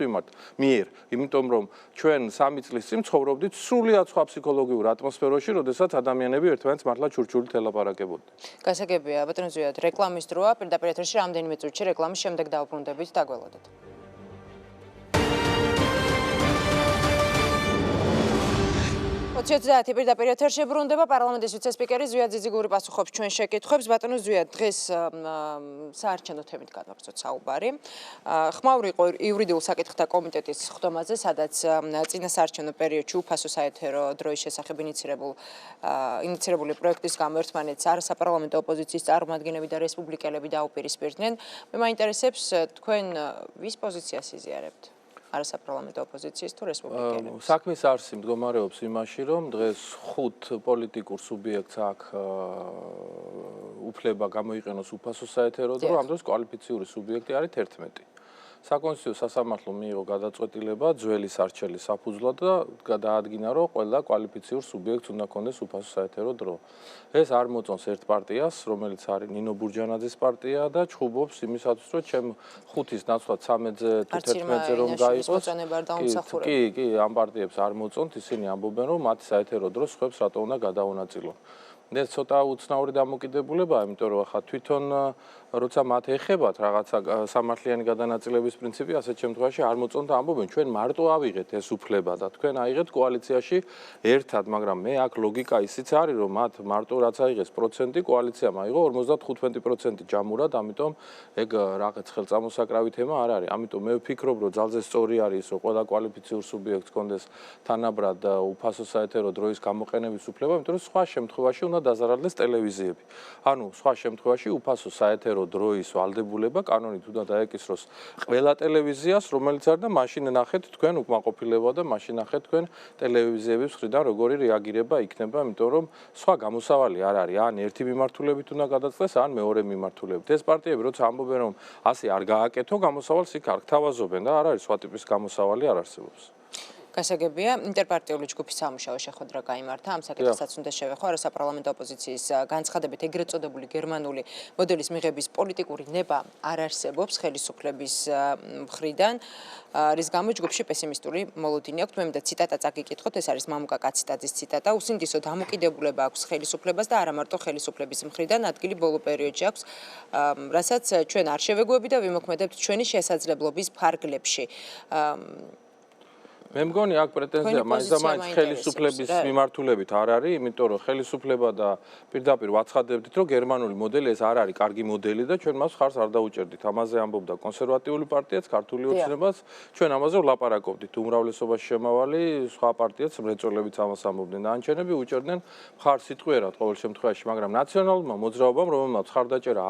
მიერ, იმიტომ რომ ჩვენ 3 წლის წინ ცხოვრობდით სრულიად სხვა ფსიქოლოგიურ ატმოსფეროში, როდესაც ადამიანები ერთმანეთს მართლა ჩურჩულით ელაპარაკებოდნენ. გასაგებია, ბატონო ზვიად, რეკლამის დროა, პირდაპირ ეთერში რამდენიმე წუთში რეკლამის შემდეგ დავბრუნდებით, დაგველოდეთ. 20-30 პირდაპირ ეთერში ბრუნდება პარლამენტის ვიცე-სპიკერი ზვიად ძიძიგური პასუხობს ჩვენ შეკითხვებს. ბატონო ზვიად, დღეს საარჩევნო თემით გადავწყვეტ საუბარი. ხმაური იყო იურიდიულ საკითხთა კომიტეტის ხდომაზე, სადაც წინა საარჩევნო პერიოდში უფასო საეთერო დროის შესახებ ინიცირებული პროექტის გამო ერთმანეთს არასაპარლამენტო ოპოზიციის წარმომადგენლები და რესპუბლიკელები დაუპირისპირდნენ. მე მაინტერესებს თქვენ ვის პოზიციას იზიარებთ? არასაპარლამენტო ოპოზიციის თუ რესპუბლიკელების. საქმის არსი მდგომარეობს იმაში, რომ დღეს 5 პოლიტიკურ სუბიექტს აქვს უფლება გამოიყენოს უფასო საეთერო დრო, ამ დროს კვალიფიციური სუბიექტი არის 11. საკონსტიტუციო სასამართლომ მიიღო გადაწყვეტილება ძველი სარჩელის საფუძვლად და გადაადგინა, რომ ყველა კვალიფიციურ სუბიექტს უნდა ქონდეს უფასო საეთერო დრო. ეს არ მოწონს ერთ პარტიას, რომელიც არის ნინო ბურჯანაძის პარტია და ჩხუბობს იმისათვის, რომ ჩემ 5-ის ნაცვლად 13-ზე თუ 11-ზე რომ გაიყოს. კი, ამ პარტიებს არ მოწონთ, ისინი ამბობენ, რომ მათი საეთერო დრო სხვებს რატო უნდა გადაუნაწილონ. ეს ცოტა უცნაური დამოკიდებულებაა, იმიტომ რომ ახლა თვითონ როცა მათ ეხებათ რაღაცა სამართლიანი გადანაწილების პრინციპი, ასეთ შემთხვევაში არ მოწონთ და ამბობენ, ჩვენ მარტო ავიღეთ ეს უფლება და თქვენ აიღეთ კოალიციაში ერთად, მაგრამ მე აქ ლოგიკა ისიც არის, რომ მათ მარტო რაც აიღეს პროცენტი, კოალიციამ აიღო 55% ჯამურად, ამიტომ ეგ რაღაც ხელწამოსაკრავი თემა არ არის. ამიტომ მე ვფიქრობ, რომ ძალზე სწორი არის, რომ ყველა კვალიფიციურ სუბიექტს კონდეს თანაბრად უფასო საეთერო დროის გამოყენების უფლება, იმიტომ რომ სხვა შემთხვევაში უნდა დაზარალდეს ტელევიზიები. ანუ სხვა შემთხვევაში უფასო საეთერო დროის ვალდებულება კანონით უნდა დაეკისროს ყველა ტელევიზიას, რომელიც არის და მაშინ ნახეთ თქვენ უკმაყოფილება და მაშინ ნახეთ თქვენ ტელევიზიების მხრიდან როგორი რეაგირება იქნება, იმიტომ რომ სხვა გამოსავალი არ არის. ან ერთი მიმართულებით უნდა გადაწყდეს, ან მეორე მიმართულებით. ეს პარტიები როცა ამბობენ, რომ ასე არ გააკეთო, გამოსავალს იქ არ გთავაზობენ და არ არის სხვა ტიპის გამოსავალი არ არსებობს. გასაგებია, ინტერპარტიული ჯგუფის სამუშაო შეხვედრა გაიმართა. ამ საკითხსაც უნდა შევეხო, არა საპარლამენტო ოპოზიციის განცხადებით ეგრეთ წოდებული გერმანული მოდელის მიღების პოლიტიკური ნება არ არსებობს ხელისუფლების მხრიდან. რის გამო ჯგუფში პესიმისტური მოლოდინი აქვს. მე მინდა ციტატა წაგიკითხოთ, ეს არის მამუკა კაციტაძის ციტატა. უსინდისო დამოკიდებულება აქვს ხელისუფლებას და არა მარტო ხელისუფლების მხრიდან, ადგილი ბოლო პერიოდში აქვს, რასაც ჩვენ არ შევეგუებით და ვიმოქმედებთ ჩვენი შესაძლებლობის ფარგლებში. მე მგონი აქ პრეტენზია მაინც და მაინც ხელისუფლების მიმართულებით არ არის, იმიტომ რომ ხელისუფლება და პირდაპირ ვაცხადებდით, რომ გერმანული მოდელი ეს არ არის კარგი მოდელი და ჩვენ მას ხარს არ დაუჭერდით. ამაზე ამბობდა კონსერვატიული პარტიაც, ქართული ოცნებაც, ჩვენ ამაზე ვლაპარაკობდით. უმრავლესობაში შემავალი სხვა პარტიაც მრეწველებიც ამას ამბობდნენ. ანჩენები უჭერდნენ ხარს სიტყვიერად ყოველ შემთხვევაში, მაგრამ ნაციონალურმა მოძრაობამ, რომელმაც ხარდაჭერა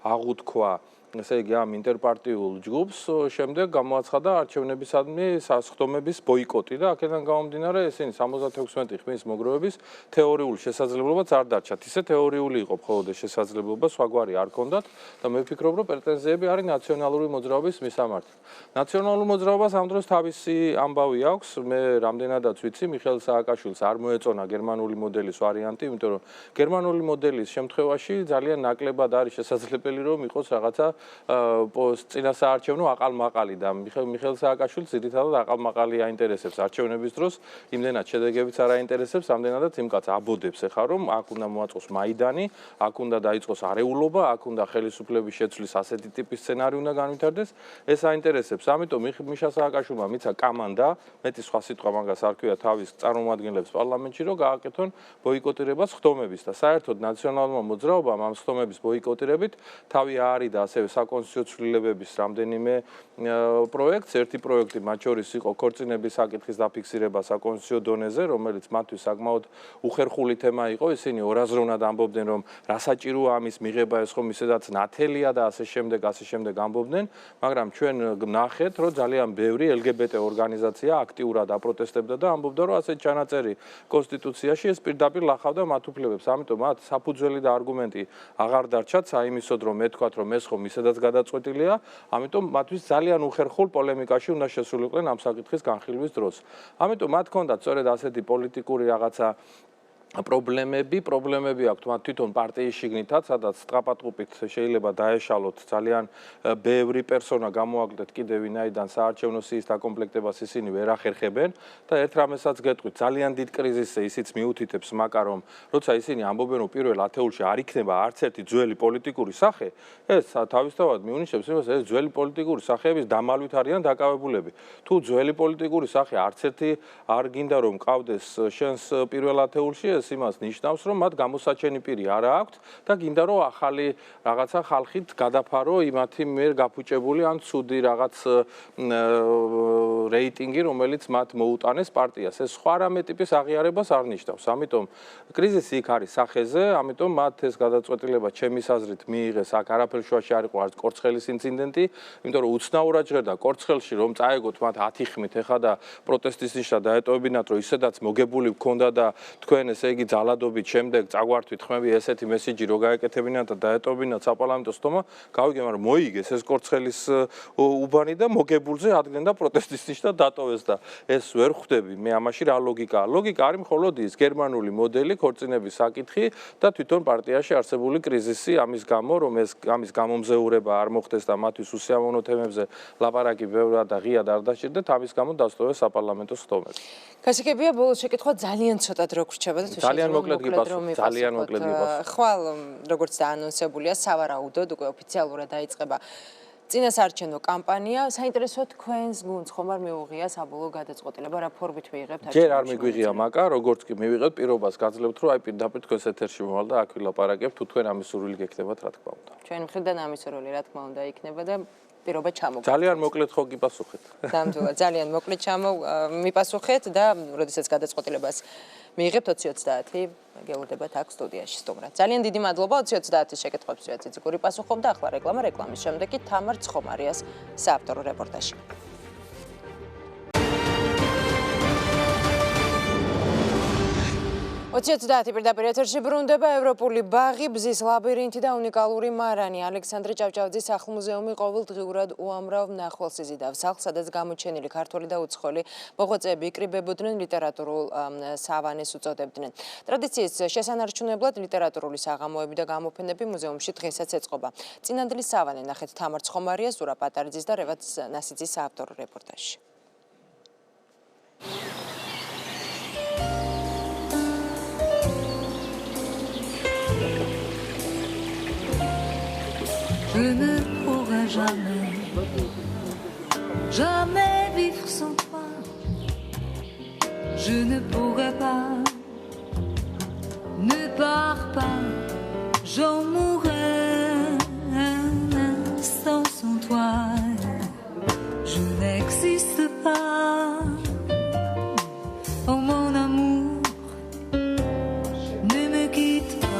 აღუთქვა ესე იგი ამ ინტერპარტიულ ჯგუფს შემდეგ გამოაცხადა არჩევნებისადმი სასხდომების ბოიკოტი და აქედან გამომდინარე ესენი 76 ხმის მოგროვების თეორიული შესაძლებლობაც არ დარჩათ. ისე თეორიული იყო მხოლოდ ეს შესაძლებლობა, სხვაგვარი არ ჰქონდათ და მე ვფიქრობ, რომ პრეტენზიები არის ნაციონალური მოძრაობის მისამართი. ნაციონალურ მოძრაობას ამ დროს თავისი ამბავი აქვს. მე რამდენადაც ვიცი, მიხეილ სააკაშვილს არ მოეწონა გერმანული მოდელის ვარიანტი, იმიტომ რომ გერმანული მოდელის შემთხვევაში ძალიან ნაკლებად არის შესაძლებელი რომ იყოს რაღაცა წინასაარჩევნო აყალმაყალი და მიხეილ სააკაშვილს ძირითადად აყალმაყალი აინტერესებს არჩევნების დროს, იმდენად შედეგებიც არ აინტერესებს, ამდენადაც იმ კაცს აბოდებს ეხა რომ აქ უნდა მოაწყოს მაიდანი, აქ უნდა დაიწყოს არეულობა, აქ უნდა ხელისუფლების შეცვლის ასეთი ტიპის სცენარი უნდა განვითარდეს, ეს აინტერესებს. ამიტომ მიშა სააკაშვილმა მიცა კამანდა, მეტი სხვა სიტყვა მაგას არ ქვია თავის წარმომადგენლებს პარლამენტში, რომ გააკეთონ ბოიკოტირებას ხდომების და საერთოდ ნაციონალურმა მოძრაობამ ამ ხდომების ბოიკოტირებით თავი აარიდა და ასევე საკონსტიტუციო ცვლილებების რამდენიმე პროექტს. ერთი პროექტი მათ შორის იყო ქორწინების საკითხის დაფიქსირება საკონსტიტუციო დონეზე, რომელიც მათთვის საკმაოდ უხერხული თემა იყო. ისინი ორაზროვნად ამბობდნენ, რომ რა საჭიროა ამის მიღება, ეს ხომ ისედაც ნათელია და ასე შემდეგ ამბობდნენ, მაგრამ ჩვენ ვნახეთ, რომ ძალიან ბევრი LGBT ორგანიზაცია აქტიურად აპროტესტებდა და ამბობდა, რომ ასეთ ჩანაწერი კონსტიტუციაში ეს პირდაპირ ლახავდა მათ უფლებებს. ამიტომ მათ საფუძველი და არგუმენტი აღარ დარჩათ საიმისოდ, რომ მეთქვათ, რომ ეს ხომ ისედაც გადაწყვეტილია, ამიტომ მათთვის ძალიან უხერხულ პოლემიკაში უნდა შესულიყვნენ ამ საკითხის განხილვის დროს. ამიტომ მათ ჰქონდათ სწორედ ასეთი პოლიტიკური რაღაცა პრობლემები აქვთ მათ თვითონ პარტიის შიგნითაც, სადაც ტრაპატყუპით შეიძლება დაეშალოთ ძალიან ბევრი პერსონა გამოაკლდეთ კიდევ ვინაიდან საარჩევნო სიის დაკომპლექტებას ისინი ვერ ახერხებენ და ერთ რამესაც გეტყვით, ძალიან დიდ კრიზისზე ისიც მიუთითებს მაკარომ, როცა ისინი ამბობენ, რომ პირველ ათეულში არ იქნება არც ერთი ძველი პოლიტიკური სახე, ეს თავისთავად მიუნიშნებს იმას, ეს ძველი პოლიტიკური სახეების დამალვით არიან დაკავებულები. თუ ძველი პოლიტიკური სახე არც ერთი არ გინდა რომ ყავდეს შენს პირველ ათეულში, ეს იმას ნიშნავს, რომ მათ გამოსაჩენი პირი არ აქვთ და გინდა რომ ახალი რაღაცა ხალხით გადაფარო იმათი მიერ გაფუჭებული ან ცუდი რაღაც რეიტინგი, რომელიც მათ მოუტანეს პარტიას. ეს სხვა რამე ტიპის აღიარებას არ ნიშნავს. ამიტომ კრიზისი იქ არის სახეზე, ამიტომ მათ ეს გადაწყვეტილება ჩემის აზრით მიიღეს, აქ არაფერ შუაში არ იყო არც კორცხელის ინციდენტი, იმიტომ რომ უცნაურად ჟღერდა კორცხელში რომ წაეგოთ მათ 10 ხმით ეხა და პროტესტის ნიშნა დაეტოვებინათ, რომ ისედაც მოგებული გქონდა და თქვენ ესე იგი ძალადობით შემდეგ წაგვართვით ხმები ესეთი მესიჯი რო გაეკეთებინათ და დაეტოვებინათ საპარლამენტო სტომა, გავიგე, მაგრამ მოიგეს ეს კორცხელის უბანი და მოგებულზე ადგენდა და პროტესტის ნიშნა დატოვეს და ეს ვერ ხვდები. მე ამაში რა ლოგიკაა? ლოგიკა არის მხოლოდ ის გერმანული მოდელი, ქორწინების საკითხი და თვითონ პარტიაში არსებული კრიზისი ამის გამო, რომ ეს ამის გამომზეურება არ მოხდეს და მათთვის უსიამოვნო თემებზე ლაპარაკი ბევრად და ღიად არ დაჭირდეთ, ამის გამო დასტოვეს საპარლამენტო სტომები. გასაგებია, ბოლოს შეკითხვა ძალიან ცოტა დრო გრჩება და ძალიან მოკლედ გიპასუხე, ძალიან მოკლედ გიპასუხე. ხვალ როგორც დაანონსებულია, სავარაუდოდ უკვე ოფიციალურად დაიწყება წინასაარჩევნო კამპანია. საინტერესოა თქვენს გუნდს ხომ არ მიუღია საბოლოო გადაწყვეტილება, რა ფორმით მიიღებთ? ჯერ არ მიგვიღია მაკა, როგორც კი მივიღებთ, პირობას გაძლევთ, რომ აი პირდაპირ თქვენს ეთერში მოვალ და აქ ვილაპარაკებთ, თუ თქვენ ამის სურვილი გექნებათ, რა თქმა უნდა. ჩვენ მხრიდან ამის სურვილი, რა თქმა უნდა, იქნება და პირობა ჩამოგვა. ძალიან მოკლედ ხო გიპასუხეთ. ნამდვილად, ძალიან მოკლედ მიპასუხეთ და როდესაც გადაწყვეტილებას მიიღებთ 20-30 გეურდებათ აქ სტუდიაში სტუმრად. ძალიან დიდი მადლობა 20-30-ის შეკითხვებს ციციკური პასუხობ და ახლა რეკლამის შემდეგ კი თამარ ცხომარიას საავტორო რეპორტაჟი. 20-30 პირდაპირ ეთერში ბრუნდება ევროპული ბაღი, ბზის ლაბირინთი და უნიკალური მარანი. ალექსანდრე ჭავჭავაძის სახლ-მუზეუმი ყოველდღიურად უამრავ მნახველს იზიდავს. სახლს, სადაც გამოჩენილი ქართველი და უცხოელი მოღვაწეები იკრიბებოდნენ, ლიტერატურულ სავანეს უწოდებდნენ. ტრადიციის შესანარჩუნებლად ლიტერატურული საღამოები და გამოფენები მუზეუმში დღესაც ეწყობა. წინანდლის სავანე ნახეთ თამარ ცხომარიას, ზურაბ პატარიძის და რევაზ ნასიძის საავტორო რეპორტაჟში. Je ne pourrai jamais vivre sans toi. Je ne pourrai pas, ne pars pas, j'en mourrai un instant sans toi. Je n'existe pas, oh mon amour, ne me quitte pas.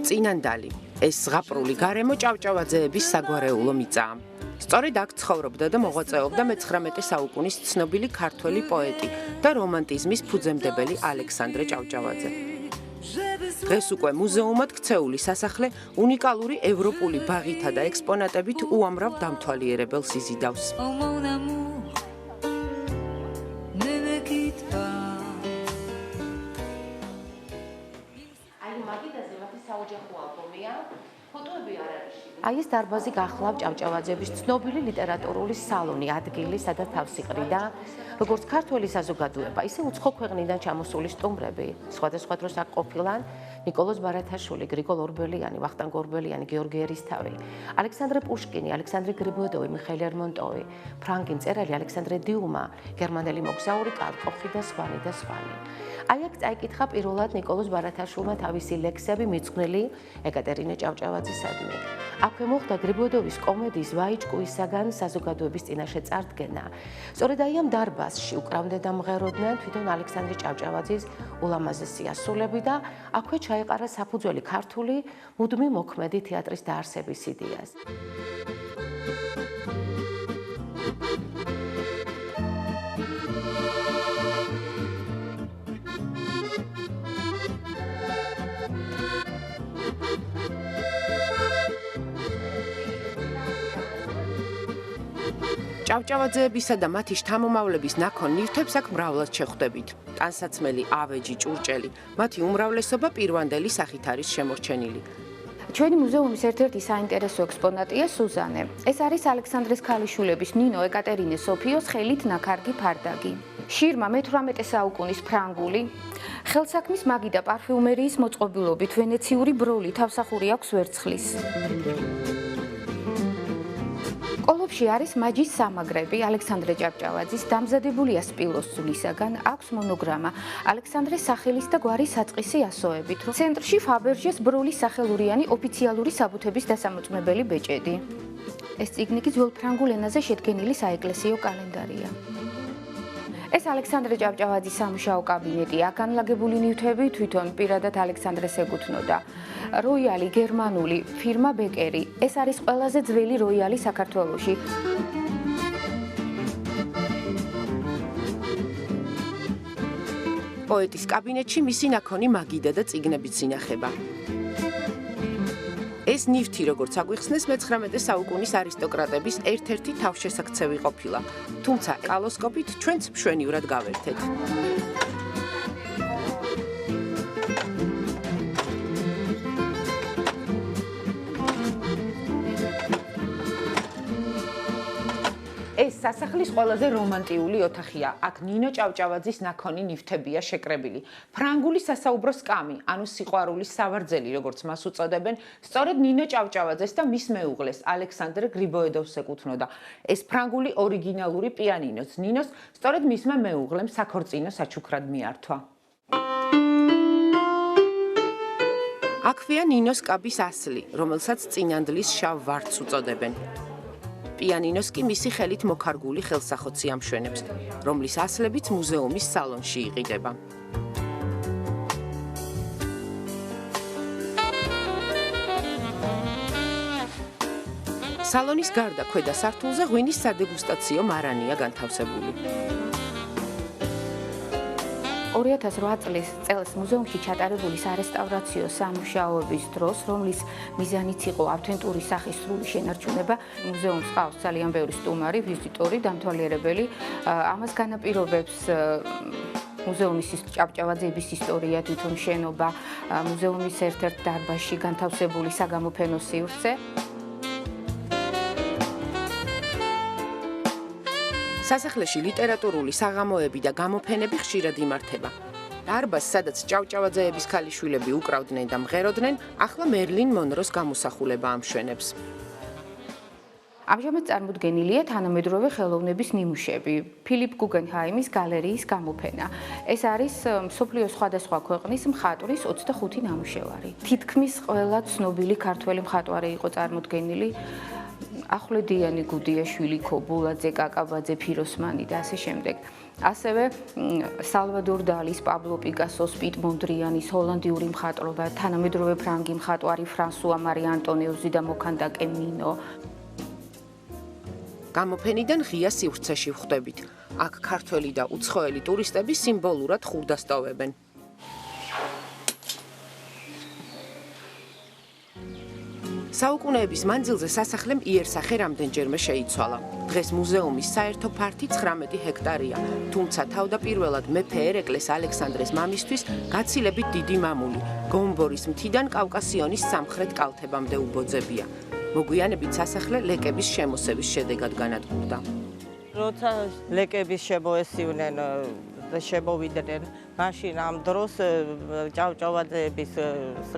წინანდალი ეს ზღაპრული გარემო ჭავჭავაძეების საგვარეულო მიწაა. სწორედ აქ ცხოვრობდა და მოღვაწეობდა მე-19 საუკუნის ცნობილი ქართველი პოეტი და რომანტიზმის ფუძემდებელი ალექსანდრე ჭავჭავაძე. დღეს უკვე მუზეუმად ქცეული სასახლე უნიკალური ევროპული ბაღითა და ექსპონატებით უამრავ დამთვალიერებელს იზიდავს. აი ეს დარბაზი გახლავ ჭავჭავაძეების ცნობილი ლიტერატურული სალონი, ადგილი, სადაც თავს იყრიდა როგორც ქართველი საზოგადოება, ისე უცხო ქვეყნიდან ჩამოსული სტუმრები. სხვადასხვა დროს აქ ყოფილან ნიკოლოზ ბარათაშვილი, გრიგოლ ორბელიანი, ვახტანგ ორბელიანი, გიორგი ერისთავი, ალექსანდრე პუშკინი, ალექსანდრე გრიბოდოვი, მიხეილ ლერმონტოვი, ფრანკი მწერალი, ალექსანდრე დიუმა, გერმანელი მოგზაური კალკოხი და სხვანი და სხვანი. აი აქ წაიკითხა პირველად ნიკოლოზ ბარათაშვილმა თავისი ლექსები მიძღვნილი ეკატერინე ჭავჭავაძისადმი. აქვე მოხდა გრიბოდოვის კომედიის ვაიჭკუისაგან საზოგადოების წინაშე წარდგენა. სწორედ აი ამ დარბაზში უკრავდნენ და მღეროდნენ თვითონ ალექსანდრე ჭავჭავაძის ულამაზესი ასულები და აქვე ჩაეყარა საფუძველი ქართული მუდმივ მოქმედი თეატრის დაარსების იდეას. ჭავჭავაძეებისა და მათი შთამომავლების ნაქონ ნივთებს აქ მრავლად შეხვდებით. ტანსაცმელი, ავეჯი, ჭურჭელი, მათი უმრავლესობა პირვანდელი სახით არის შემორჩენილი. ჩვენი მუზეუმის ერთ-ერთი საინტერესო ექსპონატია სუზანე. ეს არის ალექსანდრეს ქალიშვილების ნინო, ეკატერინე, სოფიოს ხელით ნაქარგი ფარდაგი. შირმა მე-18 საუკუნის ფრანგული, ხელსაქმის მაგი და პარფიუმერიის მოწყობილობით ვენეციური ბროლი თავსახური აქვს ვერცხლის. კოლოფში არის მაჯის სამაგრები, ალექსანდრე ჭავჭავაძის, დამზადებულია სპილოს ძვლისაგან, აქვს მონოგრამა, ალექსანდრეს სახელის და გვარის საწყისი ასოებით. ცენტრში ფაბერჟეს ბროლის სახელურიანი ოფიციალური საბუთების დასამოწმებელი ბეჭედი. ეს წიგნი კი ძველ ფრანგულ ენაზე შედგენილი საეკლესიო კალენდარია. ეს ალექსანდრე ჭავჭავაძის სამუშაო კაბინეტი, აქ განლაგებული ნივთები თვითონ პირადად ალექსანდრეს ეკუთვნოდა. როიალი გერმანული ფირმა ბეკერი, ეს არის ყველაზე ძველი როიალი საქართველოში. პოეტის კაბინეტში მისი ნაქონი მაგიდა და წიგნებიც ინახება. ეს ნივთი, როგორც აგვიხსნეს, მე-19 საუკუნის არისტოკრატების ერთ-ერთი თავშესაქცევი ყოფილა. თუმცა კალოსკოპით ჩვენც მშვენივრად გავერთეთ. სასახლის ყველაზე რომანტიული ოთახია. აქ ნინო ჭავჭავაძის ნაქონი ნივთებია შეკრებილი. ფრანგული სასაუბრო სკამი, ანუ სიყვარულის სავარძელი, როგორც მას უწოდებენ, სწორედ ნინო ჭავჭავაძეს და მის მეუღლეს, ალექსანდრ გრიბოედოვს ეკუთვნოდა. ეს ფრანგული ორიგინალური პიანინოც ნინოს სწორედ მისმა მეუღლემ საქორწინო საჩუქრად მიართვა. აქვეა ნინოს კაბის ასლი, რომელსაც წინანდლის შავ ვარდს უწოდებენ. პიანინოს კი მისი ხელით მოქარგული ხელსახოცი ამშვენებს, რომლის ასლებიც მუზეუმის სალონში იყიდება. სალონის გარდა ქვედა სართულზე ღვინის სადეგუსტაციო მარანია განთავსებული. 2008 წელს მუზეუმში ჩატარებული სარესტავრაციო სამუშაოების დროს, რომლის მიზანიც იყო ავთენტური სახის სრული შენარჩუნება, მუზეუმს ყავს ძალიან ბევრი სტუმარი, ვიზიტორი, დამთვალიერებელი. ამას განაპირობებს მუზეუმის ჭავჭავაძეების ისტორია, თვითონ შენობა, მუზეუმის ერთ-ერთ დარბაზში განთავსებული საგამოფენო სივრცე. სასახლეში ლიტერატურული საღამოები და გამოფენები ხშირად იმართება. დარბაზს, სადაც ჭავჭავაძეების ქალიშვილები უკრავდნენ და მღეროდნენ, ახლა მერლინ მონროს გამოსახულება ამშვენებს. ამჟამად წარმოდგენილია თანამედროვე ხელოვნების ნიმუშები, ფილიპ გუგენჰაიმის გალერეის გამოფენა. ეს არის მსოფლიოს სხვადასხვა ქვეყნის მხატვრის 25 ნამუშევარი. თითქმის ყველა ცნობილი ქართველი მხატვარი იყო წარმოდგენილი. ახვლედიანი გუდიაშვილი, ქობულაძე, კაკაბაძე, ფიროსმანი და ასე შემდეგ. ასევე სალვადორ დალის, პაბლო პიკასოს, პიტ მონდრიანის, ჰოლანდიური მხატვრობა, თანამედროვე ფრანგი მხატვარი ფრანსუა მარი ანტონეუზი და მოქანდაკე მინო. გამოფენიდან ღია სივრცეში ვხვდებით. აქ ქართველი და უცხოელი ტურისტები სიმბოლურად ხურდას ტოვებენ. საუკუნეების მანძილზე სასახლემ იერსახე რამდენჯერმე შეიცვალა. დღეს მუზეუმის საერთო ფართი 19 ჰექტარია, თუმცა თავდაპირველად მეფე ერეკლეს ალექსანდრეს მამისთვის გაცილებით დიდი მამული, გომბორის მთიდან კავკასიონის სამხრეთ კალთებამდე უბოძებია. მოგვიანებით სასახლე ლეკების შემოსევის შედეგად განადგურდა. როცა ლეკების შემოესივნენ შემოვიდნენ, მაშინ ამ დროს ჭავჭავაძეების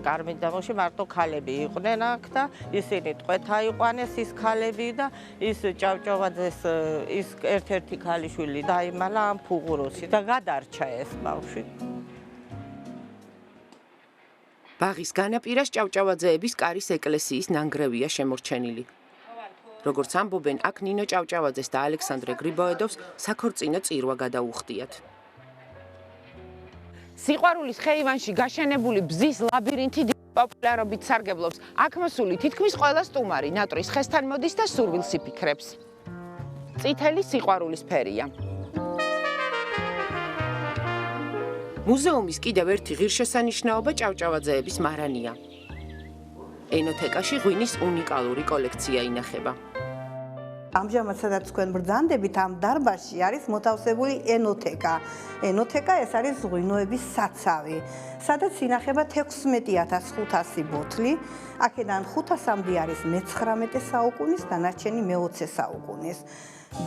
კარმინდამოში მარტო ქალები იყვნენ აქ და ისინი ტყვეთა იყვანეს ის ქალები და ის ჭავჭავაძეს ის ერთ-ერთი ქალიშვილი დაიმალა ამ ფუღუროში და გადარჩა ეს ბავშვი. ბაღის განაპირას ჭავჭავაძეების კარის ეკლესიის ნანგრევია შემორჩენილი. როგორც ამბობენ, აქ ნინო ჭავჭავაძეს და ალექსანდრე გრიბოედოვს საქორწინო წირვა გადაუხდიათ. სიყვარულის ხეივანში გაშენებული ბზის ლაბირინთი პოპულარობით სარგებლობს. აქ მოსული თითქმის ყველა სტუმარი ნატრის ხესთან მოდის და სურვილს იფიქრებს. წითელი სიყვარულის ფერია. მუზეუმის კიდევ ერთი ღირსშესანიშნაობა ჭავჭავაძეების მარანია. ენოთეკაში ღვინის უნიკალური კოლექცია ინახება. ამჟამად სადაც თქვენ ბრძანდებით ამ დარბაზში არის მოთავსებული ენოთეკა. ენოთეკა ეს არის ღვინოების საცავი, სადაც ინახება 16500 ბოთლი. აქედან 500-მდე არის მე-19 საუკუნის, დანარჩენი მე-20 საუკუნის.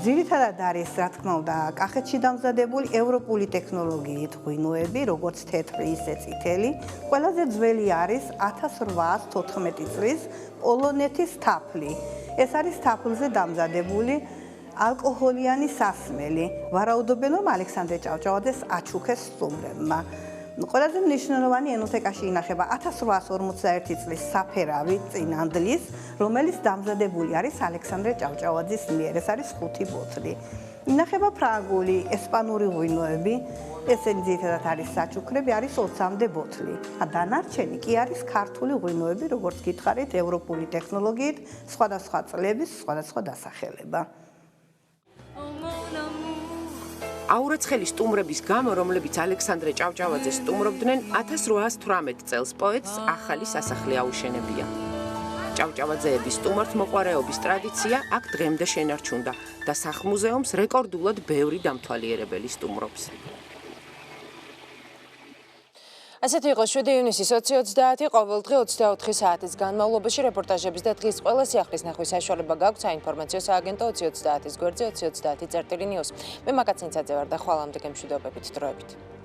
ძირითადად არის, რა თქმა უნდა, კახეთში დამზადებული ევროპული ტექნოლოგიით ღვინოები, როგორც თეთრი, ისე წითელი. ყველაზე ძველი არის 1814 წლის პოლონეთის თაფლი. ეს არის თაფლზე დამზადებული ალკოჰოლიანი სასმელი. ვარაუდობენ, რომ ალექსანდრე ჭავჭავაძეს აჩუქეს სტუმრებმა. ყველაზე მნიშვნელოვანი ენოთეკაში ინახება 1851 წლის საფერავი წინანდლის, რომელიც დამზადებული არის ალექსანდრე ჭავჭავაძის მიერ. ეს არის 5 ბოთლი. ინახება ფრანგული, ესპანური ღვინოები, ესენი ძირითადად არის საჩუქრები, არის 20-მდე ბოთლი. დანარჩენი კი არის ქართული ღვინოები, როგორც გითხარით, ევროპული ტექნოლოგიით, სხვადასხვა წლების, სხვადასხვა დასახელება. აურაცხელი სტუმრების გამო, რომლებიც ალექსანდრე ჭავჭავაძეს სტუმრობდნენ, 1818 წელს პოეტს ახალი სასახლე აუშენებია. ჭავჭავაძეების სტუმართმოყვარეობის ტრადიცია აქ დღემდე შენარჩუნდა და სახლ-მუზეუმს რეკორდულად ბევრი დამთვალიერებელი სტუმრობს. ასეთი იყო 7 ივნისის 20:30 ყოველდღე 24 საათის განმავლობაში რეპორტაჟების და დღის ყველა სიახლის ნახვის საშუალება გაქვთ საინფორმაციო სააგენტო 20:30-ის გვერდზე 20:30 წერტილი news. მე მაკაცინცაძე ვარ და ხვალამდე გემშვიდობებით დროებით.